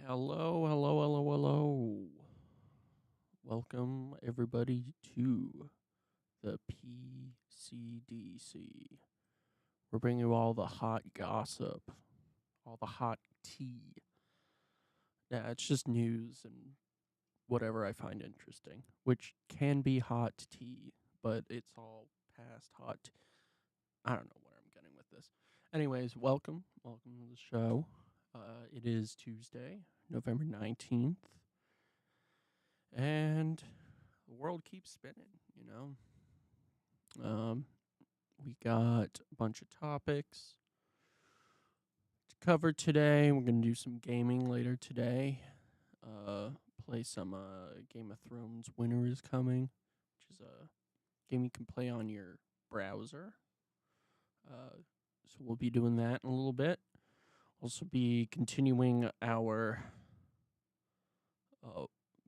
Hello, hello, hello, hello. Welcome, everybody, to the PCDC. We're bringing you all the hot gossip, all the hot tea. Yeah, it's just news and whatever I find interesting, which can be hot tea, but it's all past hot. I don't know where I'm getting with this. Anyways, welcome to the show. It is Tuesday, November 19th. And the world keeps spinning. We got a bunch of topics to cover today. We're going to do some gaming later today. Play some Game of Thrones Winter is Coming, which is a game you can play on your browser. So we'll be doing that in a little bit. Also be continuing our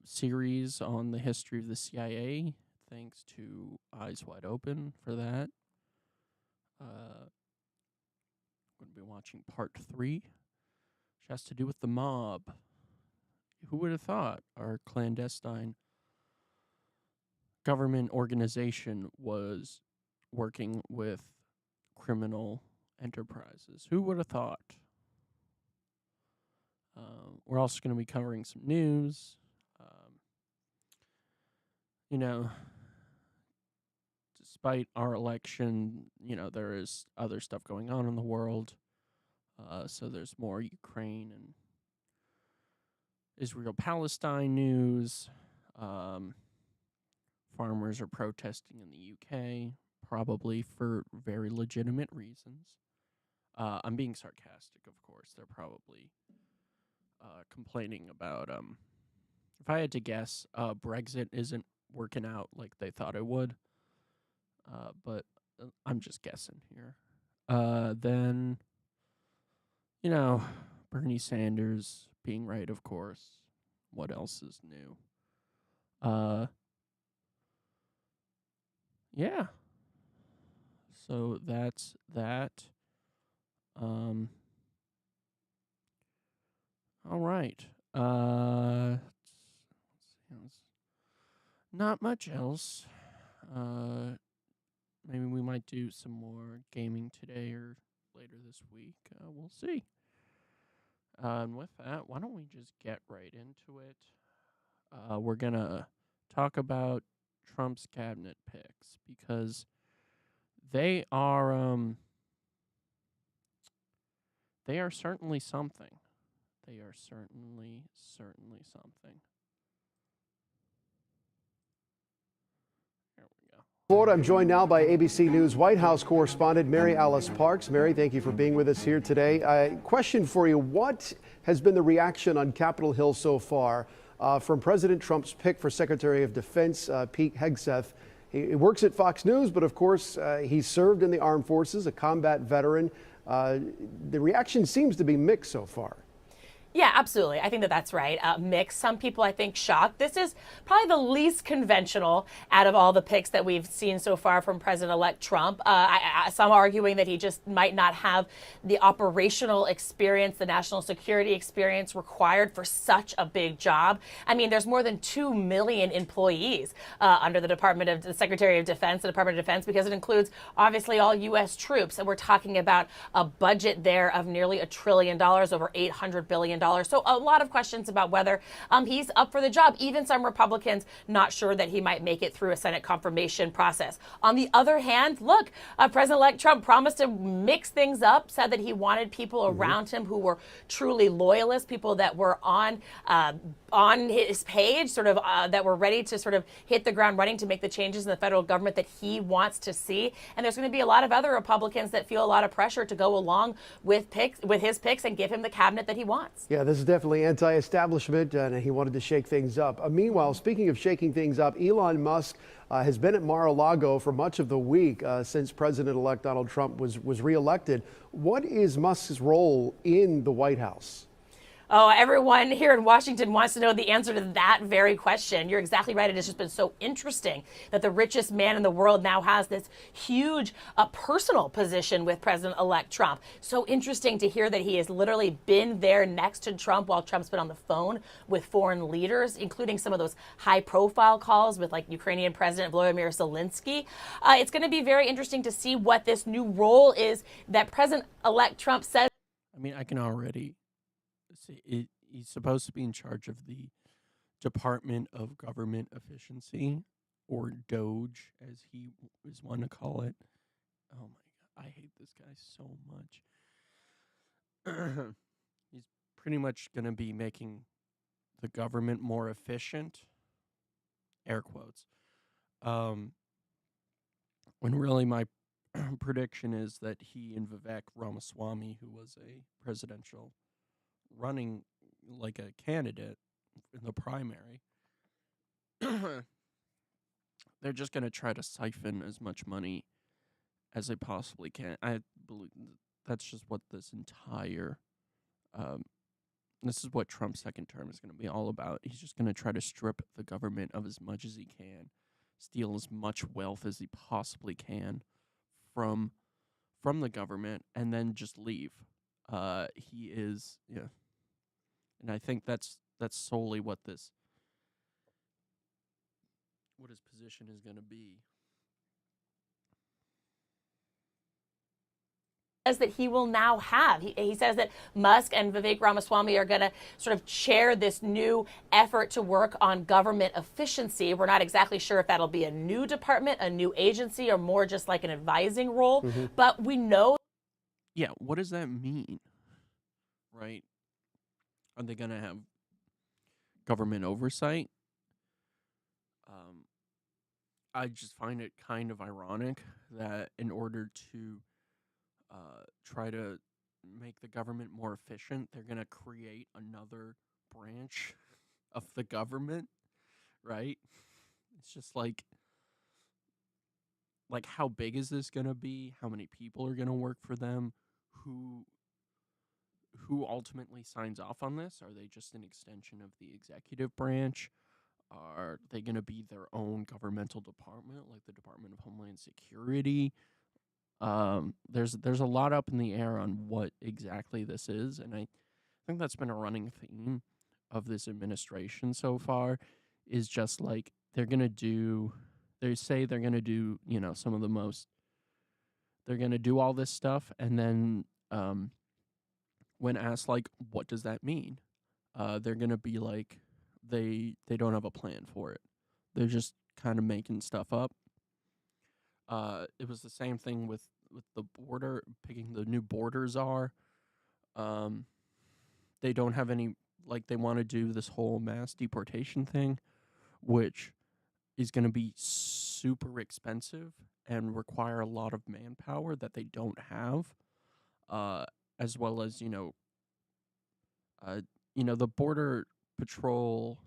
series on the history of the CIA. Thanks to Eyes Wide Open for that. I'm going to be watching part 3, which has to do with the mob. Who would have thought our clandestine government organization was working with criminal enterprises? Who would have thought? We're also going to be covering some news. Despite our election, there is other stuff going on in the world. So there's more Ukraine and Israel-Palestine news. Farmers are protesting in the UK, probably for very legitimate reasons. I'm being sarcastic, of course. They're probably complaining about, if I had to guess, Brexit isn't working out like they thought it would. But I'm just guessing here. Then, Bernie Sanders being right, of course. What else is new? Yeah. So that's that. All right. Let's see. Not much else. Maybe we might do some more gaming today or later this week. We'll see. And with that, why don't we just get right into it? We're going to talk about Trump's cabinet picks because they are certainly something. They are certainly something. There we go. Florida, I'm joined now by ABC News White House correspondent Mary Alice Parks. Mary, thank you for being with us here today. Question for you. What has been the reaction on Capitol Hill so far from President Trump's pick for Secretary of Defense, Pete Hegseth? He works at Fox News, but of course, he served in the armed forces, a combat veteran. The reaction seems to be mixed so far. Yeah, absolutely. I think that's right. Mixed. Some people, I think, shocked. This is probably the least conventional out of all the picks that we've seen so far from President-elect Trump. Some arguing that he just might not have the operational experience, the national security experience required for such a big job. I mean, there's more than 2 million employees under the Secretary of Defense, the Department of Defense, because it includes obviously all U.S. troops. And we're talking about a budget there of nearly $1 trillion, over $800 billion. So a lot of questions about whether he's up for the job. Even some Republicans not sure that he might make it through a Senate confirmation process. On the other hand, look, President-elect Trump promised to mix things up, said that he wanted people around him who were truly loyalists, people that were on his page, sort of that were ready to sort of hit the ground running to make the changes in the federal government that he wants to see. And there's going to be a lot of other Republicans that feel a lot of pressure to go along with his picks and give him the cabinet that he wants. Yeah, this is definitely anti-establishment, and he wanted to shake things up. Meanwhile, speaking of shaking things up, Elon Musk has been at Mar-a-Lago for much of the week since President-elect Donald Trump was reelected. What is Musk's role in the White House? Oh, everyone here in Washington wants to know the answer to that very question. You're exactly right. It has just been so interesting that the richest man in the world now has this huge personal position with President-elect Trump. So interesting to hear that he has literally been there next to Trump while Trump's been on the phone with foreign leaders, including some of those high-profile calls with like Ukrainian President Volodymyr Zelensky. It's going to be very interesting to see what this new role is that President-elect Trump says. I mean, I can already see it. He's supposed to be in charge of the Department of Government Efficiency, or Doge, as he is one to call it. Oh my god, I hate this guy so much. He's pretty much going to be making the government more efficient, air quotes. When really my prediction is that he and Vivek Ramaswamy, who was a presidential running like a candidate in the primary, they're just going to try to siphon as much money as they possibly can. I believe that's just what this entire this is what Trump's second term is going to be all about. He's just going to try to strip the government of as much as he can, steal as much wealth as he possibly can from the government, and then just leave. He is, yeah, and I think that's solely what his position is going to be. That he will now have. He says that Musk and Vivek Ramaswamy are going to sort of chair this new effort to work on government efficiency. We're not exactly sure if that'll be a new department, a new agency, or more just like an advising role. Mm-hmm. But we know. Yeah, what does that mean? Right? Are they going to have government oversight? I just find it kind of ironic that in order to try to make the government more efficient, they're going to create another branch of the government, right? It's just like how big is this going to be? How many people are going to work for them? Who ultimately signs off on this? Are they just an extension of the executive branch? Are they going to be their own governmental department, like the Department of Homeland Security? There's a lot up in the air on what exactly this is, and I think that's been a running theme of this administration so far, is just like they say they're gonna do, some of the most, they're gonna do all this stuff, and then when asked like what does that mean, they're gonna be like they don't have a plan for it. They're just kind of making stuff up. It was the same thing with the border, picking the new border czar. They don't have any, they want to do this whole mass deportation thing, which is going to be super expensive and require a lot of manpower that they don't have, as well as, the border patrol,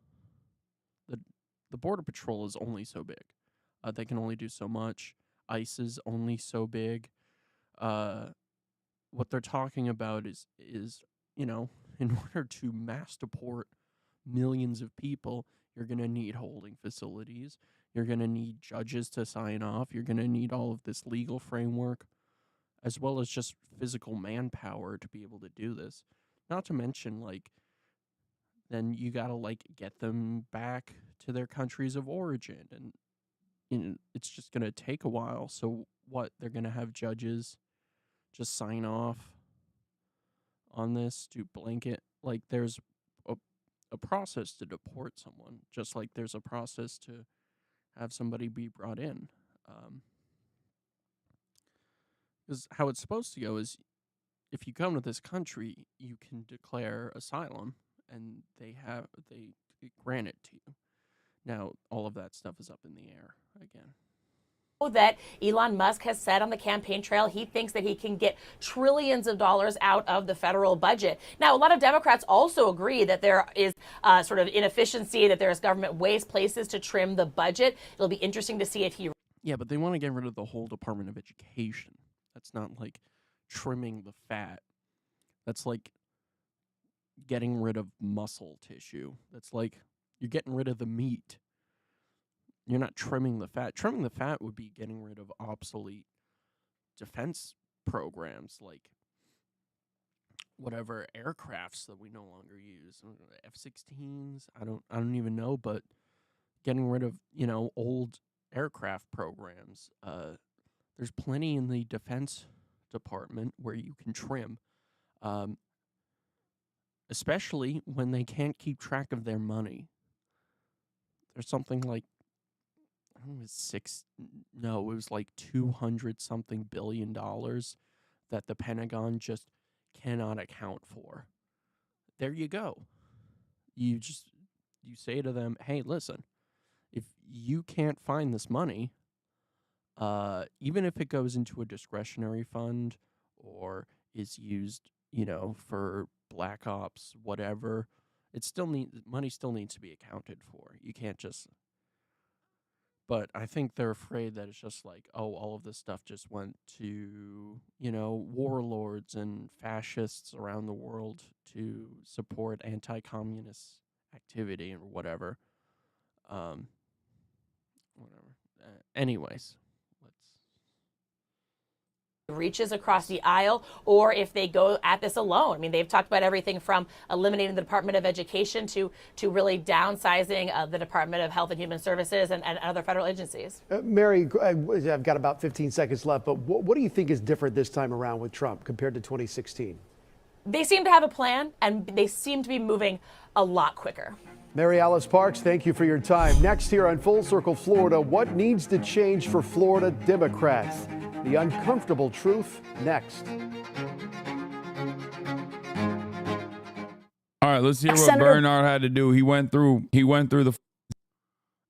the border patrol is only so big. They can only do so much. ICE is only so big. What they're talking about is in order to mass deport millions of people, you're going to need holding facilities. You're going to need judges to sign off. You're going to need all of this legal framework, as well as just physical manpower to be able to do this. Not to mention, then you got to, get them back to their countries of origin, and it's just going to take a while. So what, they're going to have judges just sign off on this, do blanket, there's a process to deport someone, just like there's a process to have somebody be brought in. Because how it's supposed to go is, if you come to this country, you can declare asylum, and they grant it to you. Now, all of that stuff is up in the air again. That Elon Musk has said on the campaign trail he thinks that he can get trillions of dollars out of the federal budget. Now, a lot of Democrats also agree that there is sort of inefficiency, that there's government waste, places to trim the budget. It'll be interesting to see if he... Yeah, but they want to get rid of the whole Department of Education. That's not like trimming the fat. That's like getting rid of muscle tissue. That's like you're getting rid of the meat. You're not trimming the fat. Trimming the fat would be getting rid of obsolete defense programs like whatever aircrafts that we no longer use. F-16s, I don't even know, but getting rid of, old aircraft programs. There's plenty in the Defense Department where you can trim. Especially when they can't keep track of their money. There's something like, I don't know, it was like 200 something billion dollars that the Pentagon just cannot account for. There you go. You say to them, hey, listen, if you can't find this money, even if it goes into a discretionary fund or is used, for black ops, whatever, money still needs to be accounted for. You can't just. But I think they're afraid that it's just like, oh, all of this stuff just went to, warlords and fascists around the world to support anti-communist activity or whatever. Anyways, reaches across the aisle, or if they go at this alone. I mean, they've talked about everything from eliminating the Department of Education to really downsizing the Department of Health and Human Services and other federal agencies. Mary, I've got about 15 seconds left, but what do you think is different this time around with Trump compared to 2016? They seem to have a plan, and they seem to be moving a lot quicker. Mary Alice Parks, thank you for your time. Next here on Full Circle Florida, what needs to change for Florida Democrats? The uncomfortable truth next. All right, let's hear what Bernard had to do. He went through the.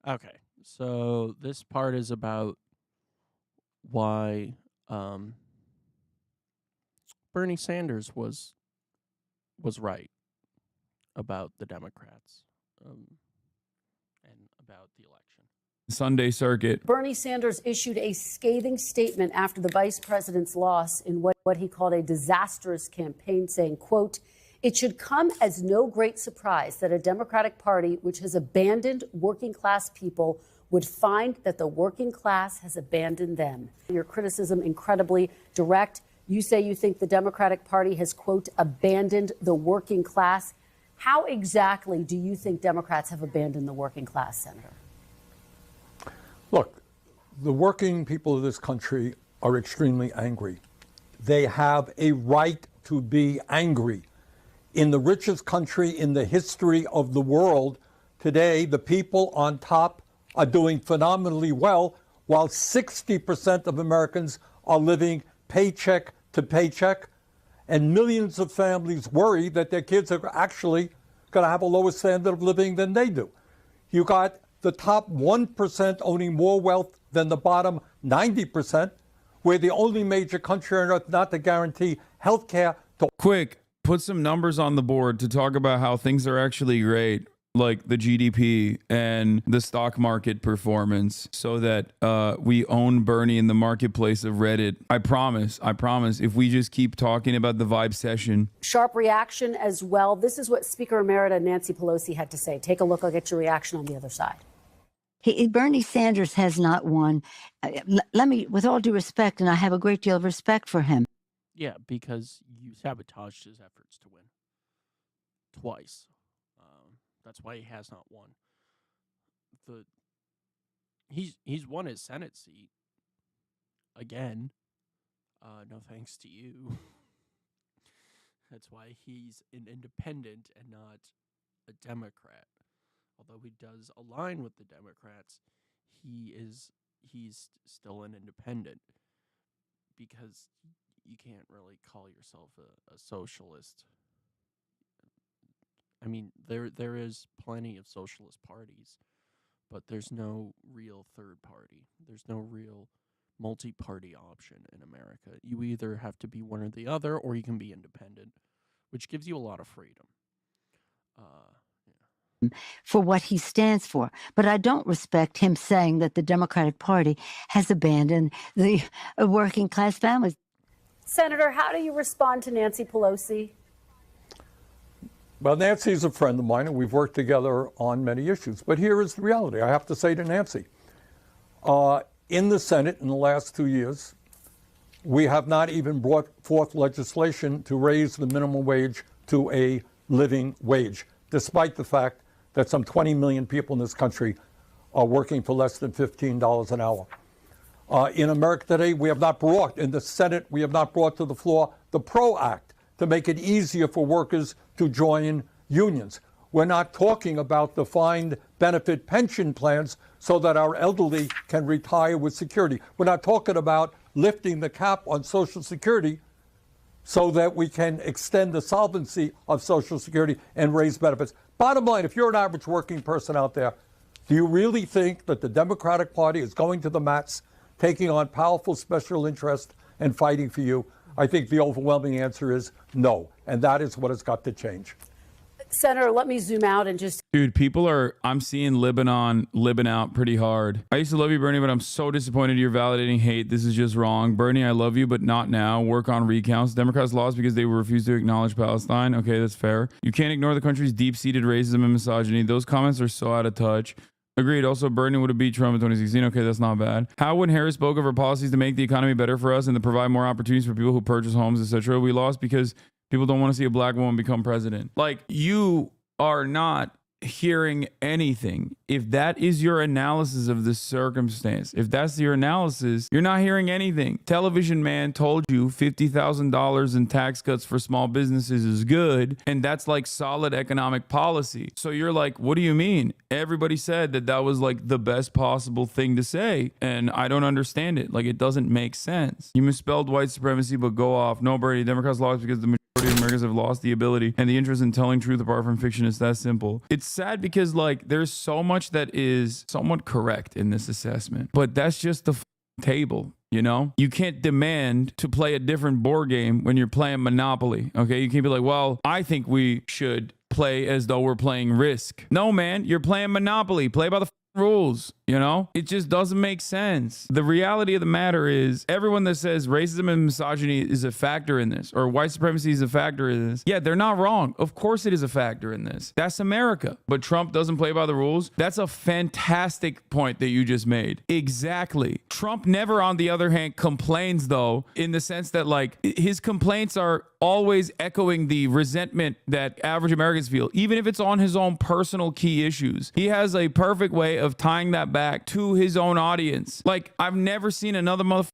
Okay, so this part is about why Bernie Sanders was right about the Democrats and about the election. Sunday circuit. Bernie Sanders issued a scathing statement after the vice president's loss in what he called a disastrous campaign, saying, quote, "It should come as no great surprise that a Democratic Party which has abandoned working class people would find that the working class has abandoned them." Your criticism incredibly direct. You say you think the Democratic Party has, quote, abandoned the working class. How exactly do you think Democrats have abandoned the working class, Senator? Look, the working people of this country are extremely angry. They have a right to be angry. In the richest country in the history of the world, today the people on top are doing phenomenally well, while 60% of Americans are living paycheck to paycheck, and millions of families worry that their kids are actually going to have a lower standard of living than they do. You got the top 1% owning more wealth than the bottom 90%. We're the only major country on earth not to guarantee health care to. Quick, put some numbers on the board to talk about how things are actually great, like the GDP and the stock market performance, so that we own Bernie in the marketplace of Reddit. I promise, if we just keep talking about the vibe session. Sharp reaction as well. This is what Speaker Emerita Nancy Pelosi had to say. Take a look. I'll get your reaction on the other side. Bernie Sanders has not won. Let me, with all due respect, and I have a great deal of respect for him. Yeah, because you sabotaged his efforts to win twice. That's why he has not won. He's won his Senate seat again. No thanks to you. That's why he's an independent and not a Democrat. Although he does align with the Democrats, he's still an independent, because you can't really call yourself a socialist. I mean, there is plenty of socialist parties, but there's no real third party. There's no real multi-party option in America. You either have to be one or the other, or you can be independent, which gives you a lot of freedom. For what he stands for. But I don't respect him saying that the Democratic Party has abandoned the working class families. Senator, how do you respond to Nancy Pelosi? Well, Nancy's a friend of mine, and we've worked together on many issues. But here is the reality. I have to say to Nancy, in the Senate in the last 2 years, we have not even brought forth legislation to raise the minimum wage to a living wage, despite the fact that some 20 million people in this country are working for less than $15 an hour. In America today, we have not brought, in the Senate, we have not brought to the floor the PRO Act to make it easier for workers to join unions. We're not talking about defined benefit pension plans so that our elderly can retire with security. We're not talking about lifting the cap on Social Security so that we can extend the solvency of Social Security and raise benefits. Bottom line, if you're an average working person out there, do you really think that the Democratic Party is going to the mats, taking on powerful special interests and fighting for you? I think the overwhelming answer is no, and that is what has got to change. Senator, let me zoom out and just. Dude, I'm seeing Lebanon libbing out pretty hard. I used to love you, Bernie, but I'm so disappointed you're validating hate. This is just wrong. Bernie, I love you, but not now. Work on recounts. Democrats lost because they refused to acknowledge Palestine. Okay, that's fair. You can't ignore the country's deep-seated racism and misogyny. Those comments are so out of touch. Agreed. Also, Bernie would have beat Trump in 2016. Okay, that's not bad. How when Harris spoke of her policies to make the economy better for us and to provide more opportunities for people who purchase homes, etc., we lost because people don't want to see a black woman become president. Like, you are not hearing anything. If that is your analysis of the circumstance, if that's your analysis, you're not hearing anything. Television Man told you $50,000 in tax cuts for small businesses is good, and that's like solid economic policy. So you're like, what do you mean? Everybody said that that was like the best possible thing to say, and I don't understand it. Like, it doesn't make sense. You misspelled white supremacy, but go off. No, Bernie, Democrats lost because the majority of Americans have lost the ability and the interest in telling truth apart from fiction. It's that simple. It's sad because like there's so much that is somewhat correct in this assessment, but that's just the table. You know, you can't demand to play a different board game when you're playing Monopoly. Okay, you can't be like, well, I think we should play as though we're playing Risk. No, man, you're playing Monopoly. Play by the rules. You know, it just doesn't make sense. The reality of the matter is everyone that says racism and misogyny is a factor in this, or white supremacy is a factor in this, yeah, they're not wrong. Of course it is a factor in this. That's America. But Trump doesn't play by the rules. That's a fantastic point that you just made. Exactly. Trump never, on the other hand, complains, though, in the sense that like his complaints are always echoing the resentment that average Americans feel, even if it's on his own personal key issues. He has a perfect way of tying that back to his own audience. Like, I've never seen another motherfucker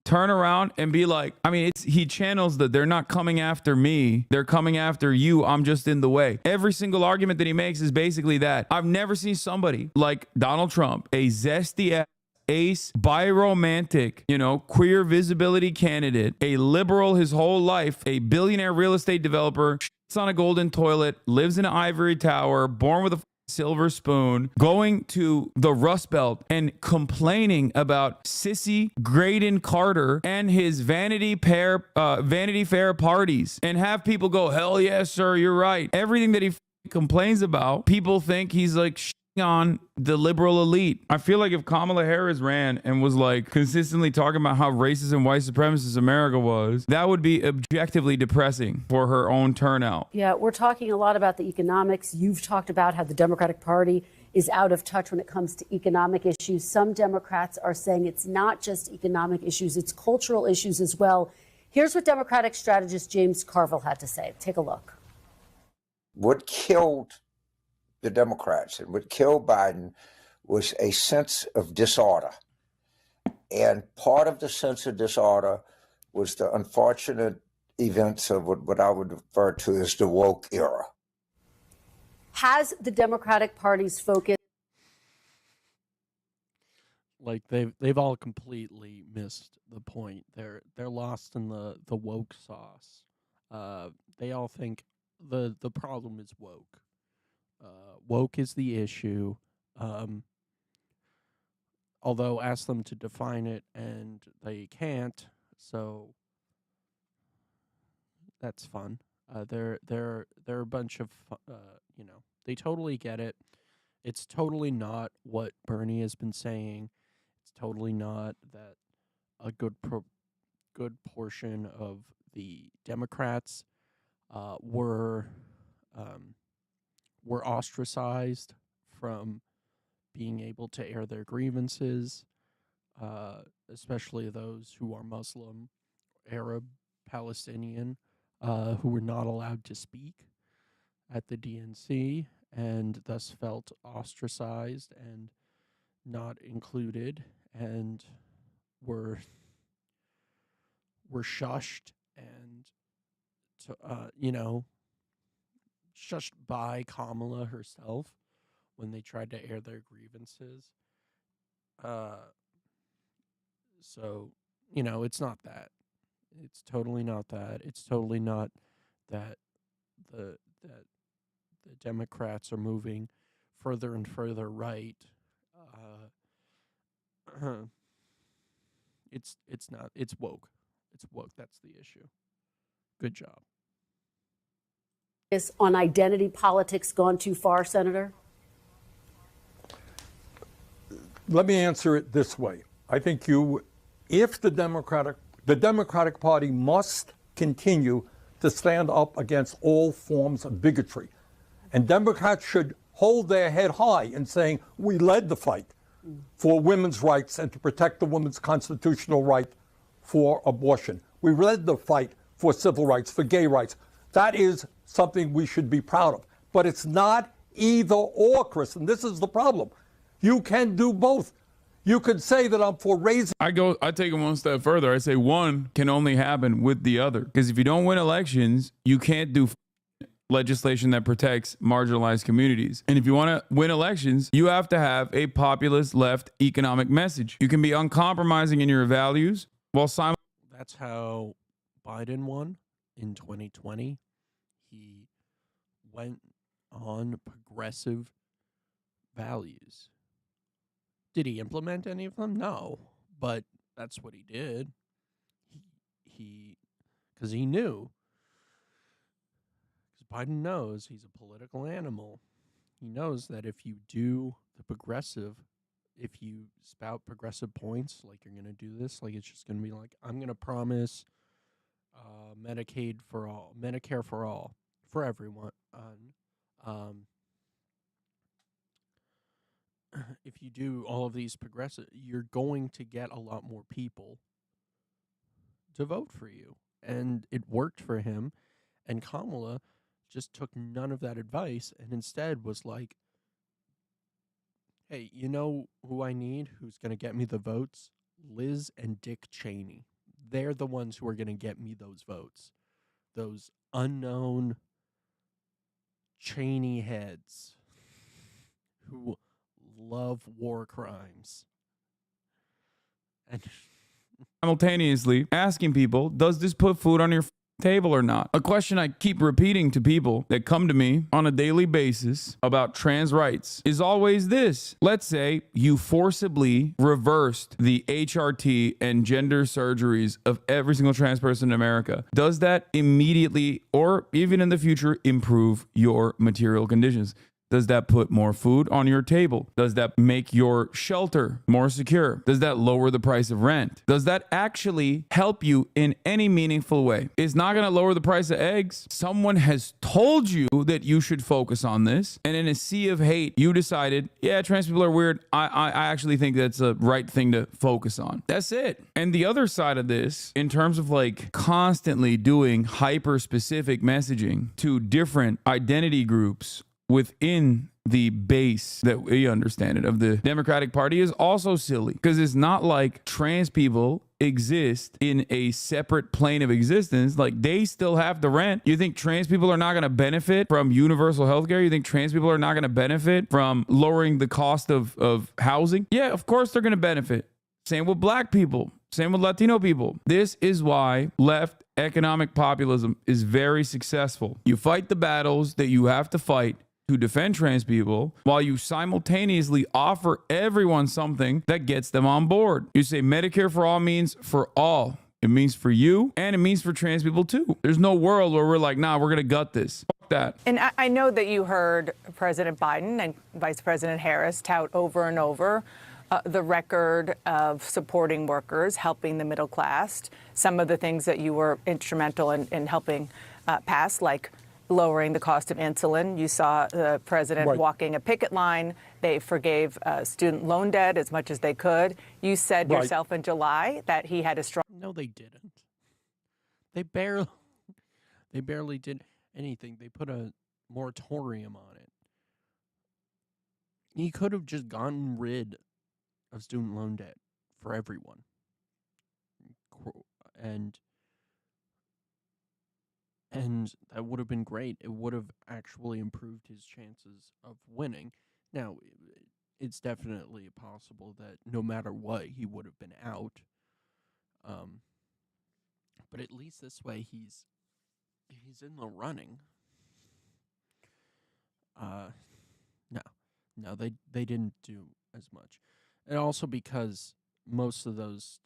turn around and be like, I mean, he channels that they're not coming after me, they're coming after you, I'm just in the way. Every single argument that he makes is basically that. I've never seen somebody like Donald Trump, a zesty ace, biromantic, you know, queer visibility candidate, a liberal his whole life, a billionaire real estate developer, shits on a golden toilet, lives in an ivory tower, born with a silver spoon, going to the Rust Belt and complaining about sissy Graydon Carter and his Vanity Fair parties, and have people go, hell yes, sir, you're right. Everything that he complains about, people think he's like on the liberal elite. I feel like if Kamala Harris ran and was like consistently talking about how racist and white supremacist America was, that would be objectively depressing for her own turnout. Yeah, we're talking a lot about the economics. You've talked about how the Democratic Party is out of touch when it comes to economic issues. Some Democrats are saying it's not just economic issues, it's cultural issues as well. Here's what Democratic strategist James Carville had to say. Take a look. What killed the Democrats and what killed Biden was a sense of disorder. And part of the sense of disorder was the unfortunate events of what I would refer to as the woke era. Has the Democratic Party's focus? Like they've all completely missed the point. They're lost in the woke sauce. They all think the problem is woke. Woke is the issue. Although ask them to define it and they can't, so that's fun. They're a bunch of they totally get it. It's totally not what Bernie has been saying. It's totally not that a good portion of the Democrats were were ostracized from being able to air their grievances, especially those who are Muslim, Arab, Palestinian, who were not allowed to speak at the DNC and thus felt ostracized and not included and were shushed and shushed by Kamala herself when they tried to air their grievances. So, it's not that. It's totally not that. It's totally not that the Democrats are moving further and further right. It's not. It's woke. It's woke. That's the issue. Good job. Is on identity politics gone too far, Senator? Let me answer it this way. I think if the Democratic Party must continue to stand up against all forms of bigotry. And Democrats should hold their head high in saying, we led the fight for women's rights and to protect the woman's constitutional right for abortion. We led the fight for civil rights, for gay rights. That is something we should be proud of. But it's not either or, Chris, and this is the problem. You can do both. You could say that I'm for raising. I take it one step further. I say one can only happen with the other. Because if you don't win elections, you can't do legislation that protects marginalized communities. And if you want to win elections, you have to have a populist left economic message. You can be uncompromising in your values while That's how Biden won in 2020. He went on progressive values. Did he implement any of them? No, but that's what he did. Because he knew. Because Biden knows he's a political animal. He knows that if you do the progressive, if you spout progressive points, like you're going to do this, like it's just going to be like, I'm going to promise Medicaid for all, Medicare for all, for everyone. If you do all of these progressive, you're going to get a lot more people to vote for you. And it worked for him. And Kamala just took none of that advice and instead was like, hey, you know who I need? Who's going to get me the votes? Liz and Dick Cheney. They're the ones who are going to get me those votes. Those unknown Cheney heads who love war crimes. And simultaneously asking people, does this put food on your table or not? A question I keep repeating to people that come to me on a daily basis about trans rights is always this. Let's say you forcibly reversed the HRT and gender surgeries of every single trans person in America. Does that immediately or even in the future improve your material conditions? Does that put more food on your table? Does that make your shelter more secure? Does that lower the price of rent? Does that actually help you in any meaningful way? It's not going to lower the price of eggs. Someone has told you that you should focus on this. And in a sea of hate, you decided, yeah, trans people are weird. I actually think that's a right thing to focus on. That's it. And the other side of this, in terms of like constantly doing hyper specific messaging to different identity groups within the base that we understand it of the Democratic Party is also silly, because it's not like trans people exist in a separate plane of existence. Like, they still have the rent. You think trans people are not going to benefit from universal health care? You think trans people are not going to benefit from lowering the cost of housing? Yeah, of course they're going to benefit. Same with black people. Same with Latino people. This is why left economic populism is very successful. You fight the battles that you have to fight to defend trans people while you simultaneously offer everyone something that gets them on board. You say Medicare for all means for all. It means for you, and it means for trans people too. There's no world where we're like, nah, we're going to gut this. Fuck that. And I know that you heard President Biden and Vice President Harris tout over and over the record of supporting workers, helping the middle class, some of the things that you were instrumental in helping pass, like lowering the cost of insulin. You saw the president Right. walking a picket line. They forgave student loan debt as much as they could. You said Right. yourself in July that he had a strong. No, they didn't. They barely they barely did anything. They put a moratorium on it. He could have just gotten rid of student loan debt for everyone. And that would have been great. It would have actually improved his chances of winning. Now, it's definitely possible that no matter what, he would have been out. But at least this way, he's in the running. No, they didn't do as much, and also because most of those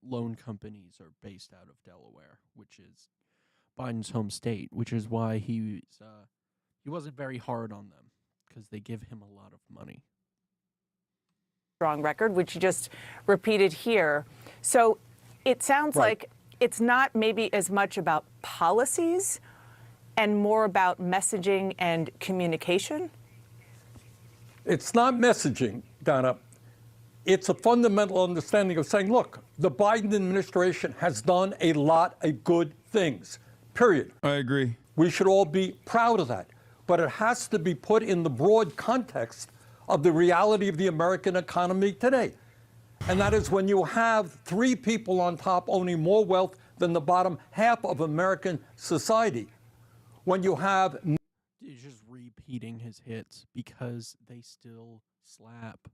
loan companies are based out of Delaware, which is Biden's home state, which is why he wasn't very hard on them because they give him a lot of money. Strong record, which you just repeated here. So it sounds like it's not maybe as much about policies and more about messaging and communication. It's not messaging, Donna. It's a fundamental understanding of saying, look, the Biden administration has done a lot of good things, period. I agree. We should all be proud of that. But it has to be put in the broad context of the reality of the American economy today. And that is when you have 3 people on top owning more wealth than the bottom half of American society. When you have... He's just repeating his hits because they still slap.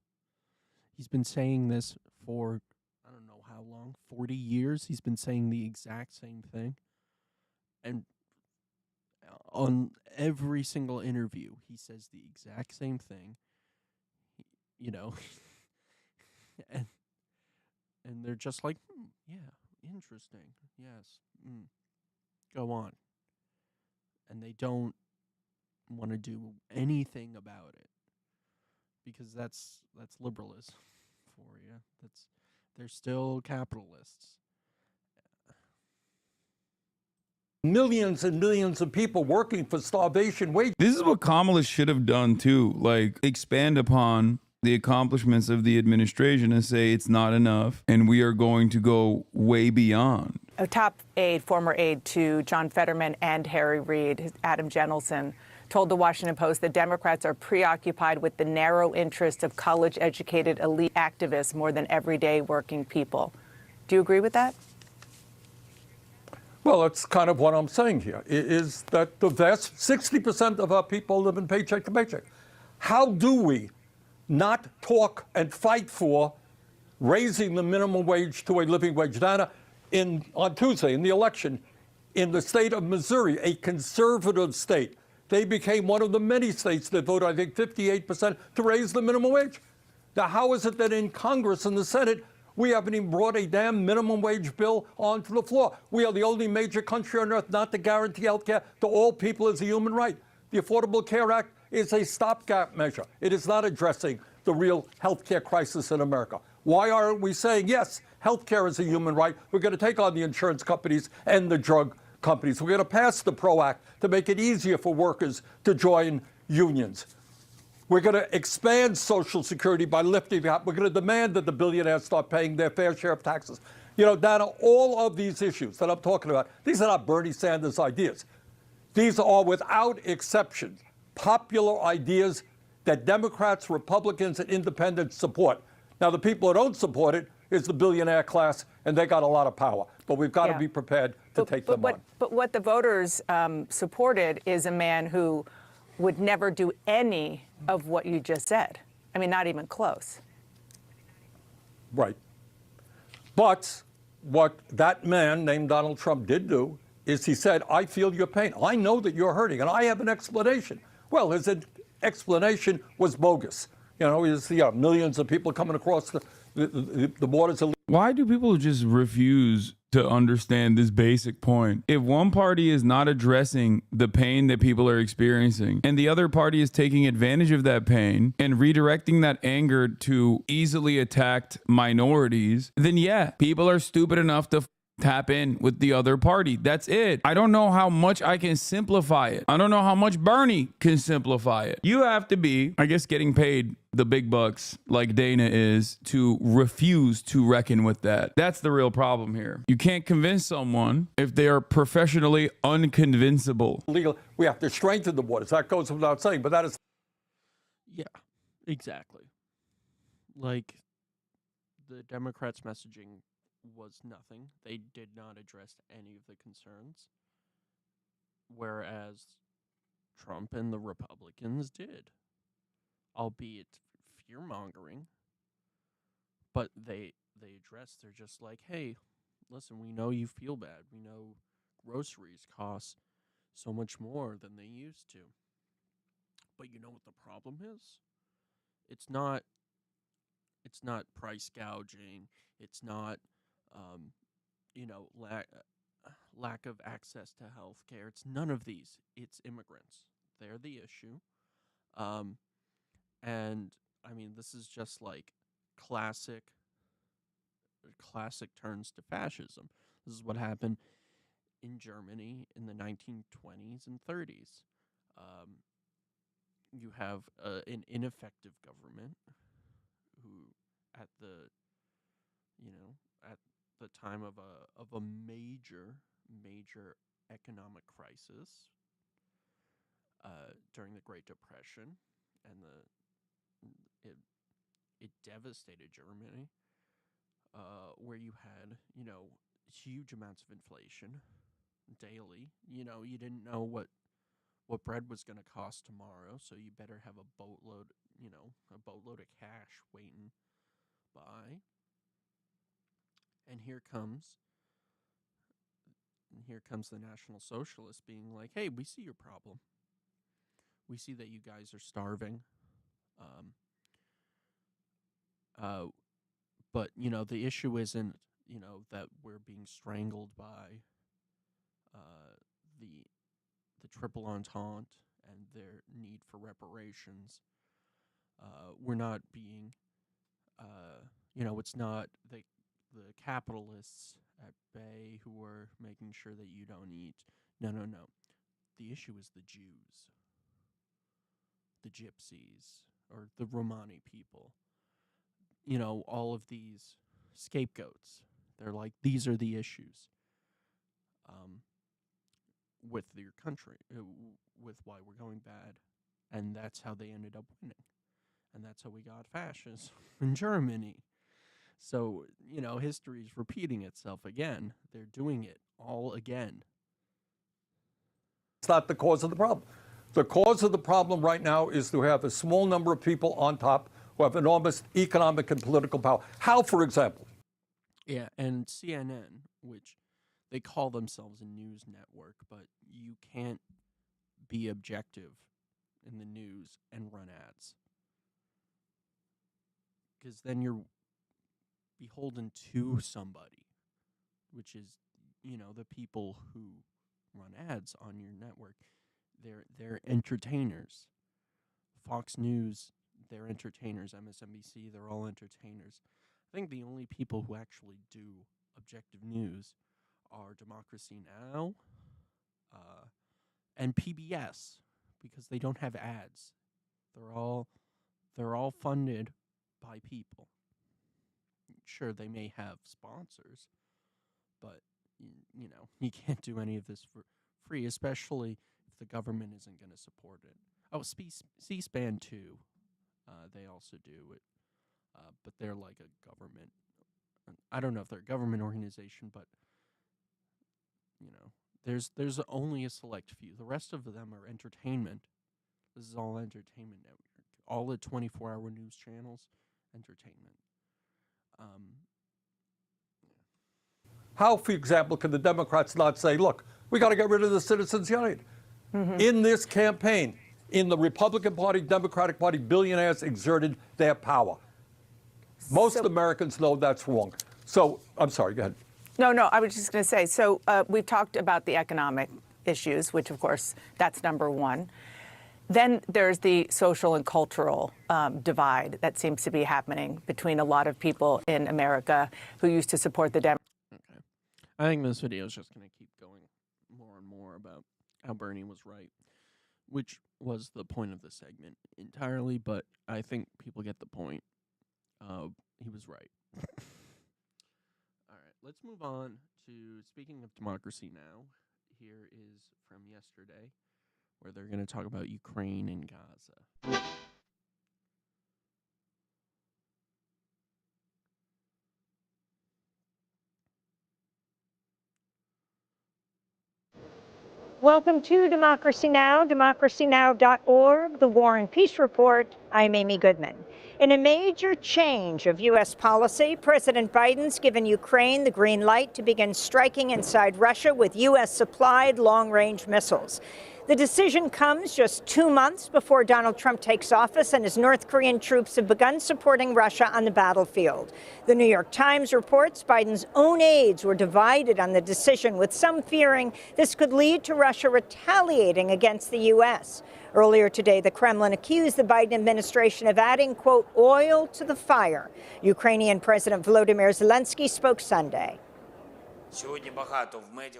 He's been saying this for, I don't know how long, 40 years. He's been saying the exact same thing. And on every single interview, he says the exact same thing. You know, and they're just like, yeah, interesting. Yes. Go on. And they don't want to do anything about it because that's liberalism for you. They're still capitalists. Millions and millions of people working for starvation wages. This is what Kamala should have done too, like expand upon the accomplishments of the administration and say it's not enough and we are going to go way beyond. A top aide, former aide to John Fetterman and Harry Reid, Adam Jenelson, told the Washington Post that Democrats are preoccupied with the narrow interests of college-educated elite activists more than everyday working people. Do you agree with that? Well, that's kind of what I'm saying here, is that the vast 60% of our people live in paycheck to paycheck. How do we not talk and fight for raising the minimum wage to a living wage? Dana, on Tuesday, in the election, in the state of Missouri, a conservative state, they became one of the many states that voted, I think, 58% to raise the minimum wage. Now, how is it that in Congress and the Senate, we haven't even brought a damn minimum wage bill onto the floor? We are the only major country on earth not to guarantee health care to all people as a human right. The Affordable Care Act is a stopgap measure. It is not addressing the real health care crisis in America. Why aren't we saying, yes, health care is a human right. We're going to take on the insurance companies and the drug companies. We're going to pass the PRO Act to make it easier for workers to join unions. We're going to expand Social Security by lifting that. We're going to demand that the billionaires start paying their fair share of taxes. You know, Dana, all of these issues that I'm talking about, these are not Bernie Sanders ideas. These are, without exception, popular ideas that Democrats, Republicans, and independents support. Now, the people who don't support it is the billionaire class, and they got a lot of power. But we've got to be prepared to take them on. But what the voters supported is a man who would never do any of what you just said. I mean, not even close. Right. But what that man named Donald Trump did do is he said, I feel your pain. I know that you're hurting, and I have an explanation. Well, his explanation was bogus. You know, millions of people coming across the borders. Why do people just refuse to understand this basic point? If one party is not addressing the pain that people are experiencing and the other party is taking advantage of that pain and redirecting that anger to easily attacked minorities, then yeah, people are stupid enough to tap in with the other party. That's it. I don't know how much I can simplify it. I don't know how much Bernie can simplify it. You have to be, I guess, getting paid the big bucks like Dana is to refuse to reckon with that. That's the real problem here. You can't convince someone if they are professionally unconvincible. Legal, we have to strengthen the borders. That goes without saying, but that is. Yeah, exactly. Like, the Democrats' messaging was nothing. They did not address any of the concerns, whereas Trump and the Republicans did, albeit fear-mongering, but they addressed. They're just like, hey, listen, we know you feel bad. We know groceries cost so much more than they used to. But you know what the problem is? It's not price gouging. It's not lack of access to health care. It's none of these. It's immigrants. They're the issue. And I mean, this is just like classic turns to fascism. This is what happened in Germany in the 1920s and 30s. You have an ineffective government who, at the time of a major economic crisis during the Great Depression, and it devastated Germany, where you had huge amounts of inflation daily. You didn't know what bread was going to cost tomorrow, so you better have a boatload of cash waiting by. And here comes the National Socialists being like, hey, we see your problem. We see that you guys are starving. But, the issue isn't, that we're being strangled by the Triple Entente and their need for reparations. We're not being, it's not the capitalists at bay who are making sure that you don't eat. No. The issue is the Jews, the Gypsies, or the Romani people. All of these scapegoats. They're like, these are the issues with your country, with why we're going bad. And that's how they ended up winning. And that's how we got fascism in Germany. So, history is repeating itself again. They're doing it all again. It's not the cause of the problem. The cause of the problem right now is to have a small number of people on top who have enormous economic and political power. How, for example? Yeah, and CNN, which they call themselves a news network, but you can't be objective in the news and run ads. Because then you're beholden to somebody, which is, the people who run ads on your network. They're entertainers. Fox News, they're entertainers. MSNBC, they're all entertainers. I think the only people who actually do objective news are Democracy Now! And PBS, because they don't have ads. They're all funded by people. Sure, they may have sponsors, but you can't do any of this for free, especially if the government isn't going to support it. Oh, C-SPAN too. They also do it, but they're like a government. I don't know if they're a government organization, but there's only a select few. The rest of them are entertainment. This is all entertainment network. All the 24-hour news channels, entertainment. How, for example, can the Democrats not say, look, we got to get rid of the Citizens United? Mm-hmm. In this campaign, in the Republican Party, Democratic Party, billionaires exerted their power. Most Americans know that's wrong. So, I'm sorry, go ahead. No, I was just going to say, so we've talked about the economic issues, which, of course, that's number one. Then there's the social and cultural divide that seems to be happening between a lot of people in America who used to support the Democrats. Okay. I think this video is just going to keep going more and more about how Bernie was right, which was the point of the segment entirely, but I think people get the point. He was right. All right, let's move on to speaking of democracy now. Here is from yesterday, where they're going to talk about Ukraine and Gaza. Welcome to Democracy Now!, democracynow.org, the War and Peace Report. I'm Amy Goodman. In a major change of U.S. policy, President Biden's given Ukraine the green light to begin striking inside Russia with U.S.-supplied long-range missiles. The decision comes just 2 months before Donald Trump takes office and his North Korean troops have begun supporting Russia on the battlefield. The New York Times reports Biden's own aides were divided on the decision, with some fearing this could lead to Russia retaliating against the U.S. Earlier today, the Kremlin accused the Biden administration of adding, quote, oil to the fire. Ukrainian President Volodymyr Zelensky spoke Sunday.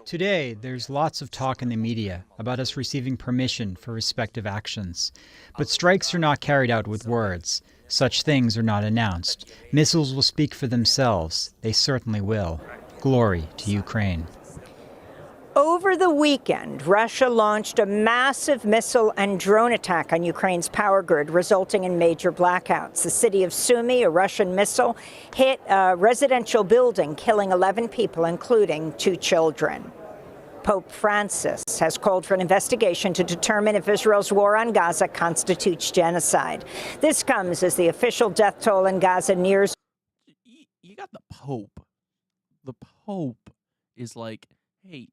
Today, there's lots of talk in the media about us receiving permission for respective actions. But strikes are not carried out with words. Such things are not announced. Missiles will speak for themselves. They certainly will. Glory to Ukraine. Over the weekend, Russia launched a massive missile and drone attack on Ukraine's power grid, resulting in major blackouts. The city of Sumy, a Russian missile, hit a residential building, killing 11 people, including 2 children. Pope Francis has called for an investigation to determine if Israel's war on Gaza constitutes genocide. This comes as the official death toll in Gaza nears. You got the Pope. The Pope is like, hey,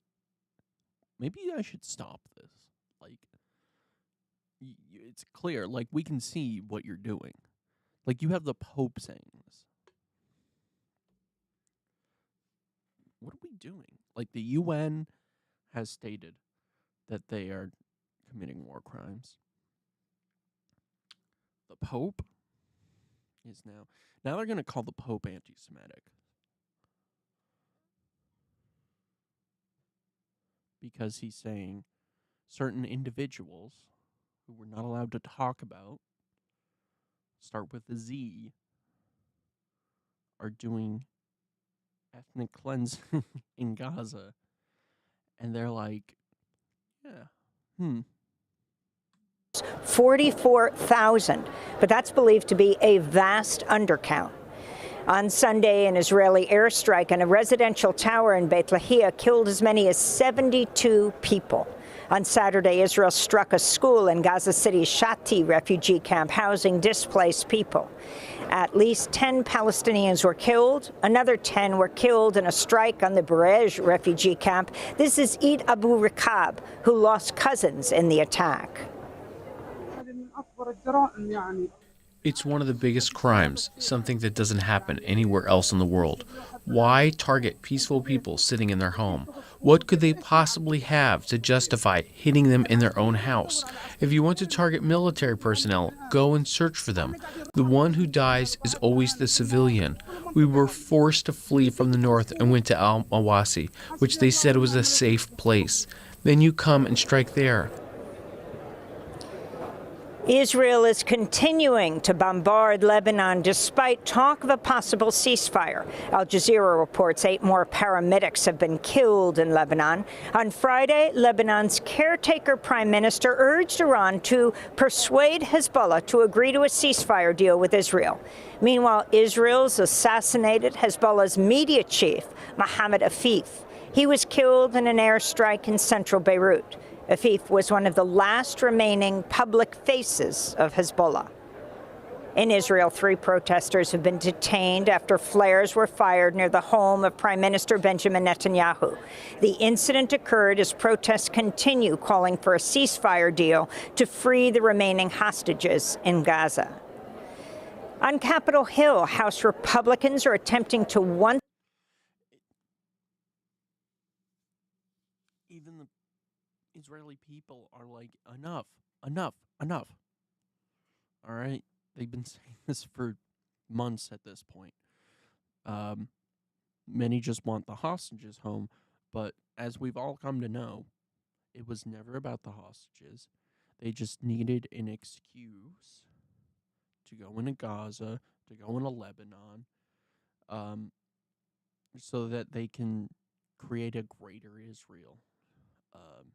maybe I should stop this. Like, it's clear. Like, we can see what you're doing. Like, you have the Pope saying this. What are we doing? Like, the UN has stated that they are committing war crimes. The Pope is now they're going to call the Pope anti-Semitic. Because he's saying certain individuals who we're not allowed to talk about, start with a Z, are doing ethnic cleansing in Gaza. And they're like, yeah, 44,000, but that's believed to be a vast undercount. On Sunday, an Israeli airstrike on a residential tower in Beit Lahia killed as many as 72 people. On Saturday, Israel struck a school in Gaza City's Shati refugee camp, housing displaced people. At least 10 Palestinians were killed. Another 10 were killed in a strike on the Berej refugee camp. This is Eid Abu Rikab, who lost cousins in the attack. It's one of the biggest crimes, something that doesn't happen anywhere else in the world. Why target peaceful people sitting in their home? What could they possibly have to justify hitting them in their own house? If you want to target military personnel, go and search for them. The one who dies is always the civilian. We were forced to flee from the north and went to Al-Mawasi, which they said was a safe place. Then you come and strike there. Israel is continuing to bombard Lebanon despite talk of a possible ceasefire. Al Jazeera reports 8 more paramedics have been killed in Lebanon. On Friday, Lebanon's caretaker prime minister urged Iran to persuade Hezbollah to agree to a ceasefire deal with Israel. Meanwhile, Israel's assassinated Hezbollah's media chief, Mohammed Afif. He was killed in an airstrike in central Beirut. Afif was one of the last remaining public faces of Hezbollah. In Israel, 3 protesters have been detained after flares were fired near the home of Prime Minister Benjamin Netanyahu. The incident occurred as protests continue calling for a ceasefire deal to free the remaining hostages in Gaza. On Capitol Hill, House Republicans are attempting to even the Israeli people are like, enough, enough, enough. All right? They've been saying this for months at this point. Many just want the hostages home, but as we've all come to know, it was never about the hostages. They just needed an excuse to go into Gaza, to go into Lebanon, um, so that they can create a greater Israel. Um,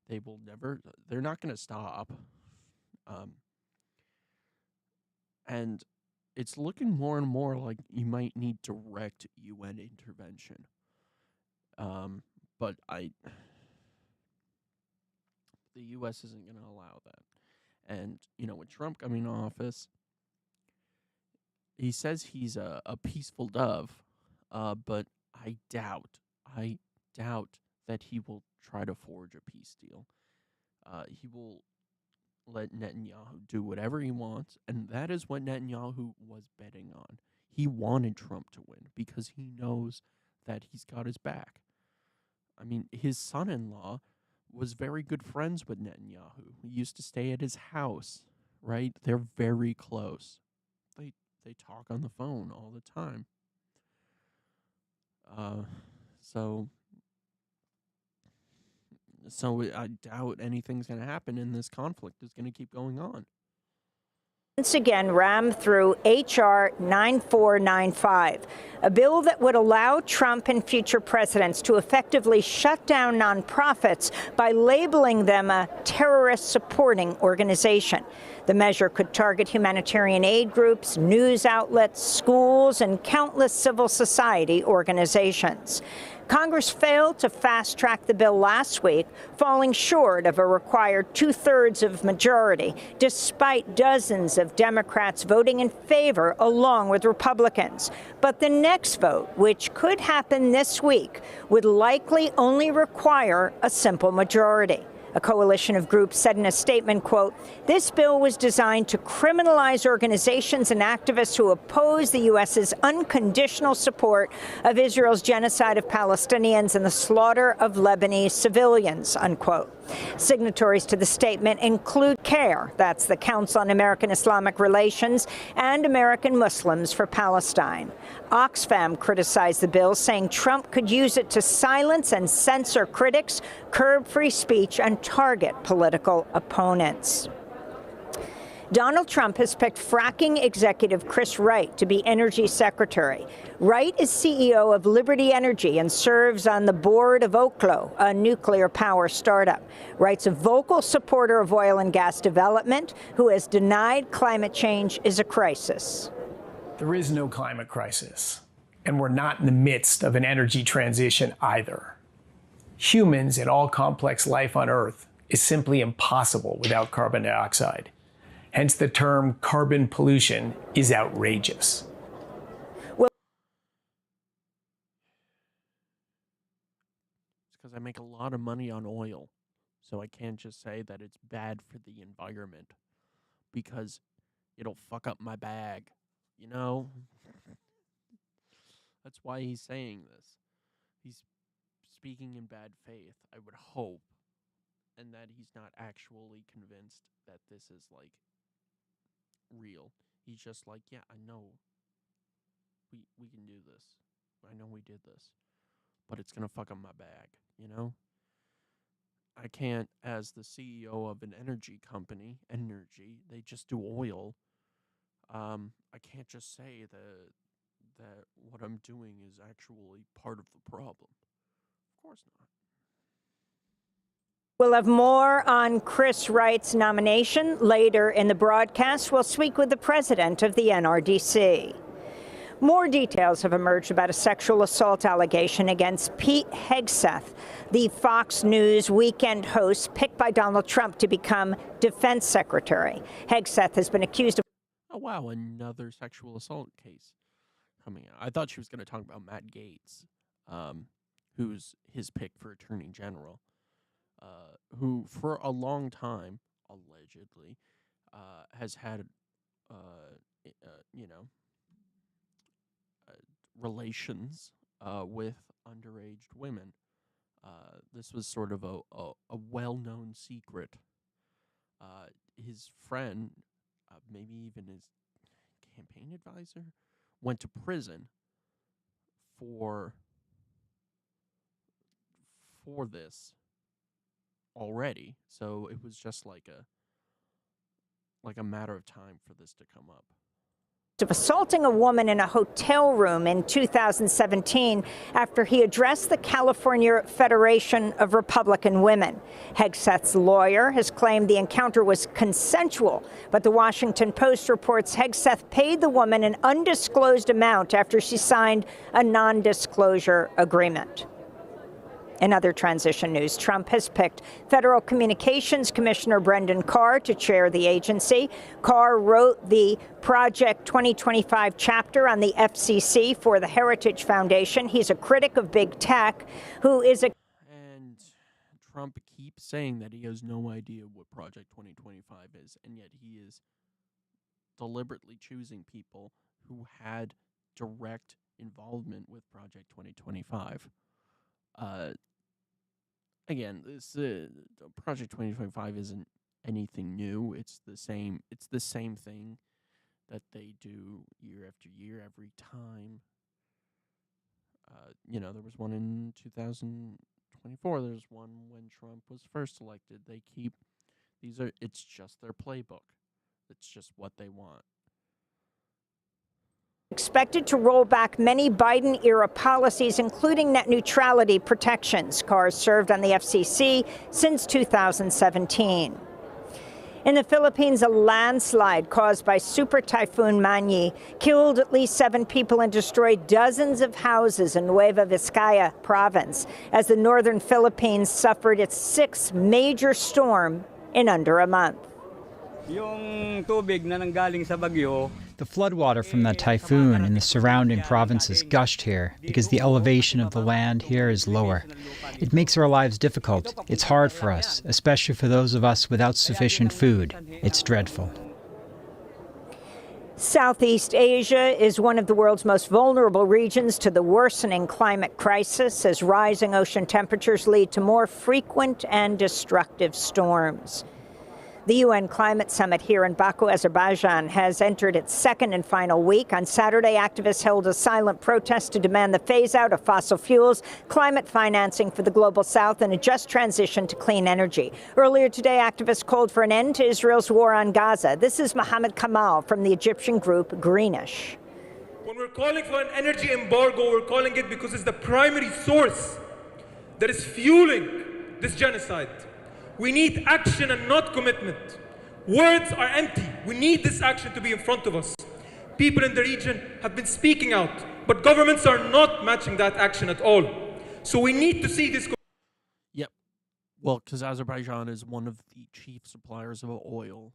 they will never, they're not going to stop. Um, and it's looking more and more like you might need direct UN intervention. But the U.S. isn't going to allow that. And, with Trump coming to office, he says he's a peaceful dove, but I doubt that he will try to forge a peace deal. He will let Netanyahu do whatever he wants, and that is what Netanyahu was betting on. He wanted Trump to win because he knows that he's got his back. I mean, his son-in-law was very good friends with Netanyahu. He used to stay at his house, right? They're very close. They talk on the phone all the time. So I doubt anything's going to happen, and this conflict is going to keep going on. Once again rammed through H.R. 9495, a bill that would allow Trump and future presidents to effectively shut down nonprofits by labeling them a terrorist supporting organization. The measure could target humanitarian aid groups, news outlets, schools, and countless civil society organizations. Congress failed to fast-track the bill last week, falling short of a required two-thirds of majority, despite dozens of Democrats voting in favor along with Republicans. But the next vote, which could happen this week, would likely only require a simple majority. A coalition of groups said in a statement, quote, "This bill was designed to criminalize organizations and activists who oppose the U.S.'s unconditional support of Israel's genocide of Palestinians and the slaughter of Lebanese civilians," unquote. Signatories to the statement include CARE, that's the Council on American Islamic Relations, and American Muslims for Palestine. Oxfam criticized the bill, saying Trump could use it to silence and censor critics, curb free speech, and target political opponents. Donald Trump has picked fracking executive Chris Wright to be energy secretary. Wright is CEO of Liberty Energy and serves on the board of Oklo, a nuclear power startup. Wright's a vocal supporter of oil and gas development, who has denied climate change is a crisis. There is no climate crisis, and we're not in the midst of an energy transition either. Humans and all complex life on Earth is simply impossible without carbon dioxide. Hence, the term carbon pollution is outrageous. It's because I make a lot of money on oil, so I can't just say that it's bad for the environment because it'll fuck up my bag, That's why he's saying this. He's speaking in bad faith, I would hope, and that he's not actually convinced that this is, real. He's just like, yeah, I know we can do this. I know we did this. But it's going to fuck up my bag, I can't, as the CEO of an energy company, they just do oil. I can't just say that what I'm doing is actually part of the problem. Of course not. We'll have more on Chris Wright's nomination later in the broadcast. We'll speak with the president of the NRDC. More details have emerged about a sexual assault allegation against Pete Hegseth, the Fox News weekend host picked by Donald Trump to become defense secretary. Hegseth has been accused of... Oh, wow, another sexual assault case coming out. I thought she was going to talk about Matt Gaetz, who's his pick for attorney general. Who for a long time, allegedly, has had, relations with underage women. This was sort of a well-known secret. His friend, maybe even his campaign advisor, went to prison for this already, so it was just like a matter of time for this to come up. Of assaulting a woman in a hotel room in 2017 after he addressed the California Federation of Republican Women. Hegseth's lawyer has claimed the encounter was consensual, but the Washington Post reports Hegseth paid the woman an undisclosed amount after she signed a non-disclosure agreement. In other transition news, Trump has picked Federal Communications Commissioner Brendan Carr to chair the agency. Carr wrote the Project 2025 chapter on the FCC for the Heritage Foundation. He's a critic of big tech who is a... And Trump keeps saying that he has no idea what Project 2025 is, and yet he is deliberately choosing people who had direct involvement with Project 2025. Again, this Project 2025 isn't anything new. It's the same thing that they do year after year, every time. There was one in 2024. There's one when Trump was first elected. It's just their playbook. It's just what they want. Expected to roll back many Biden-era policies, including net neutrality protections. Carr served on the FCC since 2017. In the Philippines, a landslide caused by Super Typhoon Manny killed at least 7 people and destroyed dozens of houses in Nueva Vizcaya province as the northern Philippines suffered its 6th major storm in under a month. The floodwater from the typhoon and the surrounding provinces gushed here because the elevation of the land here is lower. It makes our lives difficult. It's hard for us, especially for those of us without sufficient food. It's dreadful. Southeast Asia is one of the world's most vulnerable regions to the worsening climate crisis as rising ocean temperatures lead to more frequent and destructive storms. The UN Climate Summit here in Baku, Azerbaijan, has entered its 2nd and final week. On Saturday, activists held a silent protest to demand the phase-out of fossil fuels, climate financing for the Global South, and a just transition to clean energy. Earlier today, activists called for an end to Israel's war on Gaza. This is Mohammed Kamal from the Egyptian group Greenish. When we're calling for an energy embargo, we're calling it because it's the primary source that is fueling this genocide. We need action and not commitment. Words are empty. We need this action to be in front of us. People in the region have been speaking out, but governments are not matching that action at all. So we need to see this. Yep. Well, because Azerbaijan is one of the chief suppliers of oil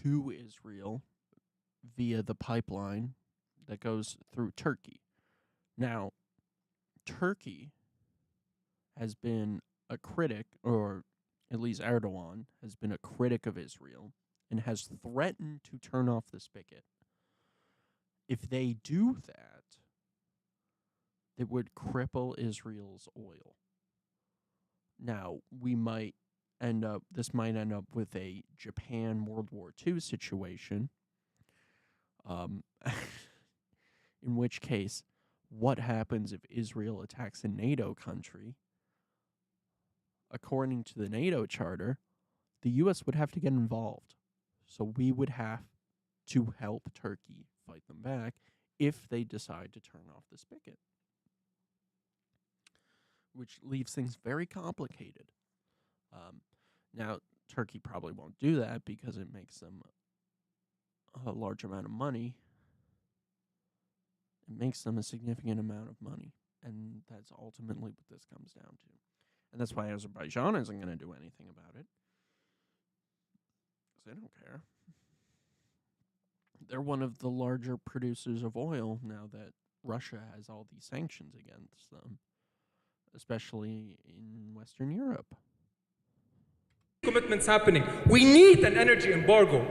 to Israel via the pipeline that goes through Turkey. Now, Turkey has been a critic, or at least Erdogan has been a critic of Israel and has threatened to turn off the spigot. If they do that, it would cripple Israel's oil. Now, this might end up with a Japan World War II situation, in which case, what happens if Israel attacks a NATO country? According to the NATO charter, the U.S. would have to get involved. So we would have to help Turkey fight them back if they decide to turn off the spigot, which leaves things very complicated. Now, Turkey probably won't do that because it makes them a large amount of money. It makes them a significant amount of money, and that's ultimately what this comes down to. And that's why Azerbaijan isn't going to do anything about it, because they don't care. They're one of the larger producers of oil now that Russia has all these sanctions against them, especially in Western Europe. Commitments happening. We need an energy embargo.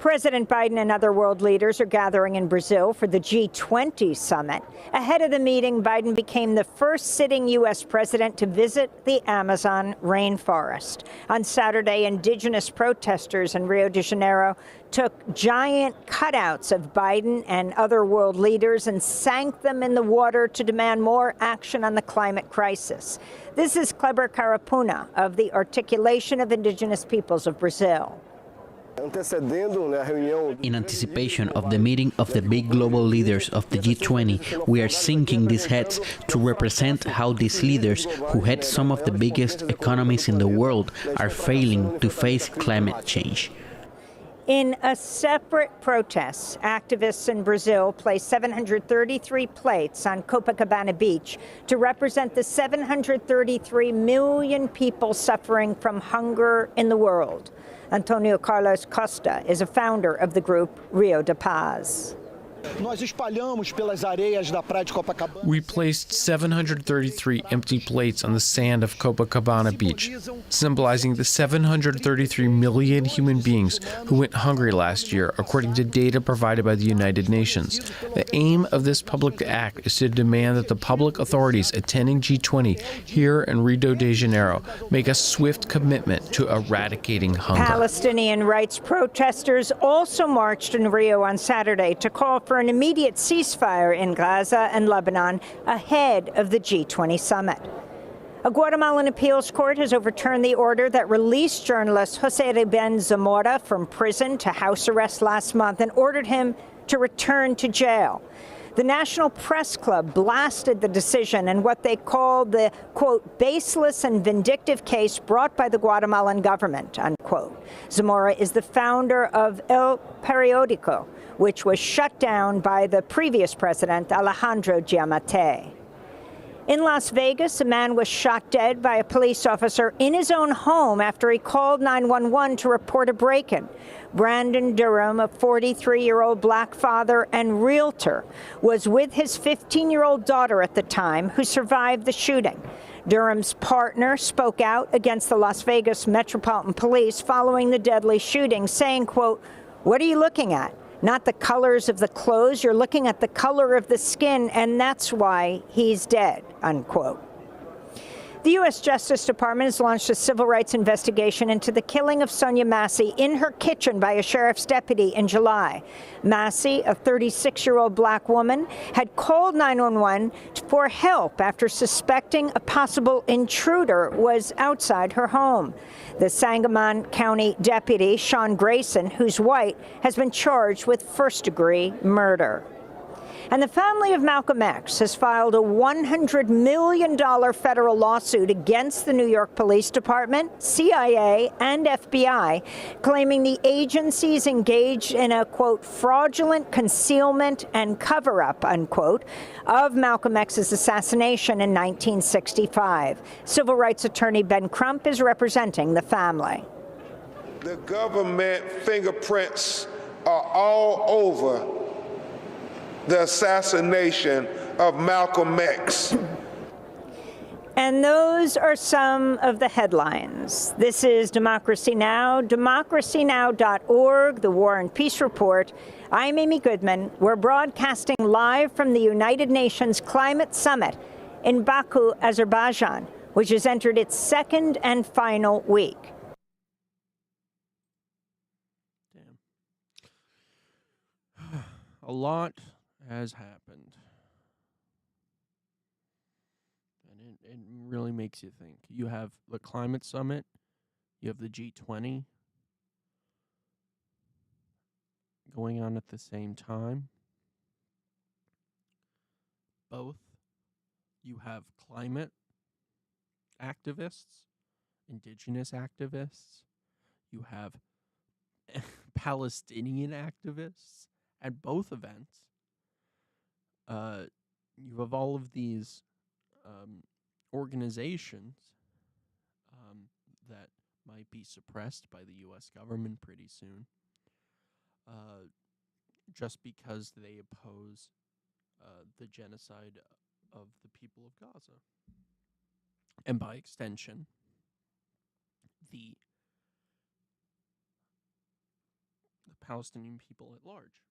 President Biden and other world leaders are gathering in Brazil for the G20 summit. Ahead of the meeting, Biden became the first sitting U.S. president to visit the Amazon rainforest. On Saturday, indigenous protesters in Rio de Janeiro took giant cutouts of Biden and other world leaders and sank them in the water to demand more action on the climate crisis. This is Kleber Carapuna of the Articulation of Indigenous Peoples of Brazil. In anticipation of the meeting of the big global leaders of the G20, we are sinking these heads to represent how these leaders, who head some of the biggest economies in the world, are failing to face climate change. In a separate protest, activists in Brazil placed 733 plates on Copacabana Beach to represent the 733 million people suffering from hunger in the world. Antonio Carlos Costa is a founder of the group Rio de Paz. We placed 733 empty plates on the sand of Copacabana Beach, symbolizing the 733 million human beings who went hungry last year, according to data provided by the United Nations. The aim of this public act is to demand that the public authorities attending G20 here in Rio de Janeiro make a swift commitment to eradicating hunger. Palestinian rights protesters also marched in Rio on Saturday to call for an immediate ceasefire in Gaza and Lebanon ahead of the G20 summit. A Guatemalan appeals court has overturned the order that released journalist Jose Reben Zamora from prison to house arrest last month and ordered him to return to jail. The National Press Club blasted the decision and what they called the, quote, baseless and vindictive case brought by the Guatemalan government, unquote. Zamora is the founder of El Periódico, which was shut down by the previous president, Alejandro Giammattei. In Las Vegas, a man was shot dead by a police officer in his own home after he called 911 to report a break-in. Brandon Durham, a 43-year-old black father and realtor, was with his 15-year-old daughter at the time, who survived the shooting. Durham's partner spoke out against the Las Vegas Metropolitan Police following the deadly shooting, saying, quote, "What are you looking at? Not the colors of the clothes, you're looking at the color of the skin, and that's why he's dead," unquote. The U.S. Justice Department has launched a civil rights investigation into the killing of Sonia Massey in her kitchen by a sheriff's deputy in July. Massey, a 36-year-old black woman, had called 911 for help after suspecting a possible intruder was outside her home. The Sangamon County deputy, Sean Grayson, who's white, has been charged with first-degree murder. And the family of Malcolm X has filed a $100 million federal lawsuit against the New York Police Department, CIA, and FBI, claiming the agencies engaged in a, quote, fraudulent concealment and cover-up, unquote, of Malcolm X's assassination in 1965. Civil rights attorney Ben Crump is representing the family. The government fingerprints are all over the assassination of Malcolm X. And those are some of the headlines. This is Democracy Now!, democracynow.org, the War and Peace Report. I'm Amy Goodman. We're broadcasting live from the United Nations Climate Summit in Baku, Azerbaijan, which has entered its second and final week. A lot has happened. And it really makes you think. You have the climate summit, you have the G20 going on at the same time. Both. You have climate activists, indigenous activists, you have Palestinian activists at both events. You have all of these organizations that might be suppressed by the U.S. government pretty soon, just because they oppose the genocide of the people of Gaza. And by extension, the the Palestinian people at large.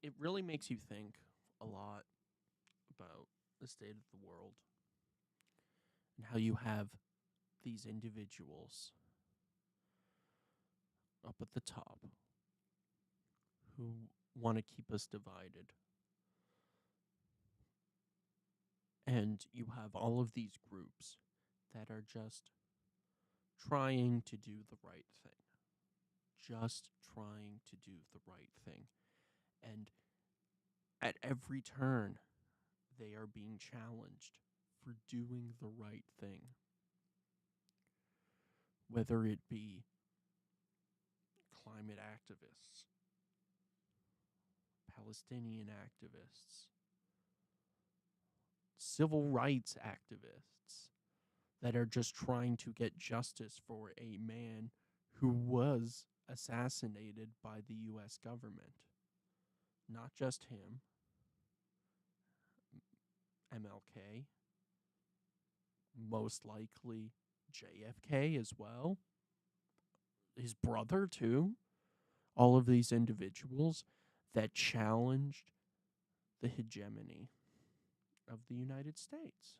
It really makes you think a lot about the state of the world and how you have these individuals up at the top who want to keep us divided. And you have all of these groups that are just trying to do the right thing. Just trying to do the right thing. And at every turn, they are being challenged for doing the right thing. Whether it be climate activists, Palestinian activists, civil rights activists that are just trying to get justice for a man who was assassinated by the U.S. government. Not just him, MLK, most likely JFK as well, his brother too. All of these individuals that challenged the hegemony of the United States.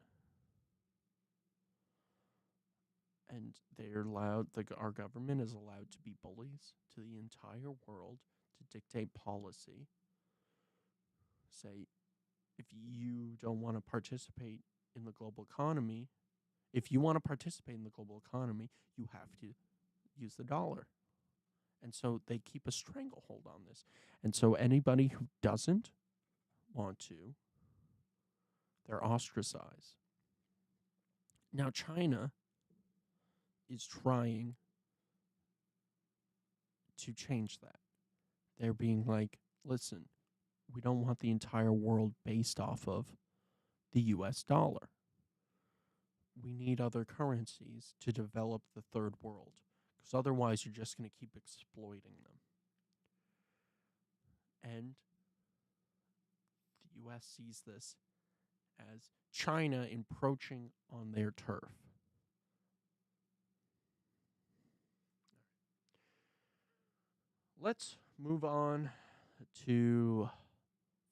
And they're allowed, our government is allowed to be bullies to the entire world to dictate policy. Say, if you don't want to participate in the global economy, if you want to participate in the global economy, you have to use the dollar. And so they keep a stranglehold on this. And so anybody who doesn't want to, they're ostracized. Now, China is trying to change that. They're being like, listen, we don't want the entire world based off of the US dollar. We need other currencies to develop the third world, because otherwise you're just going to keep exploiting them. And the US sees this as China encroaching on their turf. Let's move on to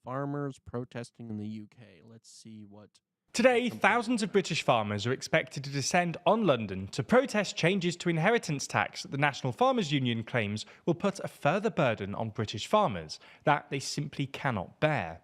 farmers protesting in the UK. Let's see what... Today, thousands of British farmers are expected to descend on London to protest changes to inheritance tax that the National Farmers Union claims will put a further burden on British farmers that they simply cannot bear.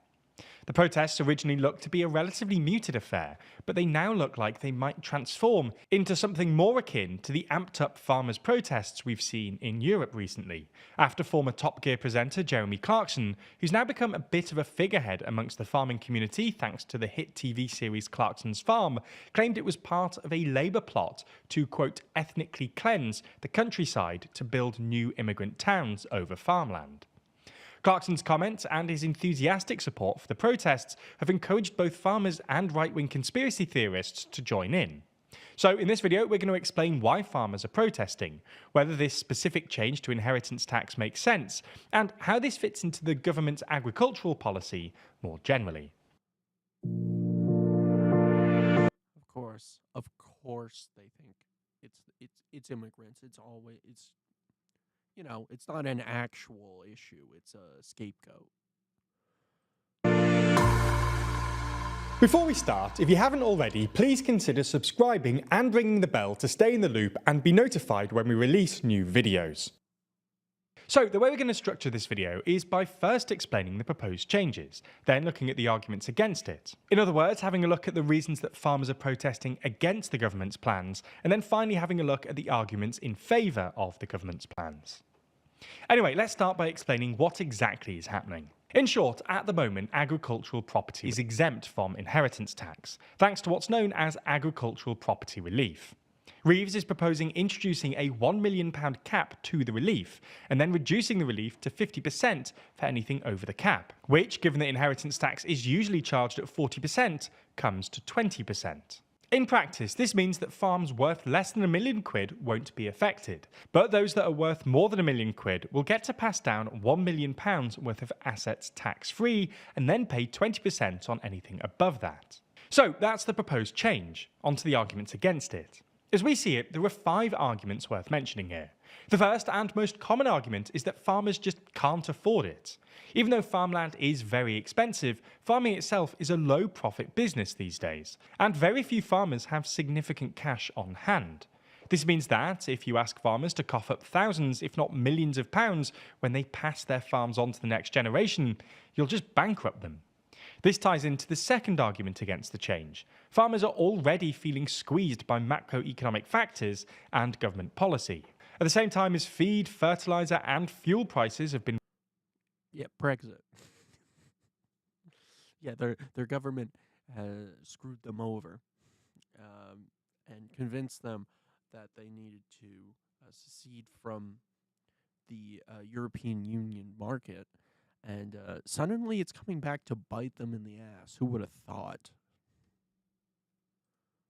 The protests originally looked to be a relatively muted affair, but they now look like they might transform into something more akin to the amped-up farmers' protests we've seen in Europe recently, after former Top Gear presenter Jeremy Clarkson, who's now become a bit of a figurehead amongst the farming community thanks to the hit TV series Clarkson's Farm, claimed it was part of a Labour plot to, quote, ethnically cleanse the countryside to build new immigrant towns over farmland. Clarkson's comments and his enthusiastic support for the protests have encouraged both farmers and right-wing conspiracy theorists to join in. So in this video, we're going to explain why farmers are protesting, whether this specific change to inheritance tax makes sense, and how this fits into the government's agricultural policy more generally. Of course they think it's immigrants. It's not an actual issue. It's a scapegoat. Before we start, if you haven't already, please consider subscribing and ringing the bell to stay in the loop and be notified when we release new videos. So the way we're going to structure this video is by first explaining the proposed changes, then looking at the arguments against it. In other words, having a look at the reasons that farmers are protesting against the government's plans, and then finally having a look at the arguments in favour of the government's plans. Anyway, let's start by explaining what exactly is happening. In short, at the moment, agricultural property is exempt from inheritance tax, thanks to what's known as agricultural property relief. Reeves is proposing introducing a £1 million cap to the relief, and then reducing the relief to 50% for anything over the cap, which, given that inheritance tax is usually charged at 40%, comes to 20%. In practice, this means that farms worth less than £1 million won't be affected, but those that are worth more than £1 million will get to pass down £1 million worth of assets tax-free and then pay 20% on anything above that. So that's the proposed change. On to the arguments against it. As we see it, there are 5 arguments worth mentioning here. The first and most common argument is that farmers just can't afford it. Even though farmland is very expensive, farming itself is a low-profit business these days, and very few farmers have significant cash on hand. This means that if you ask farmers to cough up thousands, if not millions of pounds when they pass their farms on to the next generation, you'll just bankrupt them. This ties into the second argument against the change. Farmers are already feeling squeezed by macroeconomic factors and government policy. At the same time as feed, fertilizer, and fuel prices have been... Yeah, Brexit. Yeah, their government screwed them over and convinced them that they needed to secede from the European Union market. And suddenly it's coming back to bite them in the ass. Who would have thought?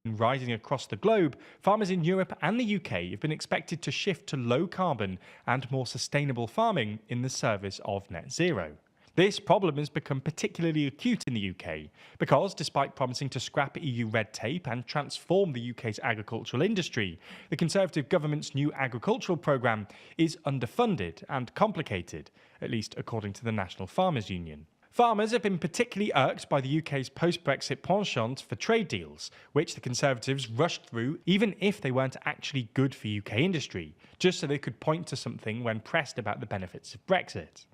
Rising across the globe, farmers in Europe and the UK have been expected to shift to low carbon and more sustainable farming in the service of net zero. This problem has become particularly acute in the UK because, despite promising to scrap EU red tape and transform the UK's agricultural industry, the Conservative government's new agricultural programme is underfunded and complicated, at least according to the National Farmers Union. Farmers have been particularly irked by the UK's post-Brexit penchant for trade deals, which the Conservatives rushed through even if they weren't actually good for UK industry, just so they could point to something when pressed about the benefits of Brexit.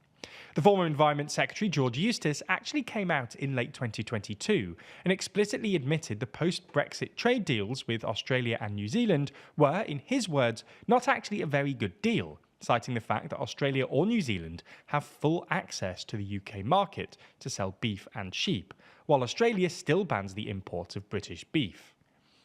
The former Environment Secretary, George Eustice, actually came out in late 2022 and explicitly admitted the post-Brexit trade deals with Australia and New Zealand were, in his words, not actually a very good deal, citing the fact that Australia or New Zealand have full access to the UK market to sell beef and sheep, while Australia still bans the import of British beef.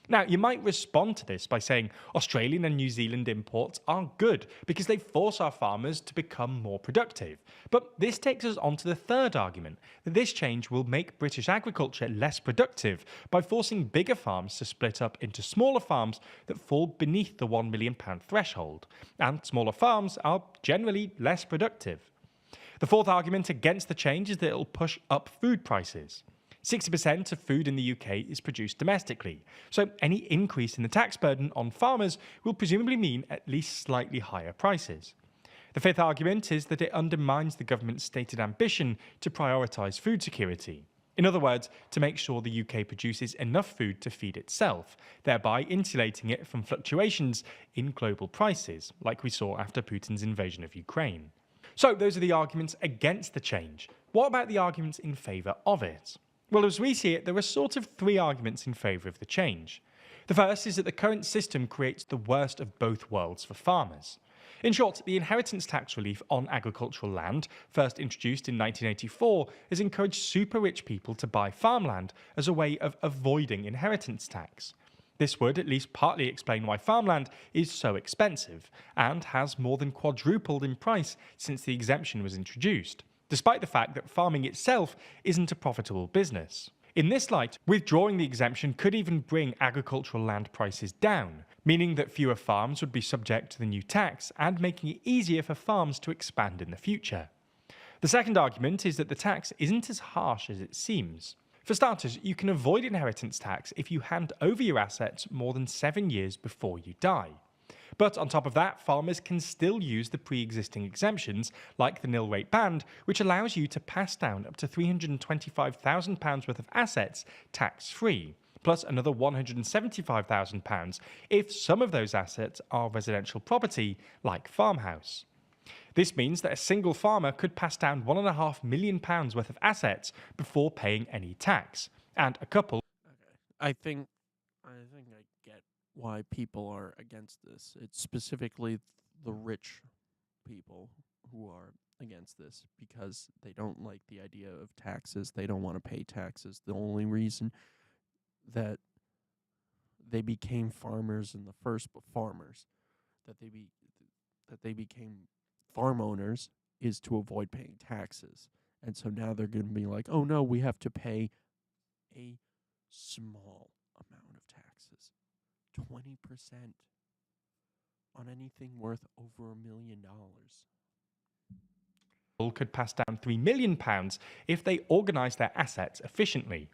Now, you might respond to this by saying Australian and New Zealand imports are good because they force our farmers to become more productive. But this takes us on to the third argument, that this change will make British agriculture less productive by forcing bigger farms to split up into smaller farms that fall beneath the £1 million threshold. And smaller farms are generally less productive. The fourth argument against the change is that it will push up food prices. 60% of food in the UK is produced domestically, so any increase in the tax burden on farmers will presumably mean at least slightly higher prices. The fifth argument is that it undermines the government's stated ambition to prioritise food security. In other words, to make sure the UK produces enough food to feed itself, thereby insulating it from fluctuations in global prices, like we saw after Putin's invasion of Ukraine. So those are the arguments against the change. What about the arguments in favour of it? Well, as we see it, there are sort of 3 arguments in favour of the change. The first is that the current system creates the worst of both worlds for farmers. In short, the inheritance tax relief on agricultural land, first introduced in 1984, has encouraged super-rich people to buy farmland as a way of avoiding inheritance tax. This would at least partly explain why farmland is so expensive, and has more than quadrupled in price since the exemption was introduced, despite the fact that farming itself isn't a profitable business. In this light, withdrawing the exemption could even bring agricultural land prices down, meaning that fewer farms would be subject to the new tax and making it easier for farms to expand in the future. The second argument is that the tax isn't as harsh as it seems. For starters, you can avoid inheritance tax if you hand over your assets more than 7 years before you die. But on top of that, farmers can still use the pre-existing exemptions, like the nil rate band, which allows you to pass down up to £325,000 worth of assets tax-free, plus another £175,000 if some of those assets are residential property, like farmhouse. This means that a single farmer could pass down £1.5 million worth of assets before paying any tax, and a couple... I think I get why people are against this. It's specifically the rich people who are against this because they don't like the idea of taxes. They don't want to pay taxes. The only reason that they became farmers in the first farmers, that they became farm owners, is to avoid paying taxes. And so now they're going to be like, oh no, we have to pay a small amount of taxes. 20% on anything worth over $1 million. Could pass down £3 million if they organise their assets efficiently.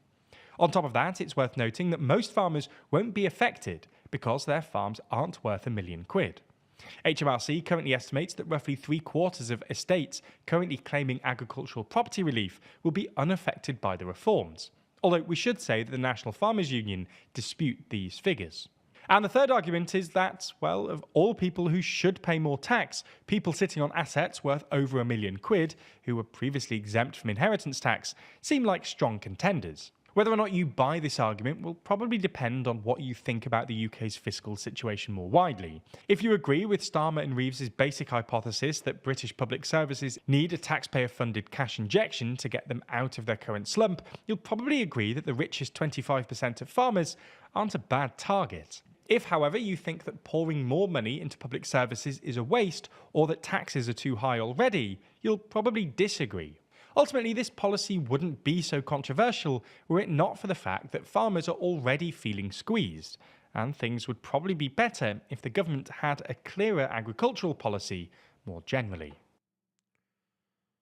On top of that, it's worth noting that most farmers won't be affected because their farms aren't worth £1 million. HMRC currently estimates that roughly 3/4 of estates currently claiming agricultural property relief will be unaffected by the reforms. Although we should say that the National Farmers Union dispute these figures. And the third argument is that, well, of all people who should pay more tax, people sitting on assets worth over £1 million, who were previously exempt from inheritance tax, seem like strong contenders. Whether or not you buy this argument will probably depend on what you think about the UK's fiscal situation more widely. If you agree with Starmer and Reeves' basic hypothesis that British public services need a taxpayer-funded cash injection to get them out of their current slump, you'll probably agree that the richest 25% of farmers aren't a bad target. If, however, you think that pouring more money into public services is a waste or that taxes are too high already, you'll probably disagree. Ultimately, this policy wouldn't be so controversial were it not for the fact that farmers are already feeling squeezed, and things would probably be better if the government had a clearer agricultural policy more generally.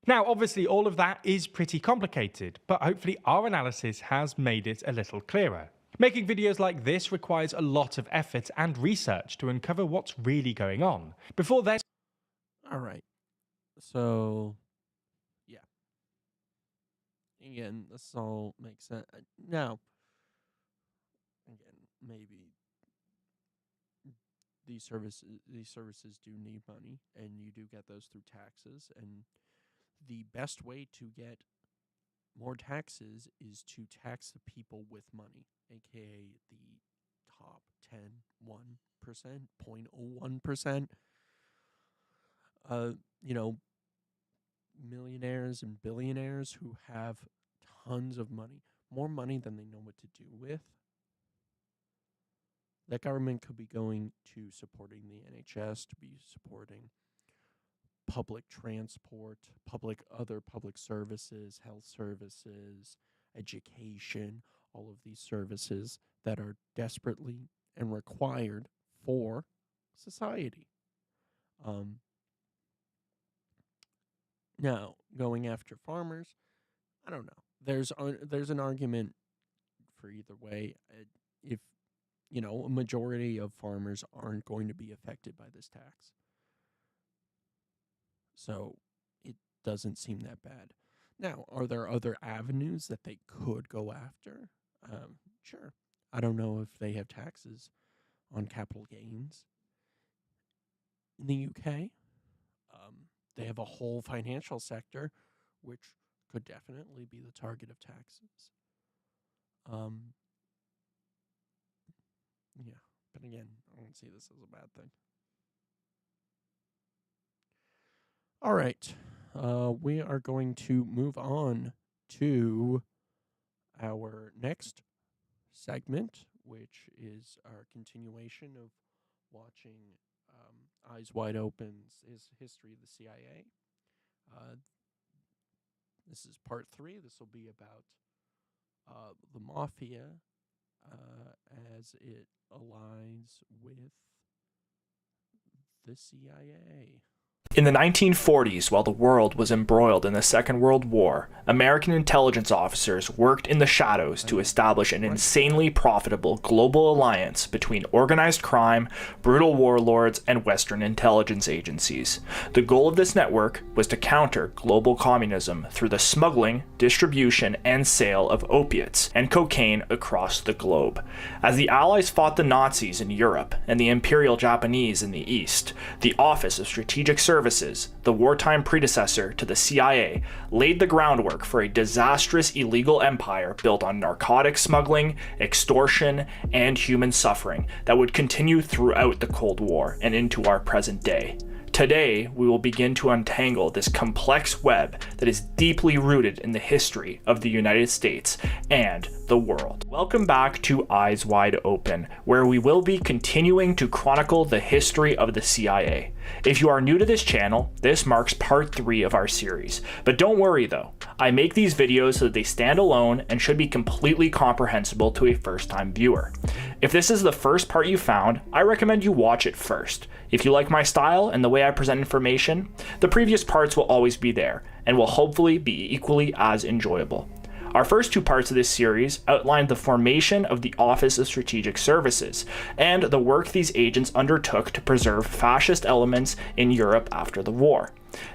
Now, obviously, all of that is pretty complicated, but hopefully our analysis has made it a little clearer. Making videos like this requires a lot of effort and research to uncover what's really going on. Before then... Alright, so... yeah. Again, this all makes sense. Now, again, maybe these services do need money, and you do get those through taxes, and the best way to get more taxes is to tax the people with money, aka the top 10, 1%, 0.01%. Millionaires and billionaires who have tons of money, more money than they know what to do with. That government could be going to supporting the NHS, to be supporting public transport, other public services, health services, education, all of these services that are desperately and required for society. Now, going after farmers, I don't know. There's an argument for either way. If, a majority of farmers aren't going to be affected by this tax. So it doesn't seem that bad. Now, are there other avenues that they could go after? Sure. I don't know if they have taxes on capital gains in the UK. They have a whole financial sector, which could definitely be the target of taxes. Yeah, but again, I don't see this as a bad thing. All right, we are going to move on to our next segment, which is our continuation of watching Eyes Wide Open's history of the CIA. This is part 3. This will be about the mafia as it aligns with the CIA. In the 1940s, while the world was embroiled in the Second World War, American intelligence officers worked in the shadows to establish an insanely profitable global alliance between organized crime, brutal warlords, and Western intelligence agencies. The goal of this network was to counter global communism through the smuggling, distribution, and sale of opiates and cocaine across the globe. As the Allies fought the Nazis in Europe and the Imperial Japanese in the East, the Office of Strategic Services, the wartime predecessor to the CIA, laid the groundwork for a disastrous illegal empire built on narcotic smuggling, extortion, and human suffering that would continue throughout the Cold War and into our present day. Today, we will begin to untangle this complex web that is deeply rooted in the history of the United States and the world. Welcome back to Eyes Wide Open, where we will be continuing to chronicle the history of the CIA. If you are new to this channel, this marks part 3 of our series. But don't worry though, I make these videos so that they stand alone and should be completely comprehensible to a first-time viewer. If this is the first part you found, I recommend you watch it first. If you like my style and the way I present information, the previous parts will always be there, and will hopefully be equally as enjoyable. Our first two parts of this series outlined the formation of the Office of Strategic Services and the work these agents undertook to preserve fascist elements in Europe after the war.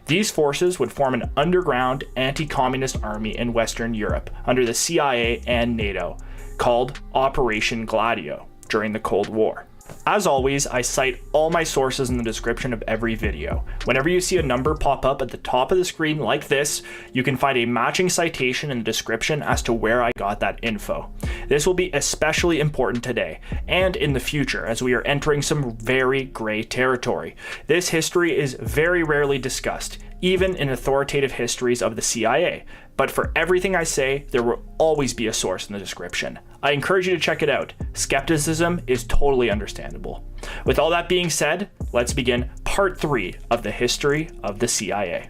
These forces would form an underground anti-communist army in Western Europe under the CIA and NATO, called Operation Gladio, during the Cold War. As always, I cite all my sources in the description of every video. Whenever you see a number pop up at the top of the screen like this, you can find a matching citation in the description as to where I got that info. This will be especially important today, and in the future, as we are entering some very gray territory. This history is very rarely discussed, even in authoritative histories of the CIA. But for everything I say, there will always be a source in the description. I encourage you to check it out. Skepticism is totally understandable. With all that being said, let's begin part 3 of the history of the CIA.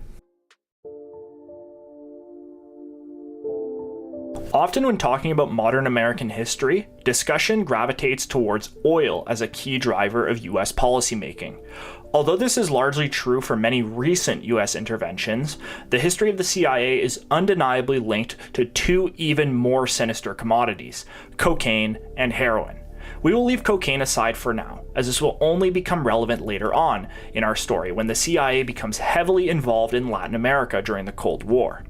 Often when talking about modern American history, discussion gravitates towards oil as a key driver of US policymaking. Although this is largely true for many recent US interventions, the history of the CIA is undeniably linked to two even more sinister commodities: cocaine and heroin. We will leave cocaine aside for now, as this will only become relevant later on in our story when the CIA becomes heavily involved in Latin America during the Cold War.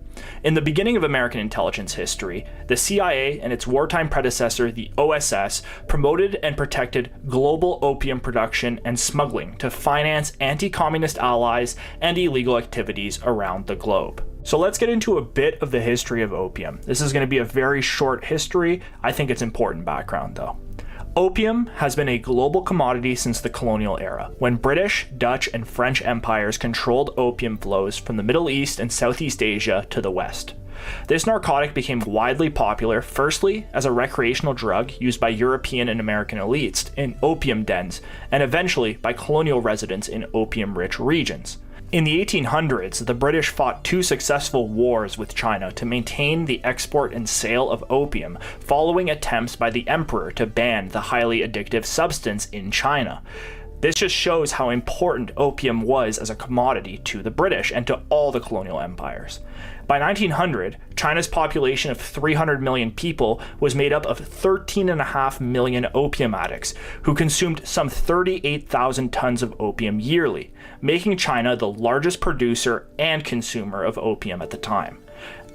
In the beginning of American intelligence history, the CIA and its wartime predecessor, the OSS, promoted and protected global opium production and smuggling to finance anti-communist allies and illegal activities around the globe. So let's get into a bit of the history of opium. This is going to be a very short history. I think it's important background though. Opium has been a global commodity since the colonial era, when British, Dutch, and French empires controlled opium flows from the Middle East and Southeast Asia to the West. This narcotic became widely popular, firstly as a recreational drug used by European and American elites in opium dens, and eventually by colonial residents in opium-rich regions. In the 1800s, the British fought two successful wars with China to maintain the export and sale of opium, following attempts by the emperor to ban the highly addictive substance in China. This just shows how important opium was as a commodity to the British and to all the colonial empires. By 1900, China's population of 300 million people was made up of 13.5 million opium addicts, who consumed some 38,000 tons of opium yearly, making China the largest producer and consumer of opium at the time.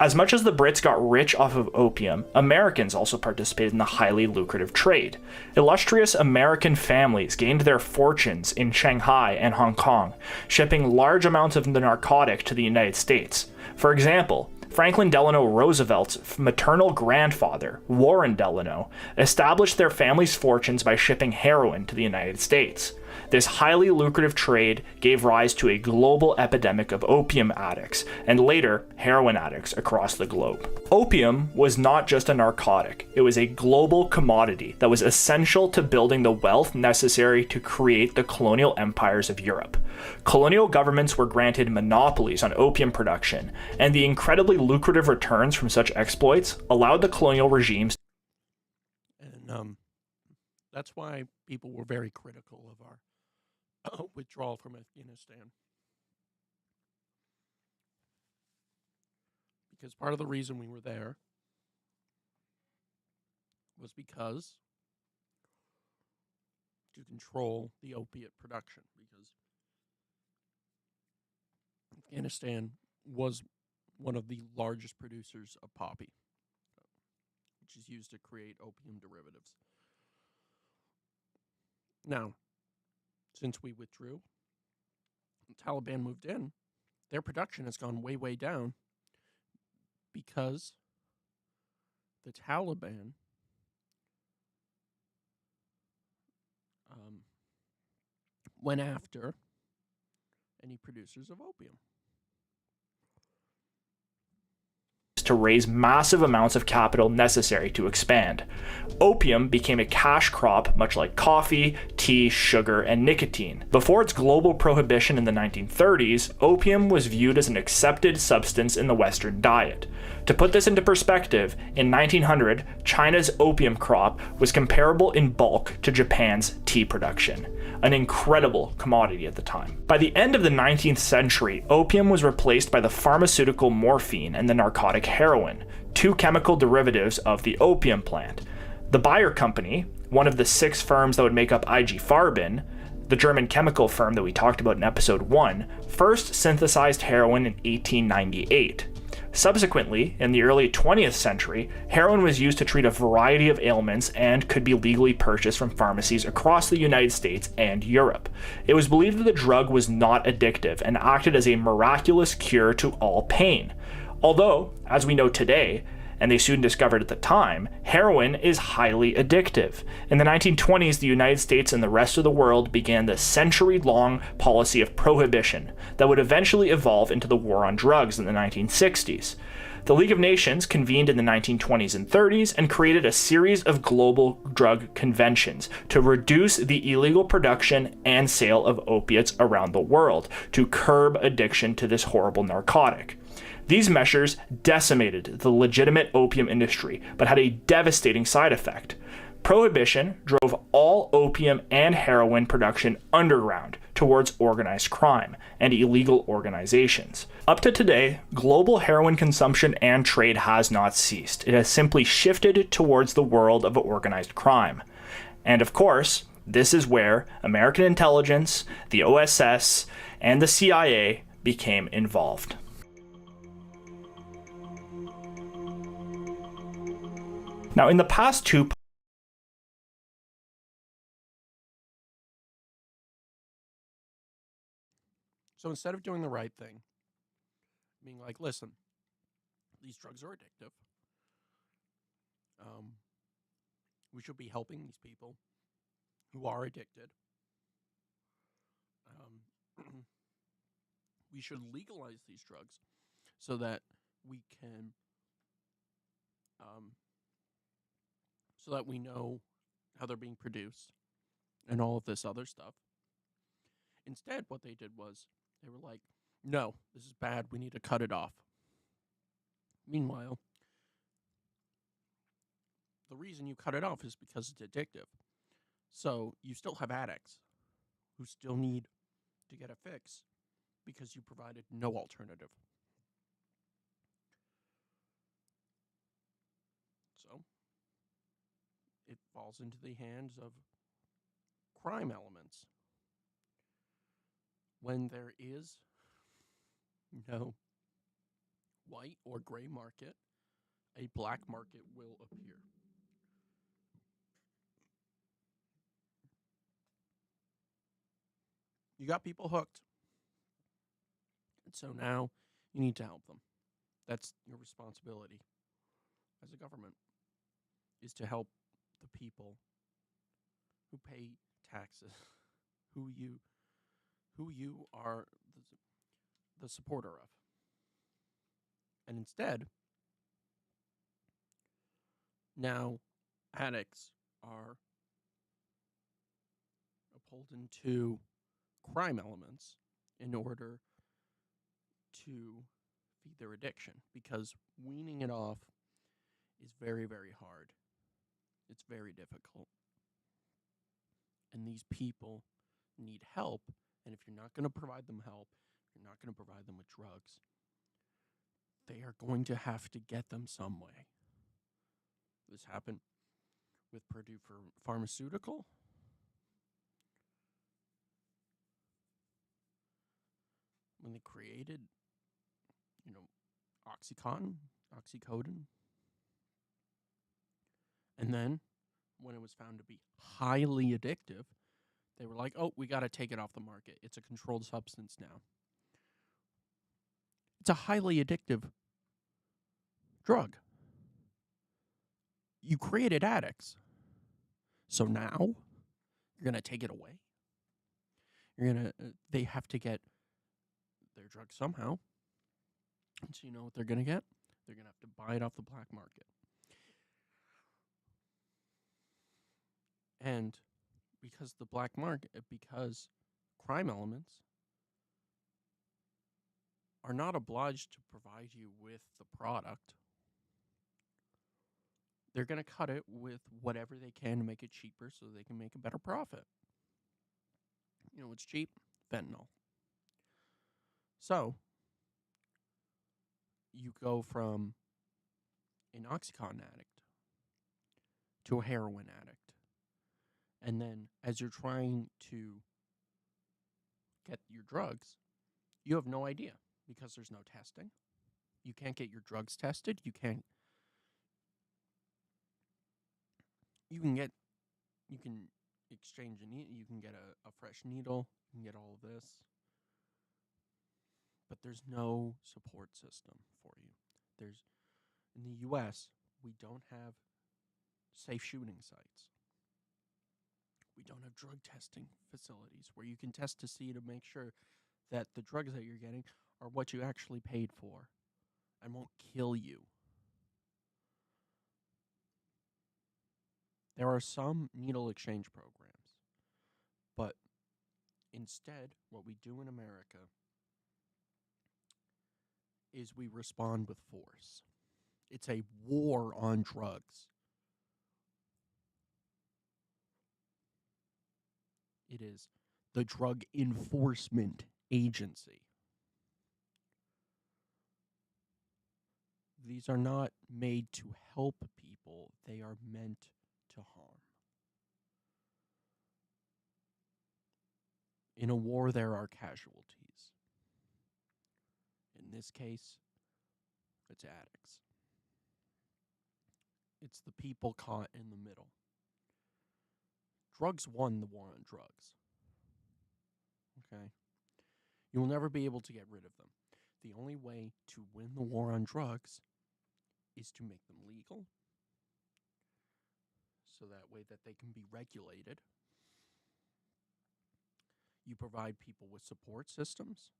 As much as the Brits got rich off of opium, Americans also participated in the highly lucrative trade. Illustrious American families gained their fortunes in Shanghai and Hong Kong, shipping large amounts of the narcotic to the United States. For example, Franklin Delano Roosevelt's maternal grandfather, Warren Delano, established their family's fortunes by shipping heroin to the United States. This highly lucrative trade gave rise to a global epidemic of opium addicts, and later, heroin addicts across the globe. Opium was not just a narcotic, it was a global commodity that was essential to building the wealth necessary to create the colonial empires of Europe. Colonial governments were granted monopolies on opium production, and the incredibly lucrative returns from such exploits allowed the colonial regimes. And that's why people were very critical of our withdrawal from Afghanistan. Because part of the reason we were there was because to control the opiate production, because Afghanistan was one of the largest producers of poppy, which is used to create opium derivatives. Now, since we withdrew, the Taliban moved in, their production has gone way, way down because the Taliban went after any producers of opium. To raise massive amounts of capital necessary to expand. Opium became a cash crop much like coffee, tea, sugar, and nicotine. Before its global prohibition in the 1930s, opium was viewed as an accepted substance in the Western diet. To put this into perspective, in 1900, China's opium crop was comparable in bulk to Japan's tea production, an incredible commodity at the time. By the end of the 19th century, opium was replaced by the pharmaceutical morphine and the narcotic heroin, two chemical derivatives of the opium plant. The Bayer Company, one of the 6 firms that would make up IG Farben, the German chemical firm that we talked about in episode 1, first synthesized heroin in 1898. Subsequently, in the early 20th century, heroin was used to treat a variety of ailments and could be legally purchased from pharmacies across the United States and Europe. It was believed that the drug was not addictive and acted as a miraculous cure to all pain. Although, as we know today, and they soon discovered at the time, heroin is highly addictive. In the 1920s, the United States and the rest of the world began the century-long policy of prohibition that would eventually evolve into the war on drugs in the 1960s. The League of Nations convened in the 1920s and 30s and created a series of global drug conventions to reduce the illegal production and sale of opiates around the world, to curb addiction to this horrible narcotic. These measures decimated the legitimate opium industry, but had a devastating side effect. Prohibition drove all opium and heroin production underground towards organized crime and illegal organizations. Up to today, global heroin consumption and trade has not ceased. It has simply shifted towards the world of organized crime. And of course, this is where American intelligence, the OSS, and the CIA became involved. Now, in the past 2 So instead of doing the right thing, being like, listen, these drugs are addictive. We should be helping these people who are addicted. We should legalize these drugs so that we can, so that we know how they're being produced and all of this other stuff. Instead, what they did was they were like, no, this is bad. We need to cut it off. Meanwhile, the reason you cut it off is because it's addictive. So you still have addicts who still need to get a fix because you provided no alternative. So it falls into the hands of crime elements. When there is no white or gray market, a black market will appear. You got people hooked. And so now you need to help them. That's your responsibility as a government, is to help the people who pay taxes, who you are the supporter of. And instead, now addicts are pulled into crime elements in order to feed their addiction, because weaning it off is very, very hard. It's very difficult. And these people need help. And if you're not going to provide them help, you're not going to provide them with drugs, they are going to have to get them some way. This happened with Purdue Pharmaceutical. When they created, oxycodone. And then, when it was found to be highly addictive, they were like, oh, we got to take it off the market. It's a controlled substance now. It's a highly addictive drug. You created addicts. So now, you're going to take it away? They have to get their drug somehow. And so you know what they're going to get? They're going to have to buy it off the black market. And because because crime elements are not obliged to provide you with the product, they're going to cut it with whatever they can to make it cheaper so they can make a better profit. You know what's cheap? Fentanyl. So, you go from an Oxycontin addict to a heroin addict. And then as you're trying to get your drugs, you have no idea because there's no testing. You can't get your drugs tested. You can exchange a needle, you can get a fresh needle, you can get all of this. But there's no support system for you. In the US, we don't have safe shooting sites. We don't have drug testing facilities where you can test to see to make sure that the drugs that you're getting are what you actually paid for and won't kill you. There are some needle exchange programs, but instead, what we do in America is we respond with force. It's a war on drugs. It is the Drug Enforcement Agency. These are not made to help people, they are meant to harm. In a war, there are casualties. In this case, it's addicts. It's the people caught in the middle. Drugs won the war on drugs. Okay? You will never be able to get rid of them. The only way to win the war on drugs is to make them legal, so that way that they can be regulated. You provide people with support systems.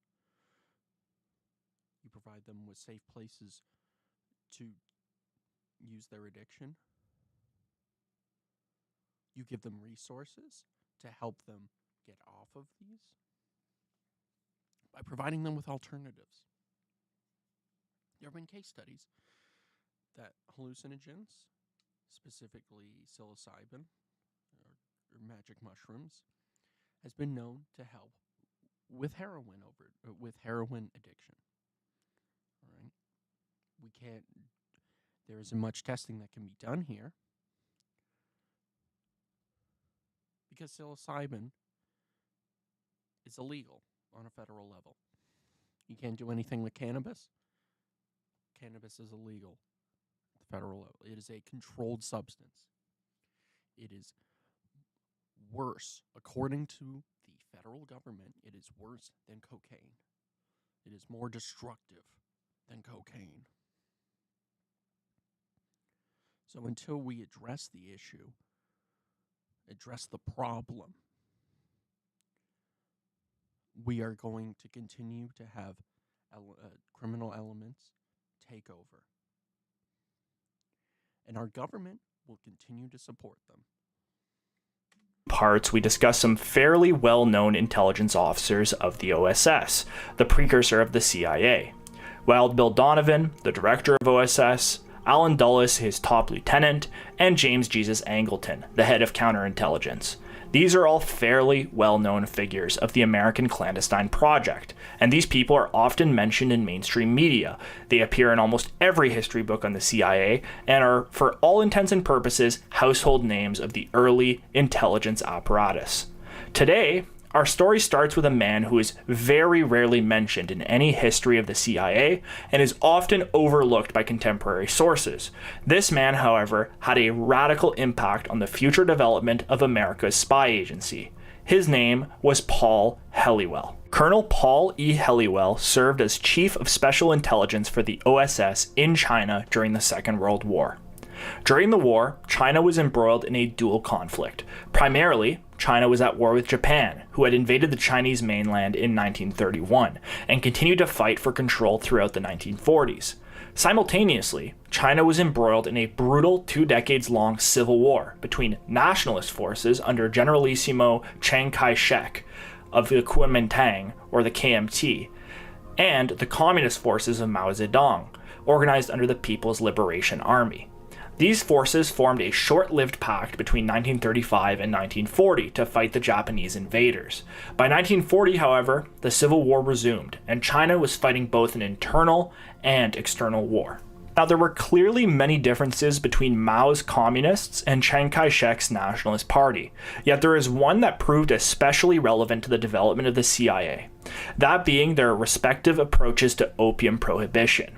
You provide them with safe places to use their addiction. You give them resources to help them get off of these by providing them with alternatives. There have been case studies that hallucinogens, specifically psilocybin or magic mushrooms, has been known to help with heroin addiction. All right, there isn't much testing that can be done here because psilocybin is illegal on a federal level. You can't do anything with cannabis. Cannabis is illegal at the federal level. It is a controlled substance. It is worse, according to the federal government, it is worse than cocaine. It is more destructive than cocaine. So until we address the issue, address the problem, we are going to continue to have criminal elements take over. And our government will continue to support them. Parts, we discuss some fairly well-known intelligence officers of the OSS, the precursor of the CIA. Wild Bill Donovan, the director of OSS, Alan Dulles, his top lieutenant, and James Jesus Angleton, the head of counterintelligence. These are all fairly well-known figures of the American clandestine project, and these people are often mentioned in mainstream media. They appear in almost every history book on the CIA and are, for all intents and purposes, household names of the early intelligence apparatus. Today, our story starts with a man who is very rarely mentioned in any history of the CIA and is often overlooked by contemporary sources. This man, however, had a radical impact on the future development of America's spy agency. His name was Paul Helliwell. Colonel Paul E. Helliwell served as Chief of Special Intelligence for the OSS in China during the Second World War. During the war, China was embroiled in a dual conflict. Primarily, China was at war with Japan, who had invaded the Chinese mainland in 1931, and continued to fight for control throughout the 1940s. Simultaneously, China was embroiled in a brutal 2 decades-long civil war between nationalist forces under Generalissimo Chiang Kai-shek of the Kuomintang, or the KMT, and the communist forces of Mao Zedong, organized under the People's Liberation Army. These forces formed a short-lived pact between 1935 and 1940 to fight the Japanese invaders. By 1940, however, the Civil War resumed, and China was fighting both an internal and external war. Now, there were clearly many differences between Mao's communists and Chiang Kai-shek's Nationalist Party, yet there is one that proved especially relevant to the development of the CIA, that being their respective approaches to opium prohibition.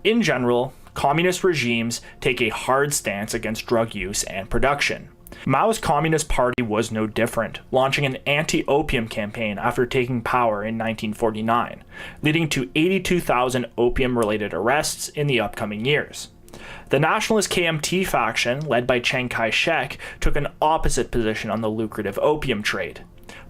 In general, communist regimes take a hard stance against drug use and production. Mao's Communist Party was no different, launching an anti-opium campaign after taking power in 1949, leading to 82,000 opium-related arrests in the upcoming years. The nationalist KMT faction, led by Chiang Kai-shek, took an opposite position on the lucrative opium trade.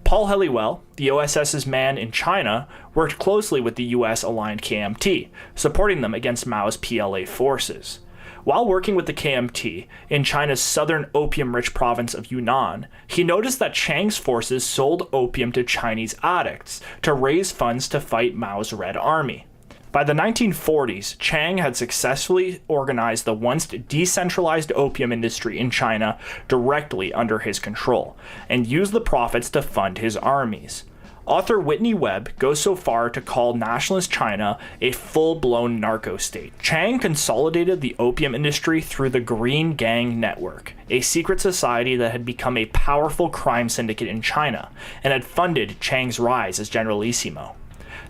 Paul Helliwell, the OSS's man in China, worked closely with the US-aligned KMT, supporting them against Mao's PLA forces. While working with the KMT in China's southern opium-rich province of Yunnan, he noticed that Chiang's forces sold opium to Chinese addicts to raise funds to fight Mao's Red Army. By the 1940s, Chiang had successfully organized the once decentralized opium industry in China directly under his control, and used the profits to fund his armies. Author Whitney Webb goes so far to call nationalist China a full-blown narco-state. Chiang consolidated the opium industry through the Green Gang Network, a secret society that had become a powerful crime syndicate in China, and had funded Chiang's rise as Generalissimo.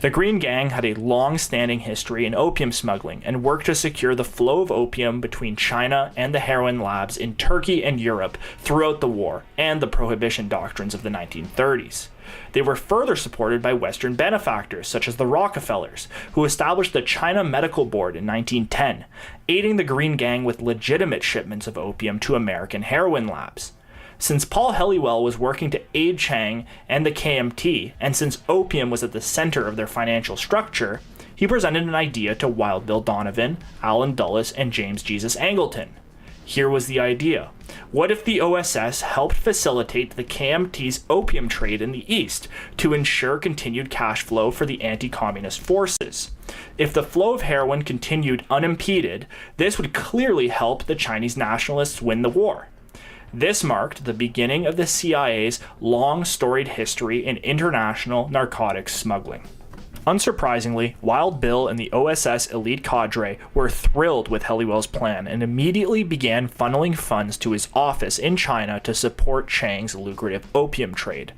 The Green Gang had a long-standing history in opium smuggling and worked to secure the flow of opium between China and the heroin labs in Turkey and Europe throughout the war and the prohibition doctrines of the 1930s. They were further supported by Western benefactors such as the Rockefellers, who established the China Medical Board in 1910, aiding the Green Gang with legitimate shipments of opium to American heroin labs. Since Paul Helliwell was working to aid Chiang and the KMT, and since opium was at the center of their financial structure, he presented an idea to Wild Bill Donovan, Alan Dulles, and James Jesus Angleton. Here was the idea. What if the OSS helped facilitate the KMT's opium trade in the East to ensure continued cash flow for the anti-communist forces? If the flow of heroin continued unimpeded, this would clearly help the Chinese nationalists win the war. This marked the beginning of the CIA's long storied history in international narcotics smuggling. Unsurprisingly, Wild Bill and the OSS elite cadre were thrilled with Helliwell's plan and immediately began funneling funds to his office in China to support Chiang's lucrative opium trade.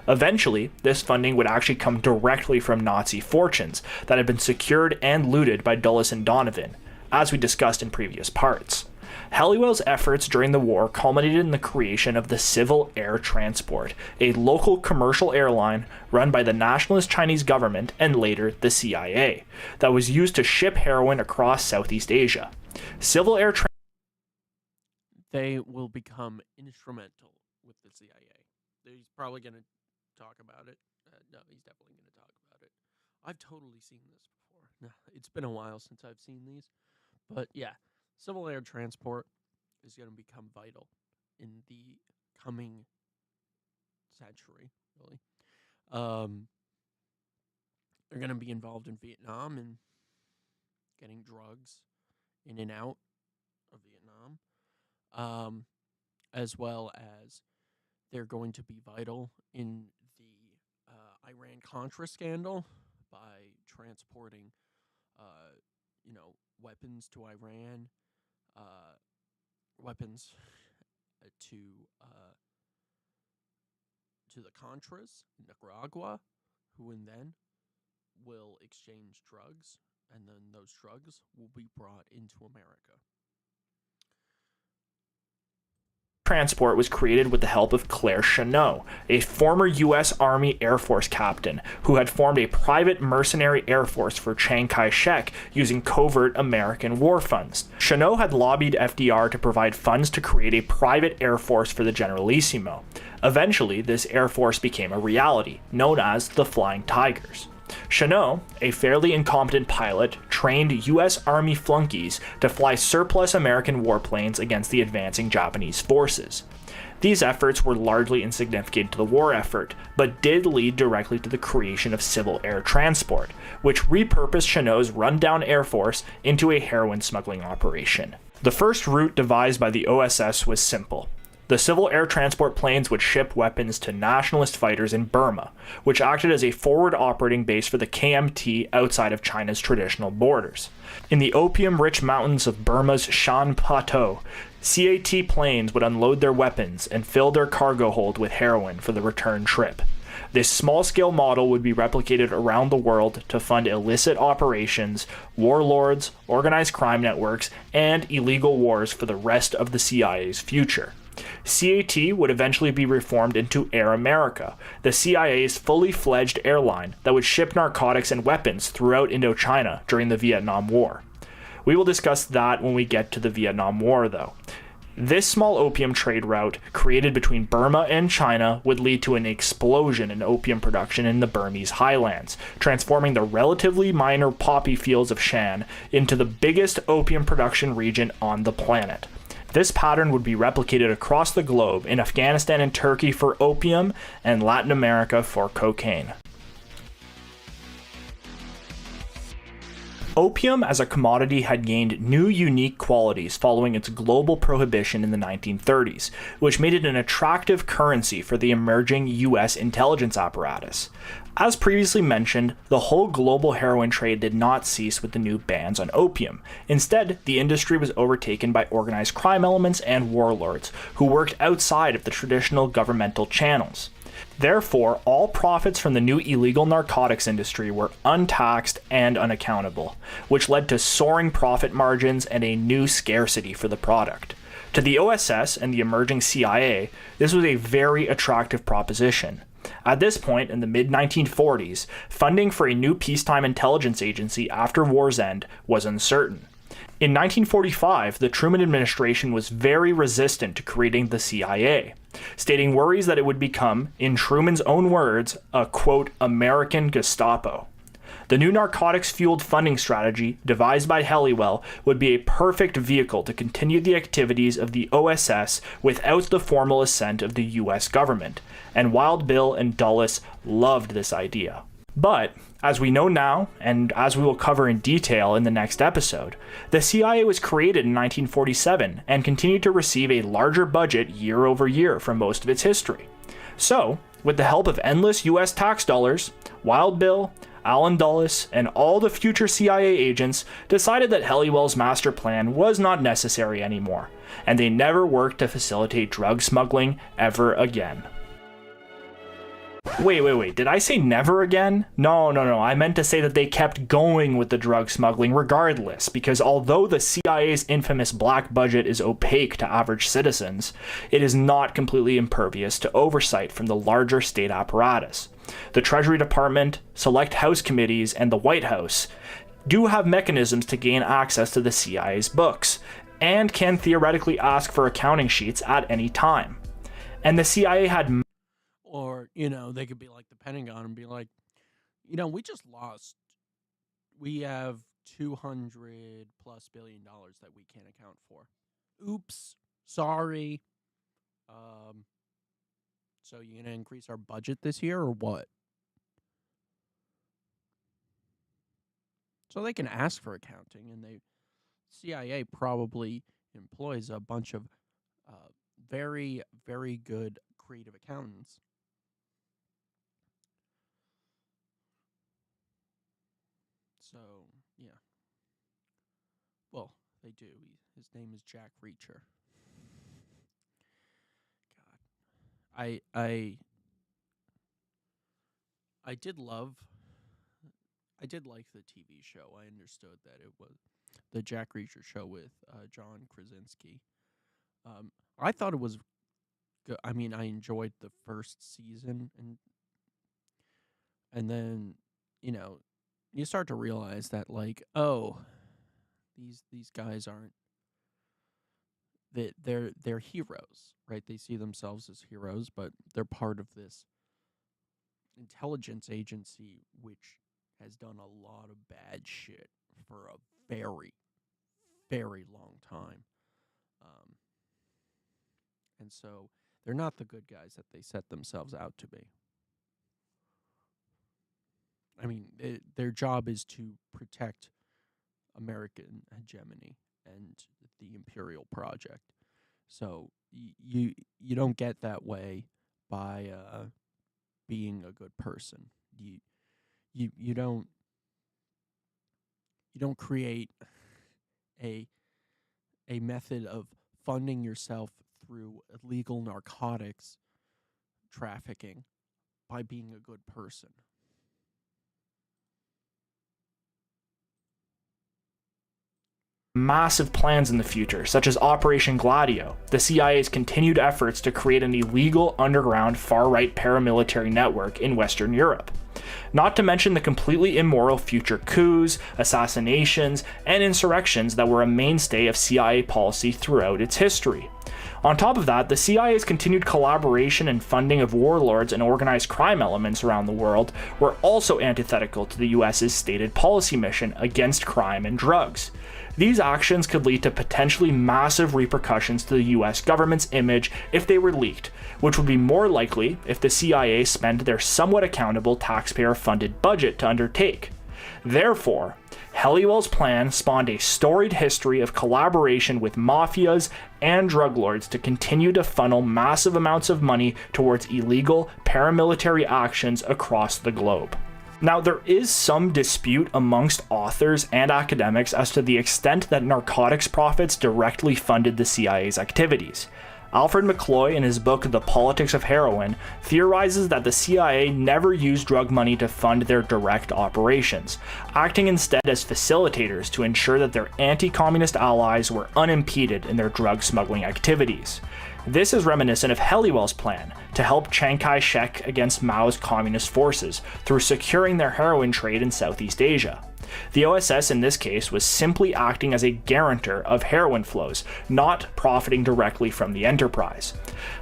Eventually, this funding would actually come directly from Nazi fortunes that had been secured and looted by Dulles and Donovan, as we discussed in previous parts. Helliwell's efforts during the war culminated in the creation of the Civil Air Transport, a local commercial airline run by the nationalist Chinese government and later the CIA, that was used to ship heroin across Southeast Asia. Civil Air They will become instrumental with the CIA. He's probably going to talk about it. No, he's definitely going to talk about it. I've totally seen this before. It's been a while since I've seen these. But yeah. Civil air transport is going to become vital in the coming century, really. They're going to be involved in Vietnam and getting drugs in and out of Vietnam, as well as they're going to be vital in the Iran-Contra scandal by transporting, weapons to Iran, weapons to the Contras, Nicaragua, who and then will exchange drugs, and then those drugs will be brought into America. Transport was created with the help of Claire Chennault, a former U.S. Army Air Force captain who had formed a private mercenary air force for Chiang Kai-shek using covert American war funds. Chennault had lobbied FDR to provide funds to create a private air force for the Generalissimo. Eventually, this air force became a reality, known as the Flying Tigers. Chennault, a fairly incompetent pilot, trained U.S. Army flunkies to fly surplus American warplanes against the advancing Japanese forces. These efforts were largely insignificant to the war effort, but did lead directly to the creation of Civil Air Transport, which repurposed Chennault's rundown air force into a heroin smuggling operation. The first route devised by the OSS was simple: The civil air transport planes would ship weapons to nationalist fighters in Burma, which acted as a forward operating base for the KMT outside of China's traditional borders. In the opium-rich mountains of Burma's Shan Plateau, CAT planes would unload their weapons and fill their cargo hold with heroin for the return trip. This small-scale model would be replicated around the world to fund illicit operations, warlords, organized crime networks, and illegal wars for the rest of the CIA's future. CAT would eventually be reformed into Air America, the CIA's fully fledged airline that would ship narcotics and weapons throughout Indochina during the Vietnam War. We will discuss that when we get to the Vietnam War, though. This small opium trade route created between Burma and China would lead to an explosion in opium production in the Burmese highlands, transforming the relatively minor poppy fields of Shan into the biggest opium production region on the planet. This pattern would be replicated across the globe in Afghanistan and Turkey for opium and Latin America for cocaine. Opium as a commodity had gained new unique qualities following its global prohibition in the 1930s, which made it an attractive currency for the emerging US intelligence apparatus. As previously mentioned, the whole global heroin trade did not cease with the new bans on opium. Instead, the industry was overtaken by organized crime elements and warlords, who worked outside of the traditional governmental channels. Therefore, all profits from the new illegal narcotics industry were untaxed and unaccountable, which led to soaring profit margins and a new scarcity for the product. To the OSS and the emerging CIA, this was a very attractive proposition. At this point, in the mid-1940s, funding for a new peacetime intelligence agency after war's end was uncertain. In 1945, the Truman administration was very resistant to creating the CIA, stating worries that it would become, in Truman's own words, a quote, American Gestapo. The new narcotics-fueled funding strategy, devised by Helliwell, would be a perfect vehicle to continue the activities of the OSS without the formal assent of the US government, and Wild Bill and Dulles loved this idea. But, as we know now, and as we will cover in detail in the next episode, the CIA was created in 1947 and continued to receive a larger budget year over year for most of its history. So, with the help of endless US tax dollars, Wild Bill, Allen Dulles, and all the future CIA agents decided that Helliwell's master plan was not necessary anymore, and they never worked to facilitate drug smuggling ever again. Wait, did I say never again? No, I meant to say that they kept going with the drug smuggling regardless, because although the CIA's infamous black budget is opaque to average citizens, it is not completely impervious to oversight from the larger state apparatus. The Treasury Department, Select House Committees, and the White House do have mechanisms to gain access to the CIA's books, and can theoretically ask for accounting sheets at any time. And the CIA had Or, they could be like the Pentagon and be like, we just lost. We have $200+ billion that we can't account for. Oops. Sorry. So you gonna increase our budget this year or what? So they can ask for accounting, and CIA probably employs a bunch of very, very good creative accountants. So, yeah. Well, they do. His name is Jack Reacher. God. I did like the TV show. I understood that it was the Jack Reacher show with John Krasinski. I thought it was good. I mean, I enjoyed the first season, and then, you start to realize that, like, oh, these guys aren't they're heroes, right? They see themselves as heroes, but they're part of this intelligence agency which has done a lot of bad shit for a very, very long time. And so they're not the good guys that they set themselves out to be. I mean, their job is to protect American hegemony and the imperial project. So you don't get that way by being a good person. You don't create a method of funding yourself through illegal narcotics trafficking by being a good person. Massive plans in the future, such as Operation Gladio, the CIA's continued efforts to create an illegal underground far-right paramilitary network in Western Europe. Not to mention the completely immoral future coups, assassinations, and insurrections that were a mainstay of CIA policy throughout its history. On top of that, the CIA's continued collaboration and funding of warlords and organized crime elements around the world were also antithetical to the US's stated policy mission against crime and drugs. These actions could lead to potentially massive repercussions to the US government's image if they were leaked, which would be more likely if the CIA spent their somewhat accountable taxpayer-funded budget to undertake. Therefore, Helliwell's plan spawned a storied history of collaboration with mafias and drug lords to continue to funnel massive amounts of money towards illegal paramilitary actions across the globe. Now, there is some dispute amongst authors and academics as to the extent that narcotics profits directly funded the CIA's activities. Alfred McCloy, in his book The Politics of Heroin, theorizes that the CIA never used drug money to fund their direct operations, acting instead as facilitators to ensure that their anti-communist allies were unimpeded in their drug smuggling activities. This is reminiscent of Helliwell's plan to help Chiang Kai-shek against Mao's communist forces through securing their heroin trade in Southeast Asia. The OSS in this case was simply acting as a guarantor of heroin flows, not profiting directly from the enterprise.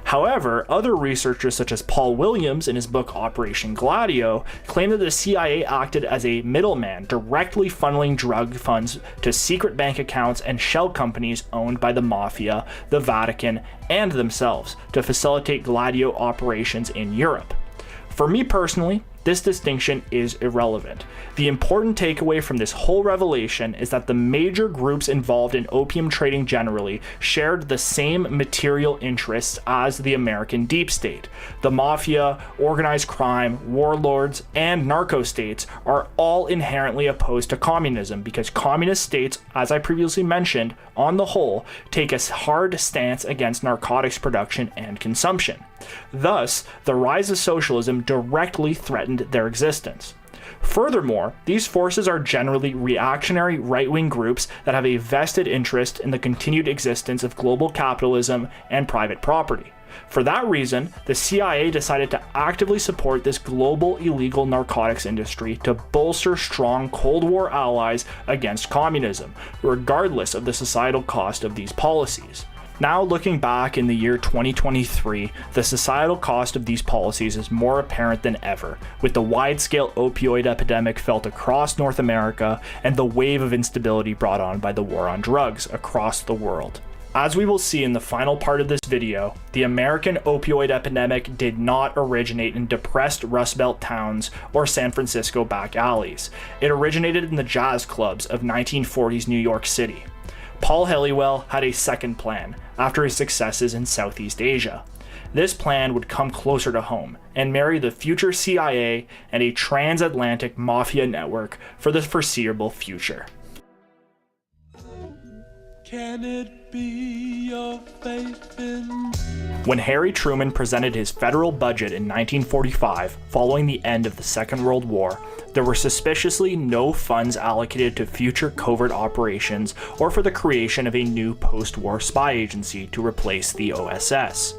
However, other researchers such as Paul Williams in his book Operation Gladio claim that the CIA acted as a middleman, directly funneling drug funds to secret bank accounts and shell companies owned by the Mafia, the Vatican, and themselves to facilitate Gladio operations in Europe. For me personally, this distinction is irrelevant. The important takeaway from this whole revelation is that the major groups involved in opium trading generally shared the same material interests as the American deep state. The mafia, organized crime, warlords, and narco states are all inherently opposed to communism because communist states, as I previously mentioned, on the whole, take a hard stance against narcotics production and consumption. Thus, the rise of socialism directly threatened their existence. Furthermore, these forces are generally reactionary right-wing groups that have a vested interest in the continued existence of global capitalism and private property. For that reason, the CIA decided to actively support this global illegal narcotics industry to bolster strong Cold War allies against communism, regardless of the societal cost of these policies. Now, looking back in the year 2023, the societal cost of these policies is more apparent than ever, with the wide-scale opioid epidemic felt across North America and the wave of instability brought on by the war on drugs across the world. As we will see in the final part of this video, the American opioid epidemic did not originate in depressed Rust Belt towns or San Francisco back alleys. It originated in the jazz clubs of 1940s New York City. Paul Helliwell had a second plan after his successes in Southeast Asia. This plan would come closer to home and marry the future CIA and a transatlantic mafia network for the foreseeable future. Can it be your faith in... When Harry Truman presented his federal budget in 1945, following the end of the Second World War, there were suspiciously no funds allocated to future covert operations or for the creation of a new post-war spy agency to replace the OSS.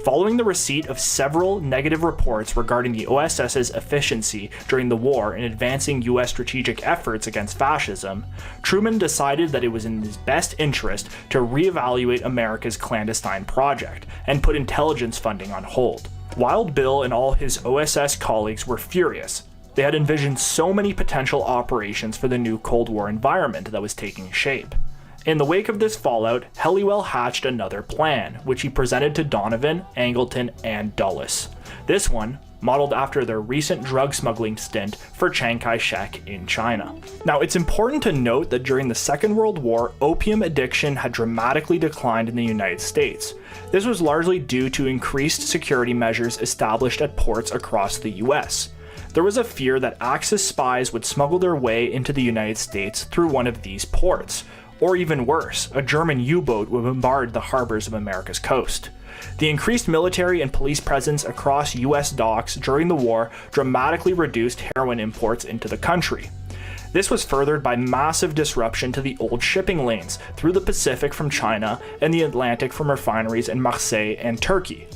Following the receipt of several negative reports regarding the OSS's efficiency during the war in advancing US strategic efforts against fascism, Truman decided that it was in his best interest to reevaluate America's clandestine project and put intelligence funding on hold. Wild Bill and all his OSS colleagues were furious. They had envisioned so many potential operations for the new Cold War environment that was taking shape. In the wake of this fallout, Helliwell hatched another plan, which he presented to Donovan, Angleton, and Dulles. This one modeled after their recent drug smuggling stint for Chiang Kai-shek in China. Now, it's important to note that during the Second World War, opium addiction had dramatically declined in the United States. This was largely due to increased security measures established at ports across the US. There was a fear that Axis spies would smuggle their way into the United States through one of these ports, or even worse, a German U-boat would bombard the harbors of America's coast. The increased military and police presence across US docks during the war dramatically reduced heroin imports into the country. This was furthered by massive disruption to the old shipping lanes through the Pacific from China and the Atlantic from refineries in Marseille and Turkey.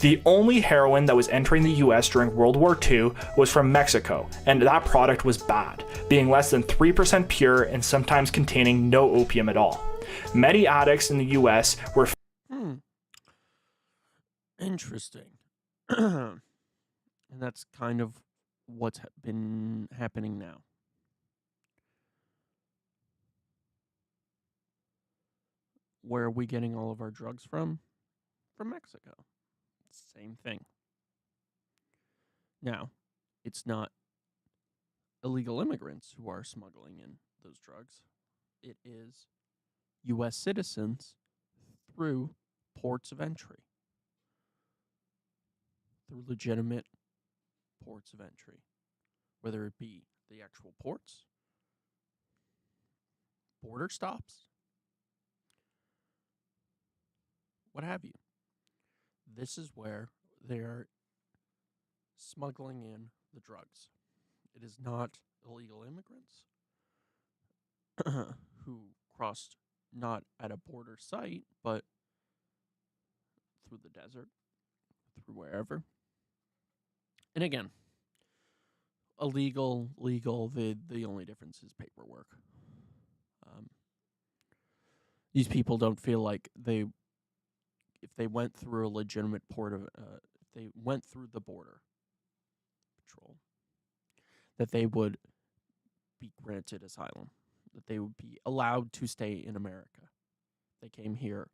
The only heroin that was entering the US during World War II was from Mexico, and that product was bad, being less than 3% pure and sometimes containing no opium at all. Many addicts in the US were Interesting. And that's kind of what's been happening now. Where are we getting all of our drugs from? From Mexico. Same thing. Now, it's not illegal immigrants who are smuggling in those drugs. It is U.S. citizens through ports of entry. Through legitimate ports of entry. Whether it be the actual ports, border stops, what have you. This is where they are smuggling in the drugs. It is not illegal immigrants who crossed not at a border site, but through the desert, through wherever. And again, illegal, legal, the only difference is paperwork. These people don't feel like if they went through a legitimate port of, if they went through the border patrol, that they would be granted asylum, that they would be allowed to stay in America. If they came here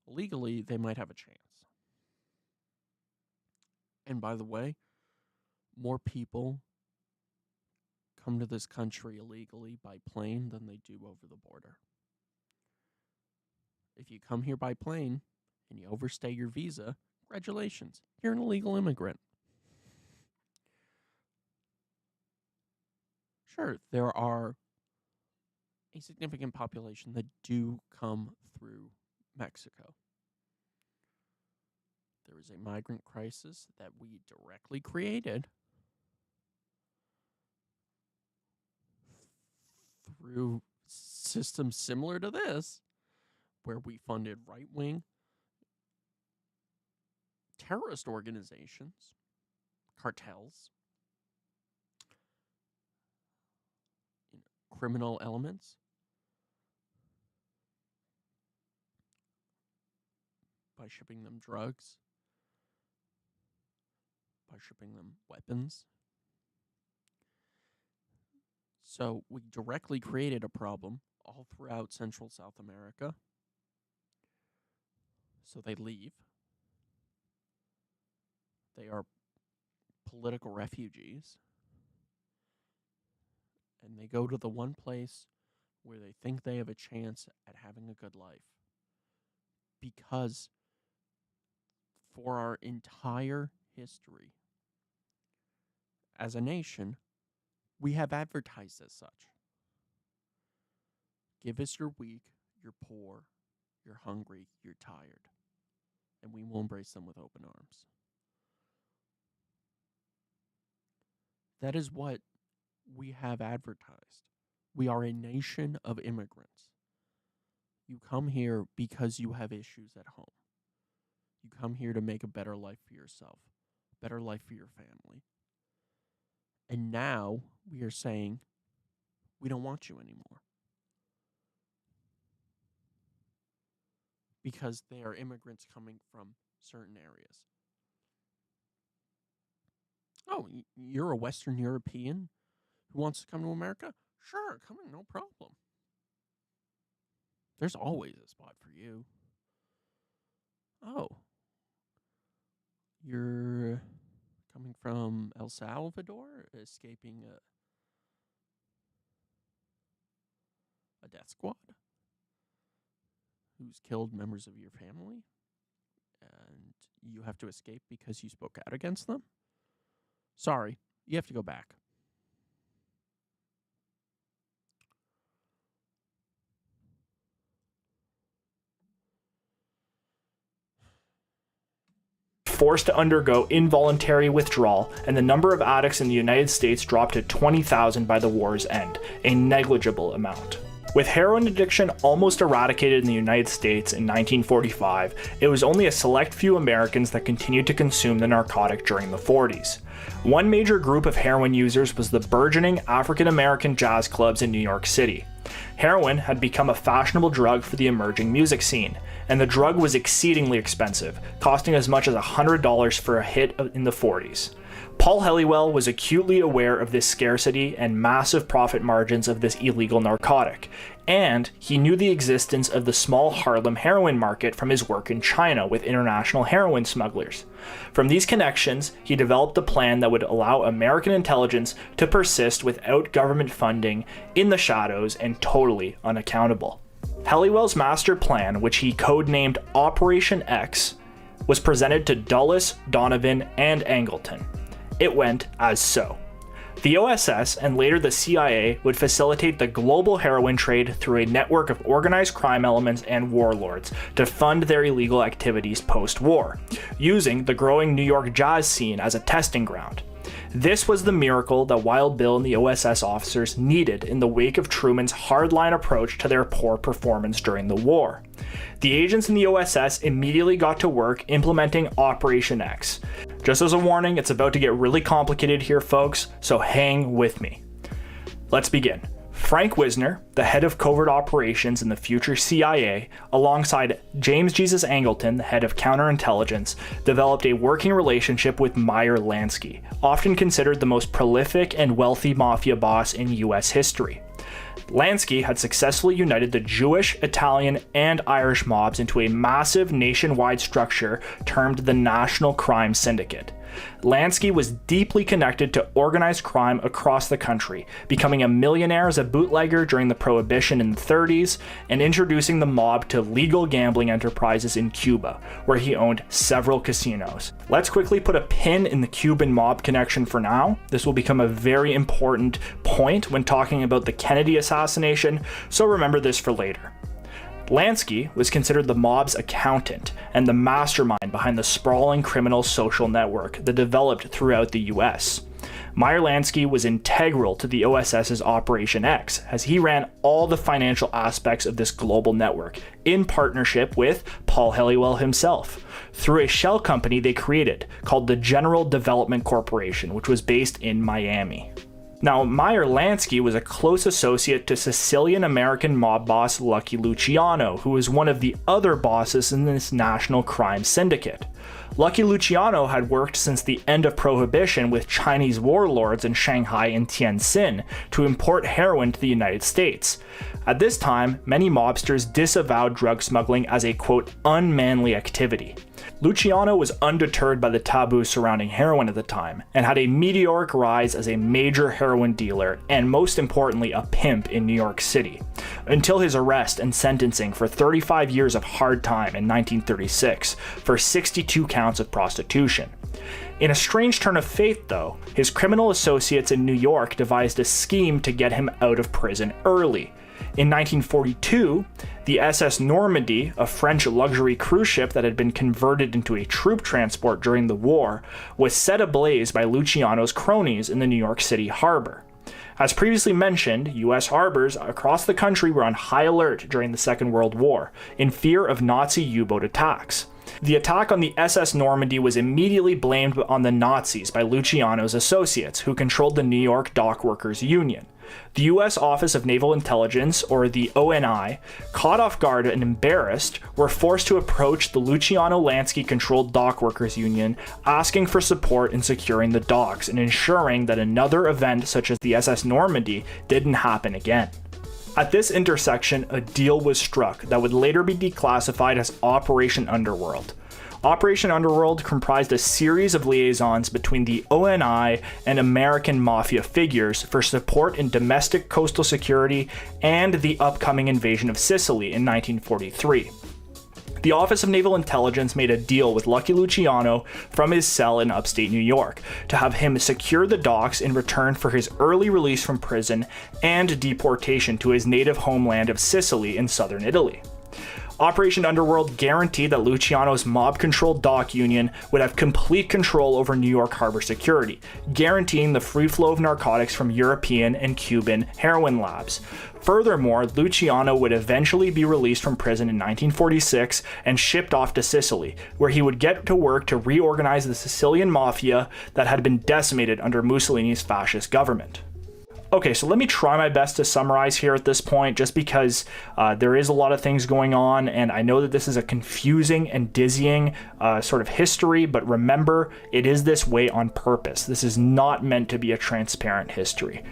illegally, they might have a chance. And by the way, more people come to this country illegally by plane than they do over the border. If you come here by plane and you overstay your visa, congratulations, you're an illegal immigrant. Sure, there are a significant population that do come through Mexico. There is a migrant crisis that we directly created through systems similar to this, where we funded right-wing terrorist organizations, cartels, criminal elements, by shipping them drugs, by shipping them weapons. So we directly created a problem all throughout Central South America. So they leave. They are political refugees. And they go to the one place where they think they have a chance at having a good life. Because for our entire history as a nation, we have advertised as such. Give us you're weak, you're poor, you're hungry, you're tired, and we will embrace them with open arms. That is what we have advertised. We are a nation of immigrants. You come here because you have issues at home. You come here to make a better life for yourself, a better life for your family. And now we are saying, we don't want you anymore. Because they are immigrants coming from certain areas. Oh, you're a Western European who wants to come to America? Sure, come in, no problem. There's always a spot for you. Oh, you're coming from El Salvador, escaping a death squad who's killed members of your family, and you have to escape because you spoke out against them? Sorry, you have to go back. Forced to undergo involuntary withdrawal, and the number of addicts in the United States dropped to 20,000 by the war's end, a negligible amount. With heroin addiction almost eradicated in the United States in 1945, it was only a select few Americans that continued to consume the narcotic during the 40s. One major group of heroin users was the burgeoning African American jazz clubs in New York City. Heroin had become a fashionable drug for the emerging music scene, and the drug was exceedingly expensive, costing as much as $100 for a hit in the 40s. Paul Helliwell was acutely aware of this scarcity and massive profit margins of this illegal narcotic, and he knew the existence of the small Harlem heroin market from his work in China with international heroin smugglers. From these connections, he developed a plan that would allow American intelligence to persist without government funding, in the shadows, and totally unaccountable. Helliwell's master plan, which he codenamed Operation X, was presented to Dulles, Donovan, and Angleton. It went as so. The OSS and later the CIA would facilitate the global heroin trade through a network of organized crime elements and warlords to fund their illegal activities post-war, using the growing New York jazz scene as a testing ground. This was the miracle that Wild Bill and the OSS officers needed in the wake of Truman's hardline approach to their poor performance during the war. The agents in the OSS immediately got to work implementing Operation X. Just as a warning, it's about to get really complicated here, folks, so hang with me. Let's begin. Frank Wisner, the head of covert operations in the future CIA, alongside James Jesus Angleton, the head of counterintelligence, developed a working relationship with Meyer Lansky, often considered the most prolific and wealthy mafia boss in US history. Lansky had successfully united the Jewish, Italian, and Irish mobs into a massive nationwide structure termed the National Crime Syndicate. Lansky was deeply connected to organized crime across the country, becoming a millionaire as a bootlegger during the Prohibition in the 30s, and introducing the mob to legal gambling enterprises in Cuba, where he owned several casinos. Let's quickly put a pin in the Cuban mob connection for now. This will become a very important point when talking about the Kennedy assassination, so remember this for later. Lansky was considered the mob's accountant and the mastermind behind the sprawling criminal social network that developed throughout the US. Meyer Lansky was integral to the OSS's Operation X, as he ran all the financial aspects of this global network, in partnership with Paul Helliwell himself, through a shell company they created called the General Development Corporation, which was based in Miami. Now, Meyer Lansky was a close associate to Sicilian-American mob boss Lucky Luciano, who was one of the other bosses in this national crime syndicate. Lucky Luciano had worked since the end of Prohibition with Chinese warlords in Shanghai and Tianjin to import heroin to the United States. At this time, many mobsters disavowed drug smuggling as a, quote, unmanly activity. Luciano was undeterred by the taboo surrounding heroin at the time, and had a meteoric rise as a major heroin dealer and, most importantly, a pimp in New York City, until his arrest and sentencing for 35 years of hard time in 1936 for 62 counts of prostitution. In a strange turn of fate, though, his criminal associates in New York devised a scheme to get him out of prison early. In 1942, the SS Normandy, a French luxury cruise ship that had been converted into a troop transport during the war, was set ablaze by Luciano's cronies in the New York City harbor. As previously mentioned, U.S. harbors across the country were on high alert during the Second World War, in fear of Nazi U-boat attacks. The attack on the SS Normandy was immediately blamed on the Nazis by Luciano's associates, who controlled the New York Dock Workers Union. The U.S. Office of Naval Intelligence, or the ONI, caught off guard and embarrassed, were forced to approach the Luciano-Lansky-controlled Dock Workers Union, asking for support in securing the docks and ensuring that another event such as the SS Normandy didn't happen again. At this intersection, a deal was struck that would later be declassified as Operation Underworld. Operation Underworld comprised a series of liaisons between the ONI and American mafia figures for support in domestic coastal security and the upcoming invasion of Sicily in 1943. The Office of Naval Intelligence made a deal with Lucky Luciano from his cell in upstate New York to have him secure the docks in return for his early release from prison and deportation to his native homeland of Sicily in southern Italy. Operation Underworld guaranteed that Luciano's mob-controlled dock union would have complete control over New York harbor security, guaranteeing the free flow of narcotics from European and Cuban heroin labs. Furthermore, Luciano would eventually be released from prison in 1946 and shipped off to Sicily, where he would get to work to reorganize the Sicilian mafia that had been decimated under Mussolini's fascist government. Okay, so let me try my best to summarize here at this point, just because there is a lot of things going on, and I know that this is a confusing and dizzying sort of history, but remember, it is this way on purpose. This is not meant to be a transparent history.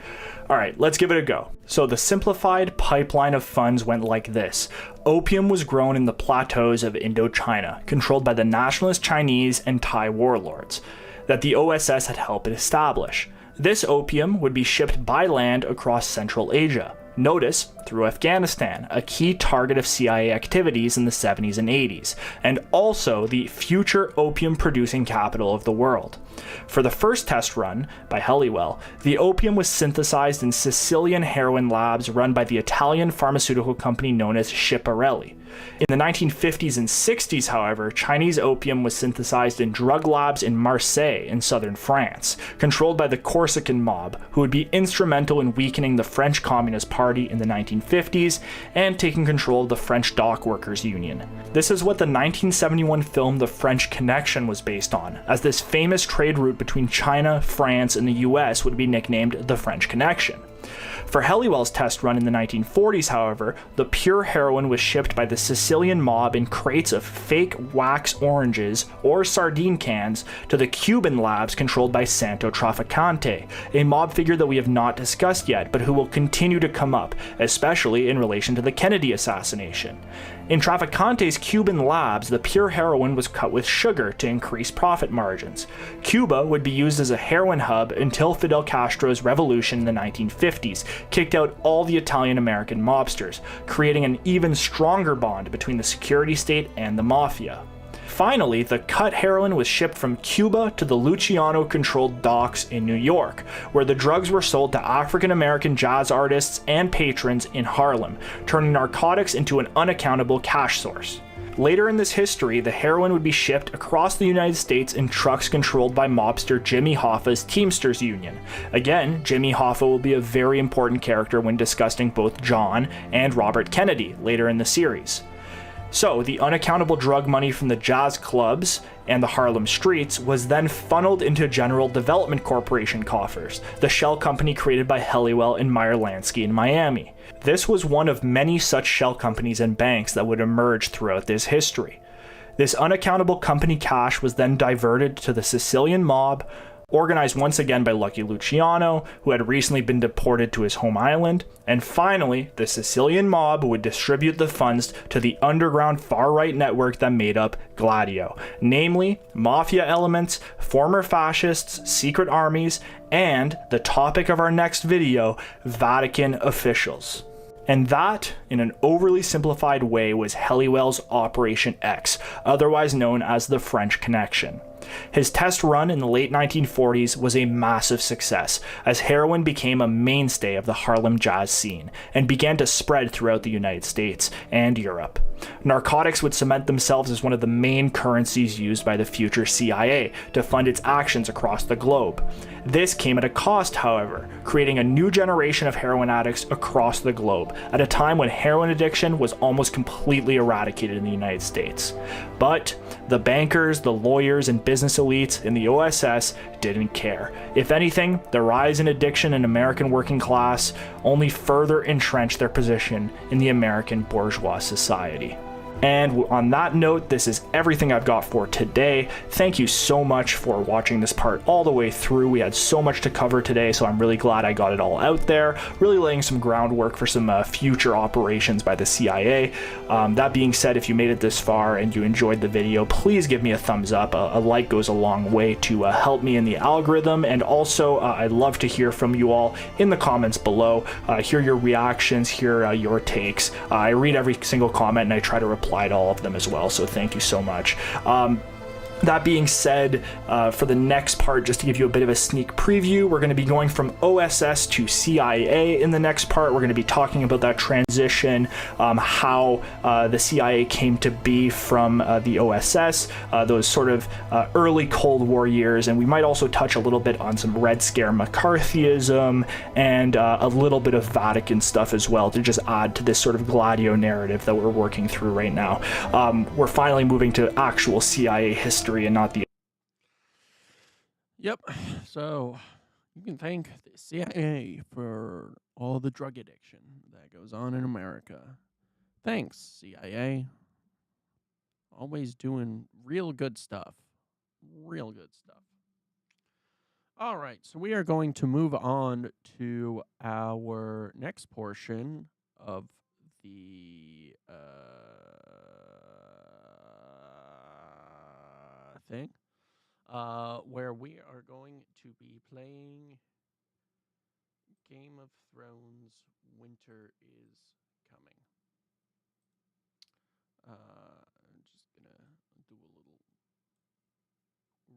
All right, let's give it a go. So the simplified pipeline of funds went like this. Opium was grown in the plateaus of Indochina, controlled by the nationalist Chinese and Thai warlords, that the OSS had helped establish. This opium would be shipped by land across Central Asia. Notice, through Afghanistan, a key target of CIA activities in the 70s and 80s, and also the future opium-producing capital of the world. For the first test run, by Helliwell, the opium was synthesized in Sicilian heroin labs run by the Italian pharmaceutical company known as Schiaparelli. In the 1950s and 60s, however, Chinese opium was synthesized in drug labs in Marseille in southern France, controlled by the Corsican mob, who would be instrumental in weakening the French Communist Party in the 1950s and taking control of the French Dock Workers Union. This is what the 1971 film The French Connection was based on, as this famous trade route between China, France, and the US would be nicknamed the French Connection. For Helliwell's test run in the 1940s, however, the pure heroin was shipped by the Sicilian mob in crates of fake wax oranges or sardine cans to the Cuban labs controlled by Santo Trafficante, a mob figure that we have not discussed yet, but who will continue to come up, especially in relation to the Kennedy assassination. In Trafficante's Cuban labs, the pure heroin was cut with sugar to increase profit margins. Cuba would be used as a heroin hub until Fidel Castro's revolution in the 1950s kicked out all the Italian-American mobsters, creating an even stronger bond between the security state and the mafia. Finally, the cut heroin was shipped from Cuba to the Luciano-controlled docks in New York, where the drugs were sold to African-American jazz artists and patrons in Harlem, turning narcotics into an unaccountable cash source. Later in this history, the heroin would be shipped across the United States in trucks controlled by mobster Jimmy Hoffa's Teamsters Union. Again, Jimmy Hoffa will be a very important character when discussing both John and Robert Kennedy later in the series. So, the unaccountable drug money from the jazz clubs and the Harlem streets was then funneled into General Development Corporation coffers, the shell company created by Helliwell and Meyer Lansky in Miami. This was one of many such shell companies and banks that would emerge throughout this history. This unaccountable company cash was then diverted to the Sicilian mob, organized once again by Lucky Luciano, who had recently been deported to his home island, and finally, the Sicilian mob would distribute the funds to the underground far-right network that made up Gladio, namely mafia elements, former fascists, secret armies, and, the topic of our next video, Vatican officials. And that, in an overly simplified way, was Helliwell's Operation X, otherwise known as the French Connection. His test run in the late 1940s was a massive success, as heroin became a mainstay of the Harlem jazz scene and began to spread throughout the United States and Europe. Narcotics would cement themselves as one of the main currencies used by the future CIA to fund its actions across the globe. This came at a cost, however, creating a new generation of heroin addicts across the globe, at a time when heroin addiction was almost completely eradicated in the United States. But the bankers, the lawyers, and business elites in the OSS didn't care. If anything, the rise in addiction in American working class only further entrenched their position in the American bourgeois society. And on that note, this is everything I've got for today. Thank you so much for watching this part all the way through. We had so much to cover today, so I'm really glad I got it all out there, really laying some groundwork for some future operations by the CIA. That being said, if you made it this far and you enjoyed the video, please give me a thumbs up. A like goes a long way to help me in the algorithm, and also I'd love to hear from you all in the comments below, hear your reactions, hear your takes. I read every single comment and I try to reply to all of them as well, so thank you so much. That being said, for the next part, just to give you a bit of a sneak preview, we're going to be going from OSS to CIA in the next part. We're going to be talking about that transition, how the CIA came to be from the OSS, those sort of early Cold War years, and we might also touch a little bit on some Red Scare McCarthyism and a little bit of Vatican stuff as well, to just add to this sort of Gladio narrative that we're working through right now. We're finally moving to actual CIA history and not the... Yep. So you can thank the CIA for all the drug addiction that goes on in America. Thanks, CIA. Always doing real good stuff. Real good stuff. All right, so we are going to move on to our next portion of the thing, where we are going to be playing Game of Thrones Winter is Coming. I'm just going to do a little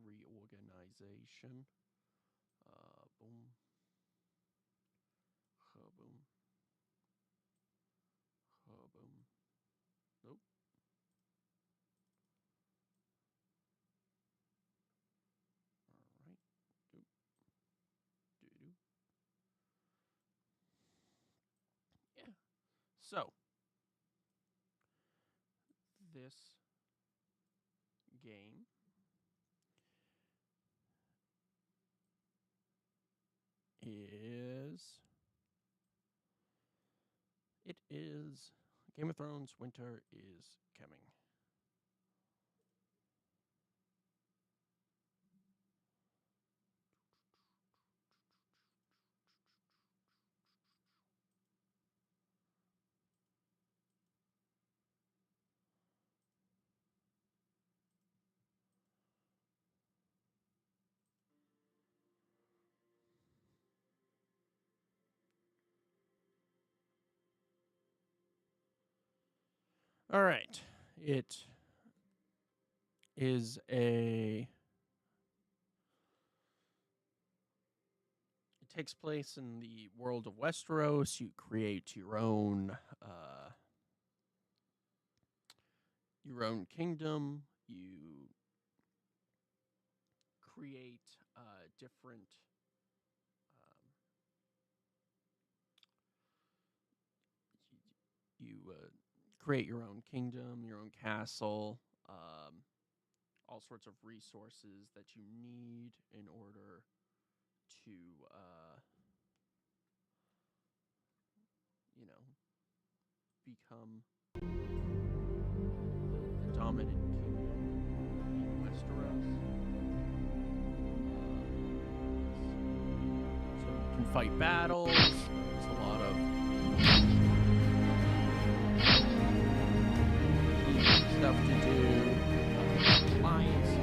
reorganization. Boom. Boom. Boom. Nope. All right. Yeah. So, this game is Game of Thrones Winter is Coming. All right. It takes place in the world of Westeros. You create your own kingdom. You create different create your own kingdom, your own castle, all sorts of resources that you need in order to, become the dominant kingdom in Westeros. So you can fight battles. There's a lot of stuff to do. Alliances,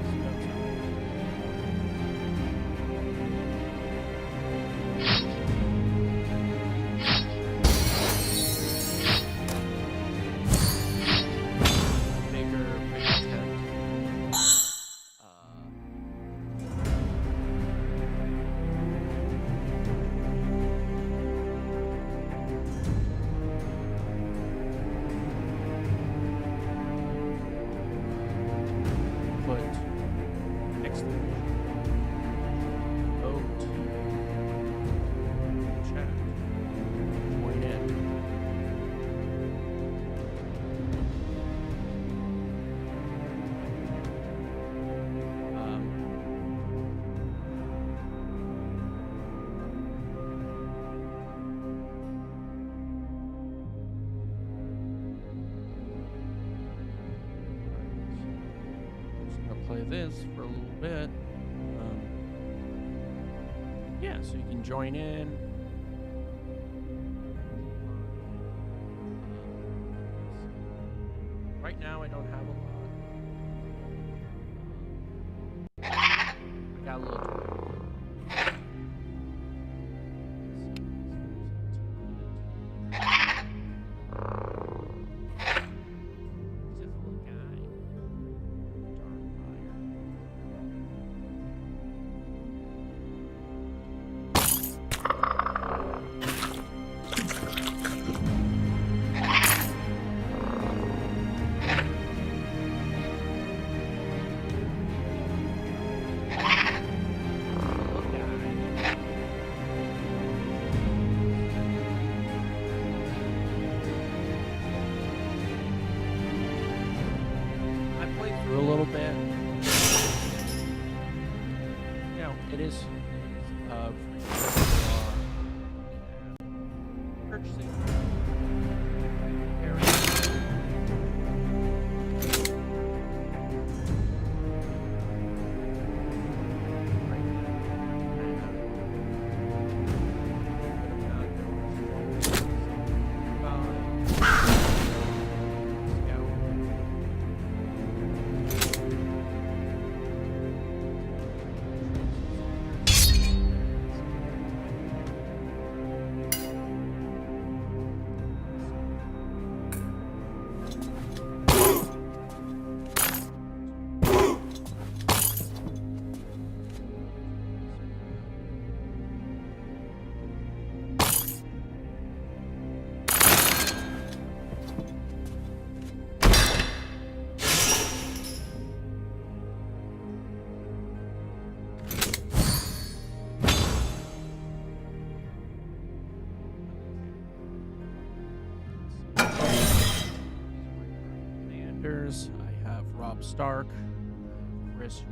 this for a little bit. Yeah, so you can join in. Right now, I don't have a lot. I got a little. A little bit. You know, it is purchasing. I have Rob Stark, Chris.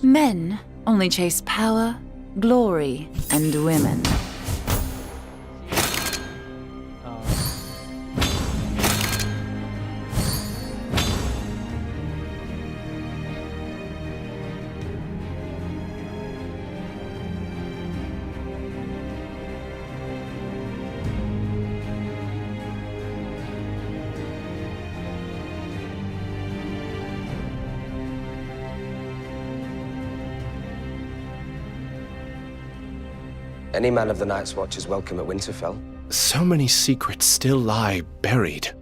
Men only chase power, glory, and women. Any man of the Night's Watch is welcome at Winterfell. So many secrets still lie buried.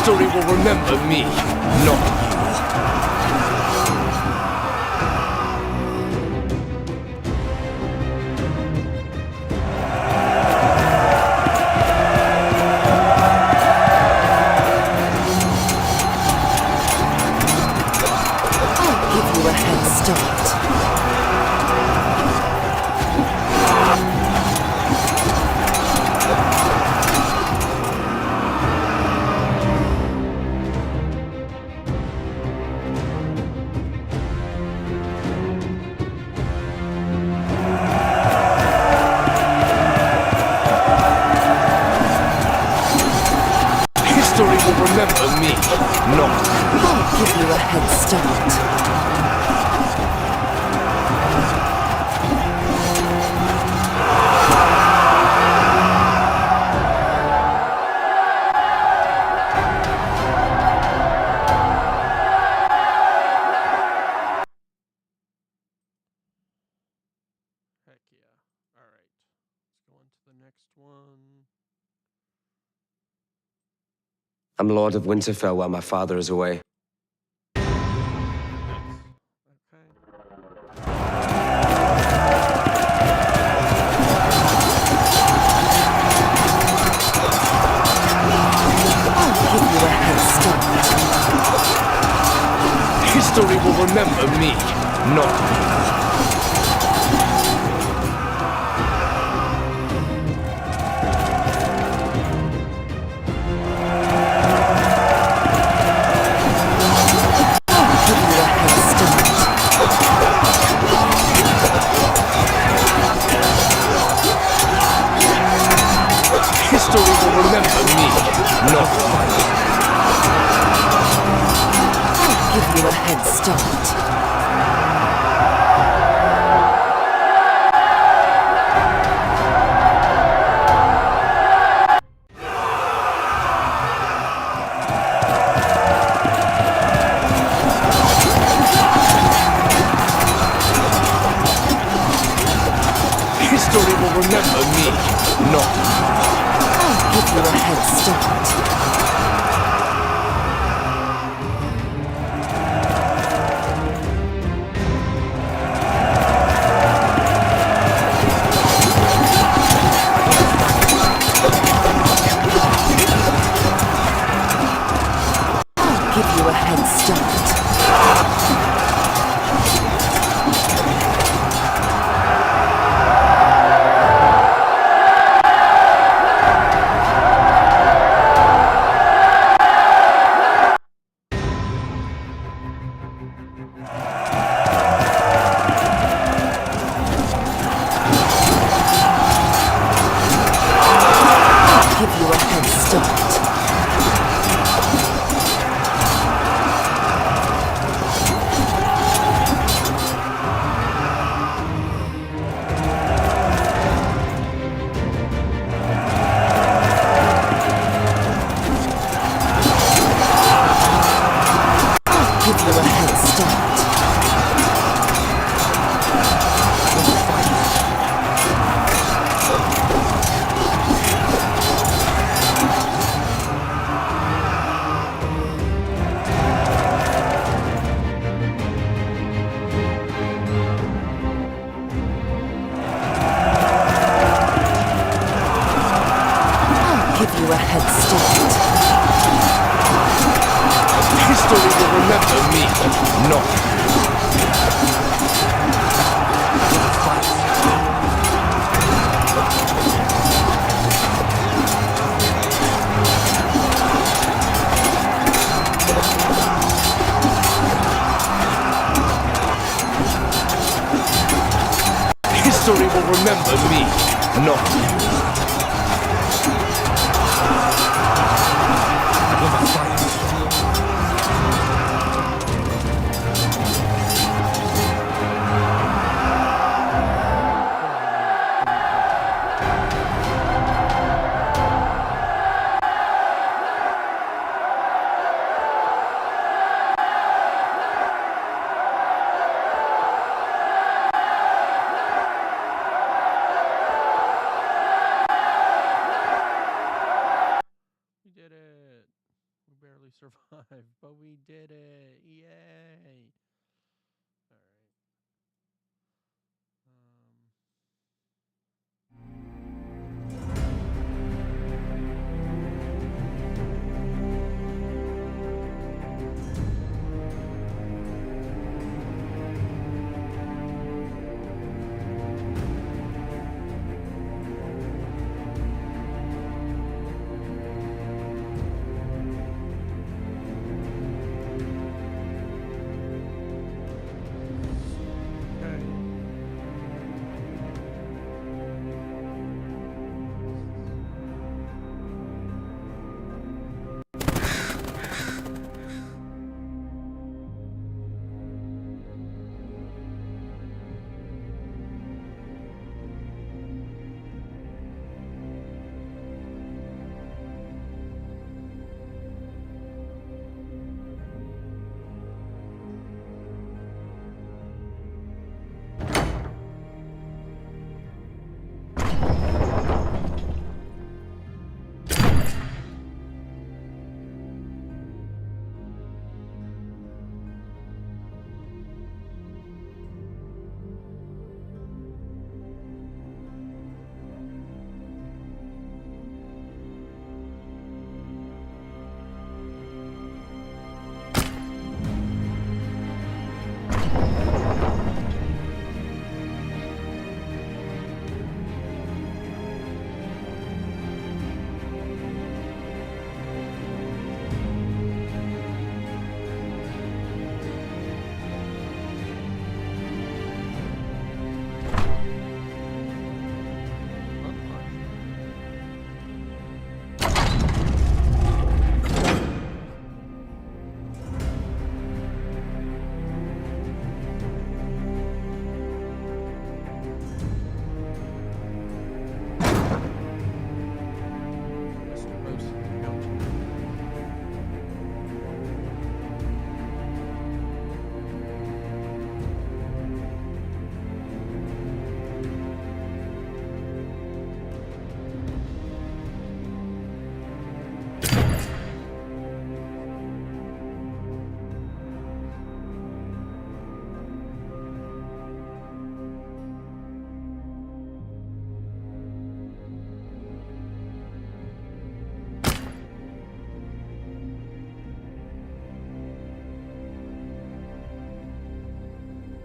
History will remember me, not you. I'll give you a head start. History will remember me, not you. I'll give you a head start. Heck yeah. All right. Let's go on to the next one. I'm Lord of Winterfell while my father is away. I'll give you a head start. History will remember me, not you. History will remember me, not you. I'll give you a head start. History will remember me, not you. I'll give you a head start. I'll give you a head start. I'll give you a head start. I'll give you a head start. I'll give you a head start. History will remember me, not you. History will remember me, not you. We did it. We barely survived, but we did it. Yay. All right.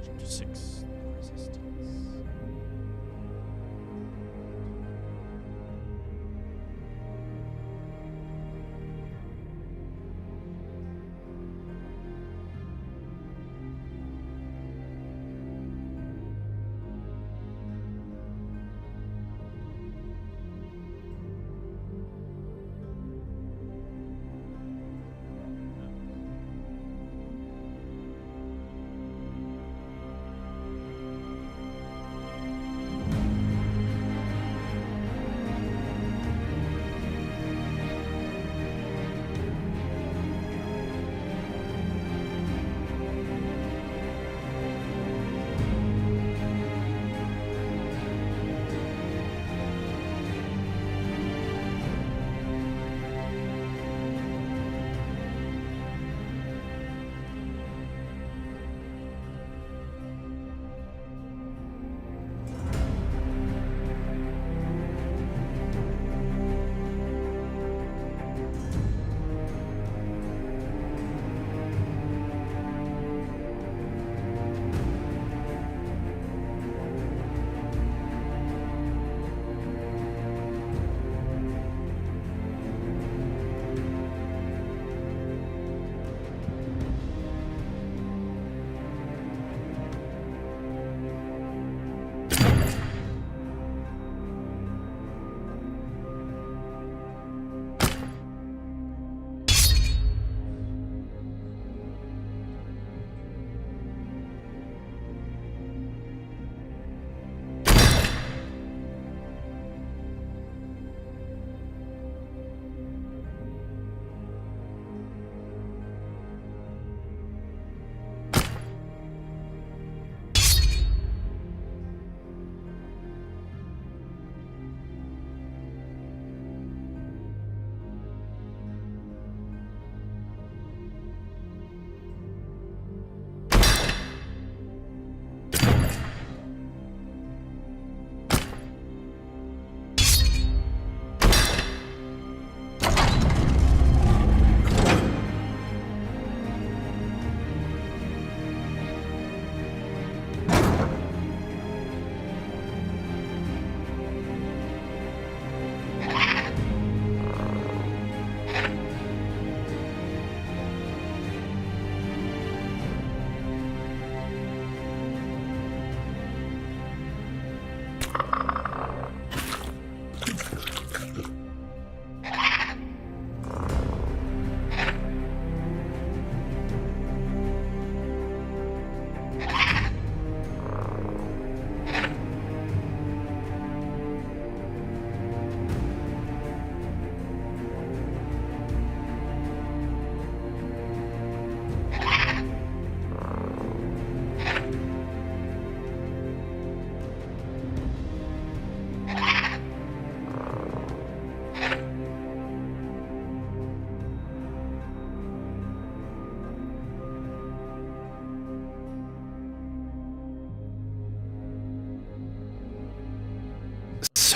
Chapter 6, Resistance.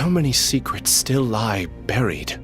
So many secrets still lie buried.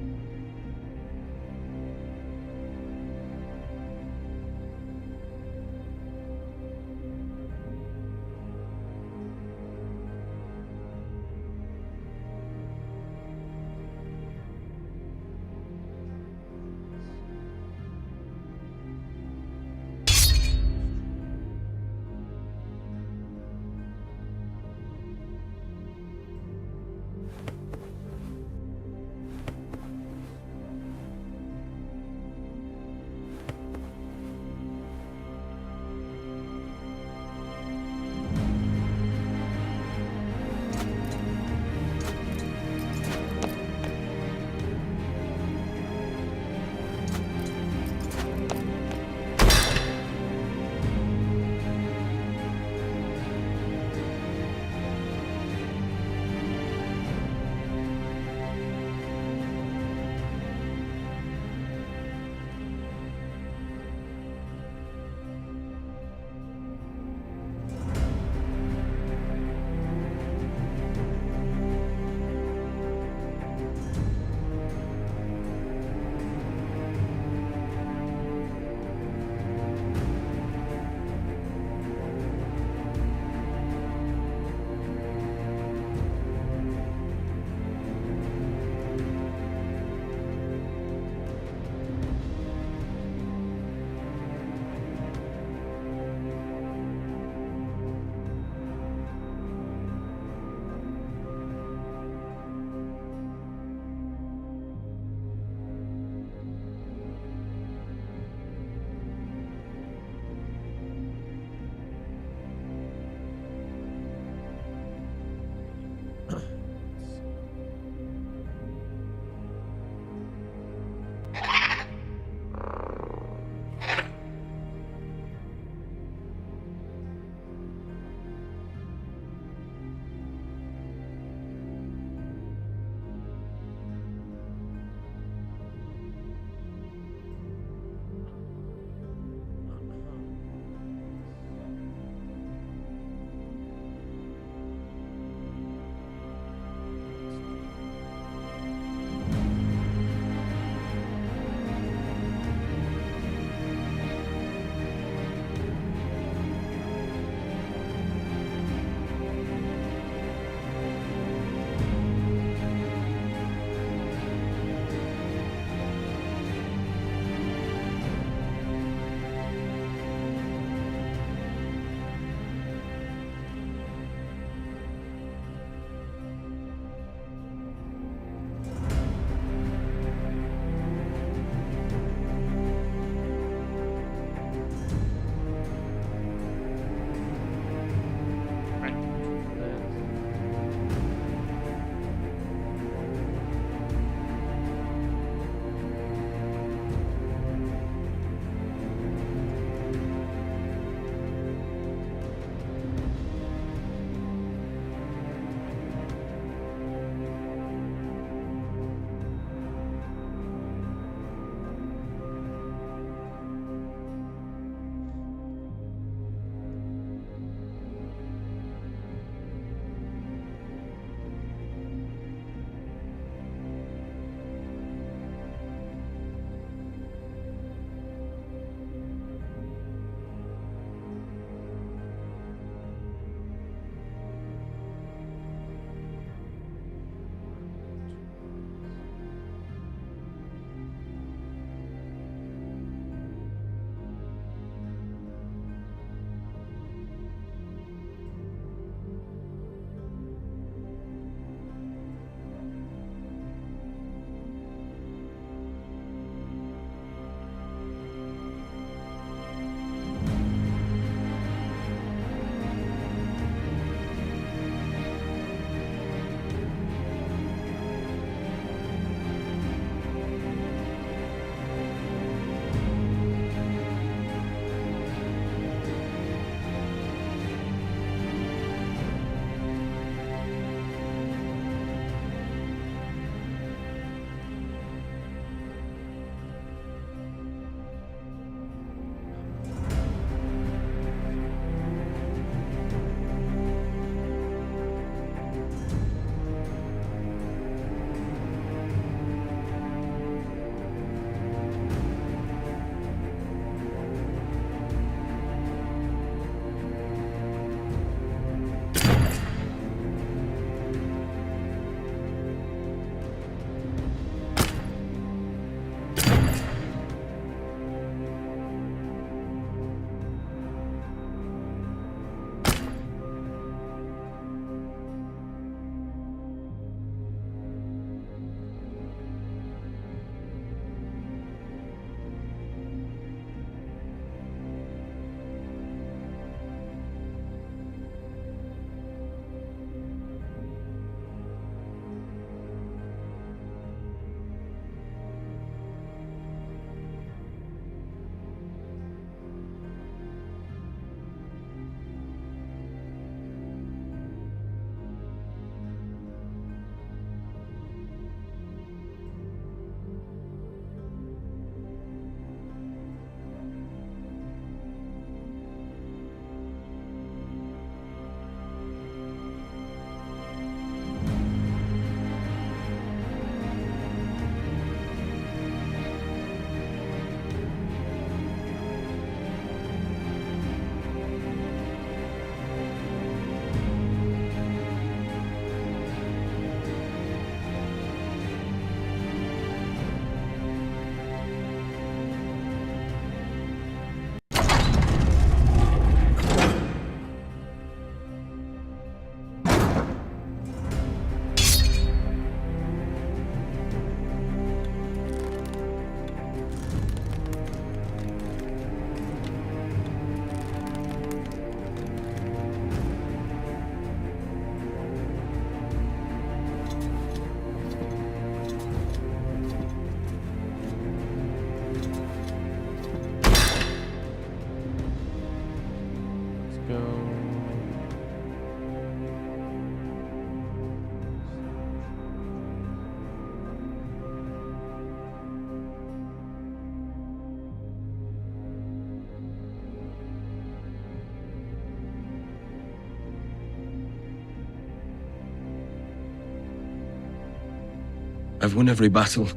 I've won every battle.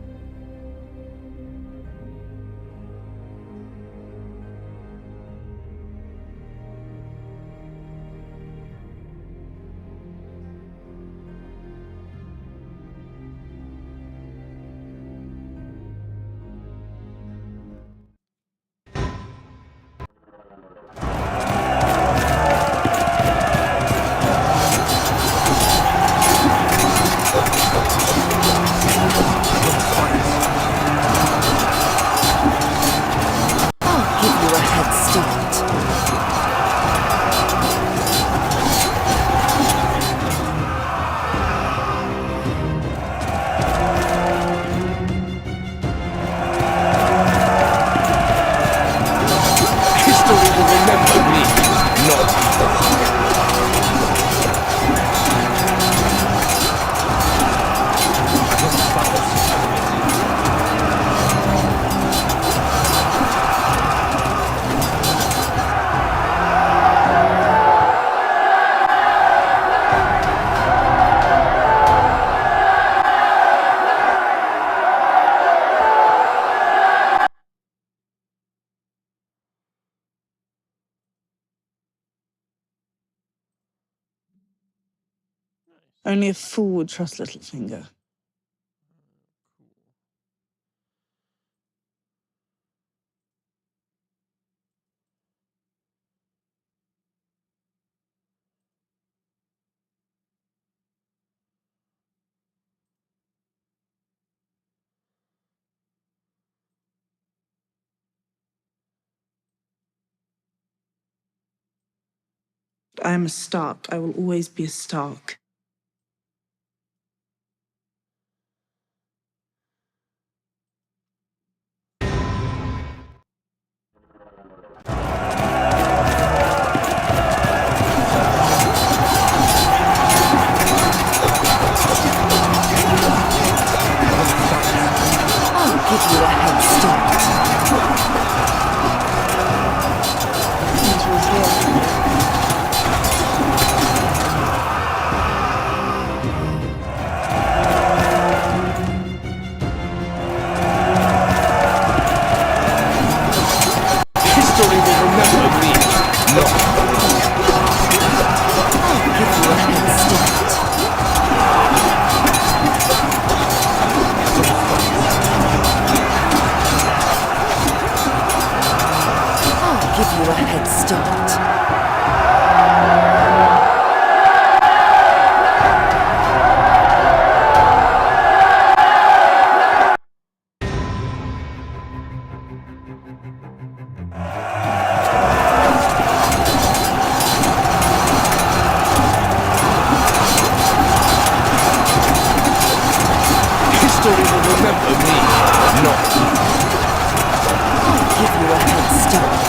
Only a fool would trust Littlefinger. I am a Stark. I will always be a Stark. I'll give you a head start. History will remember me, not I'll give you a head start. I'll give you a head start. history will remember me, not I'll give you a head start.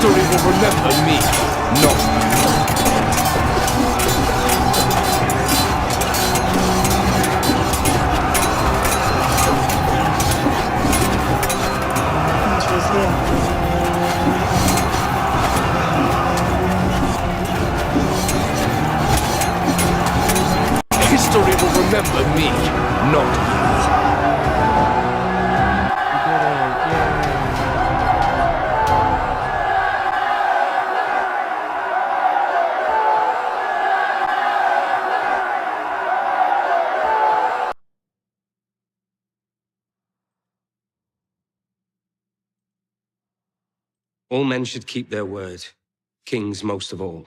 History will remember me, not History will remember me, not you. All men should keep their word, kings most of all.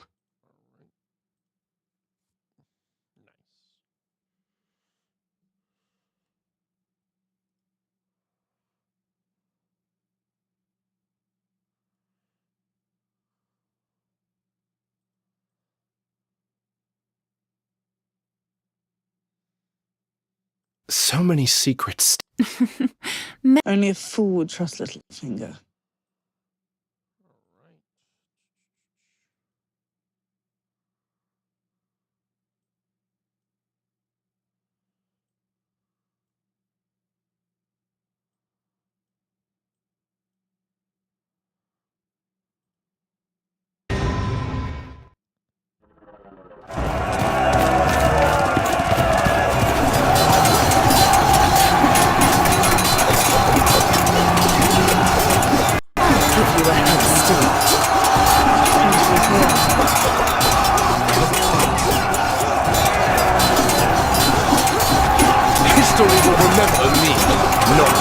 So many secrets. Only a fool would trust Littlefinger. History will remember me, not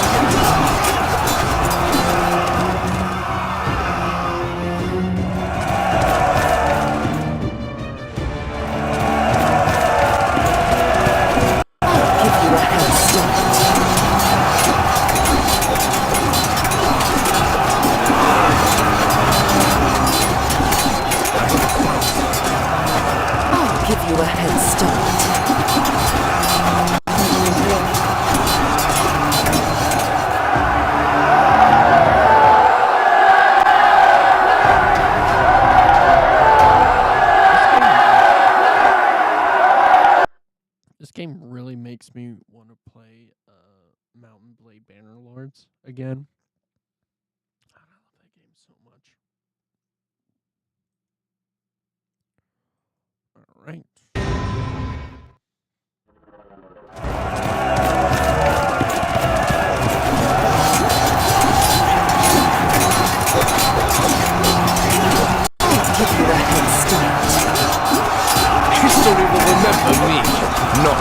Give you a head start. This game really makes me want to play Mountain Blade Bannerlords again. I love that game so much. All right. Give you a head start. History will remember me, not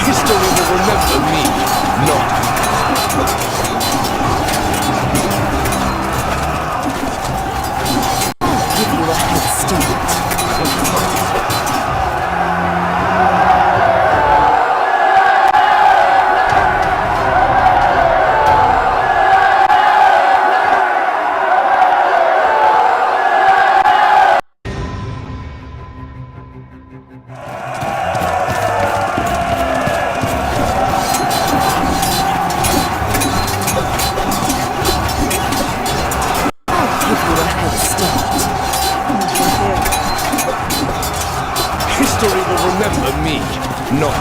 History will remember me, not Give you a head start. History will remember me, not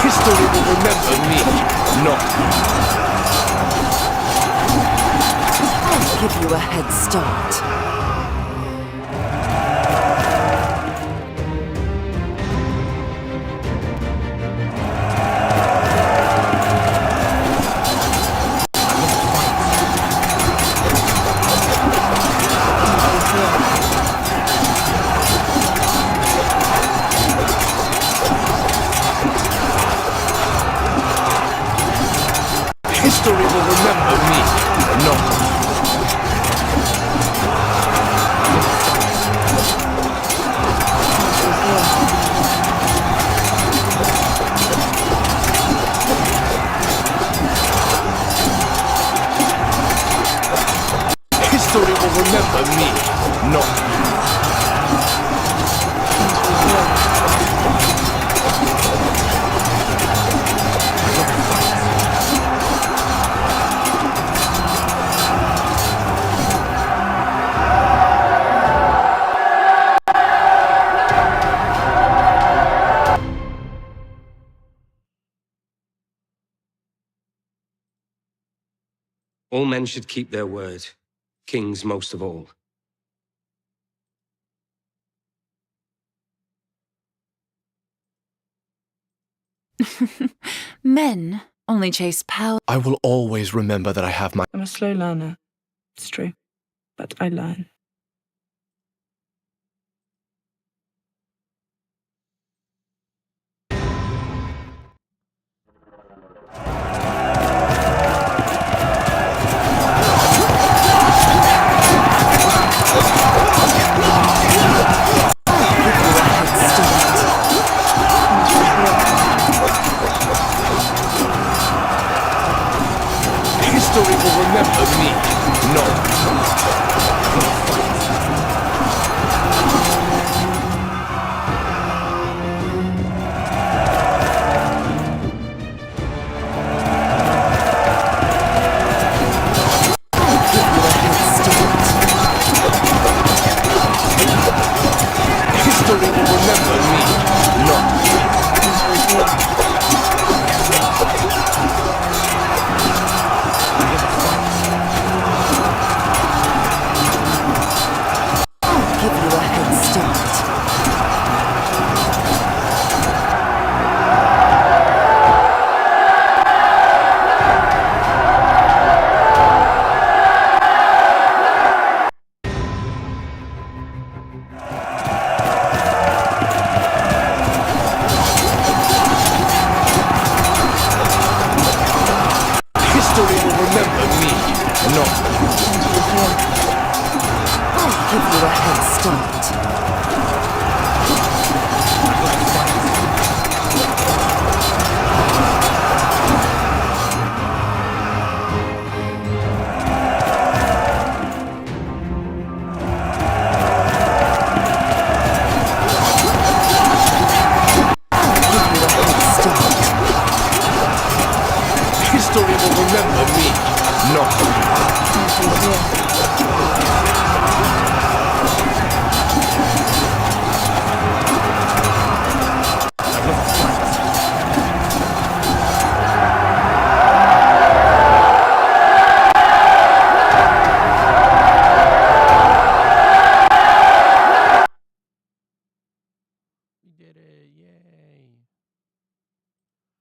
History will remember me, not Give you a head start. All men should keep their word, kings most of all. Men only chase power. I will always remember that I have my... I'm a slow learner. It's true. But I learn. History will remember me. No. History will remember me. No. History will remember me. No. I'll give you a head start. History will remember me. No.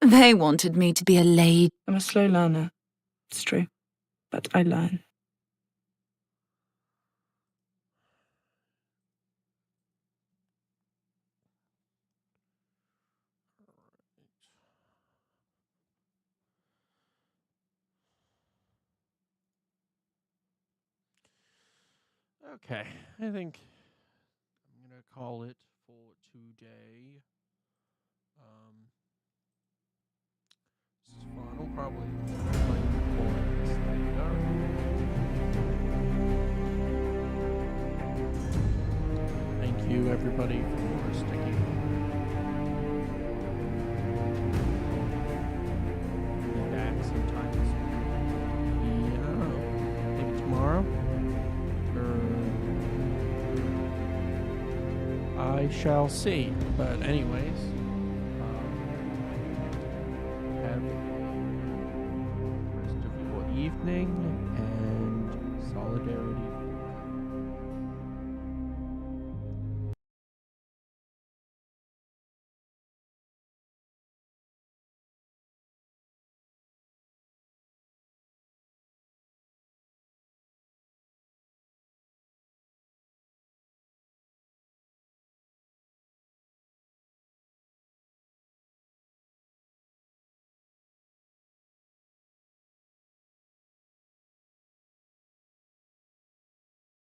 They wanted me to be a lady. I'm a slow learner. It's true. But I learn. Okay, I think I'm gonna call it for today. This is fun. We'll probably record this later. Thank you, everybody, for sticking with me back sometimes. Yeah, maybe tomorrow. I shall see. But anyways, have a rest of your evening.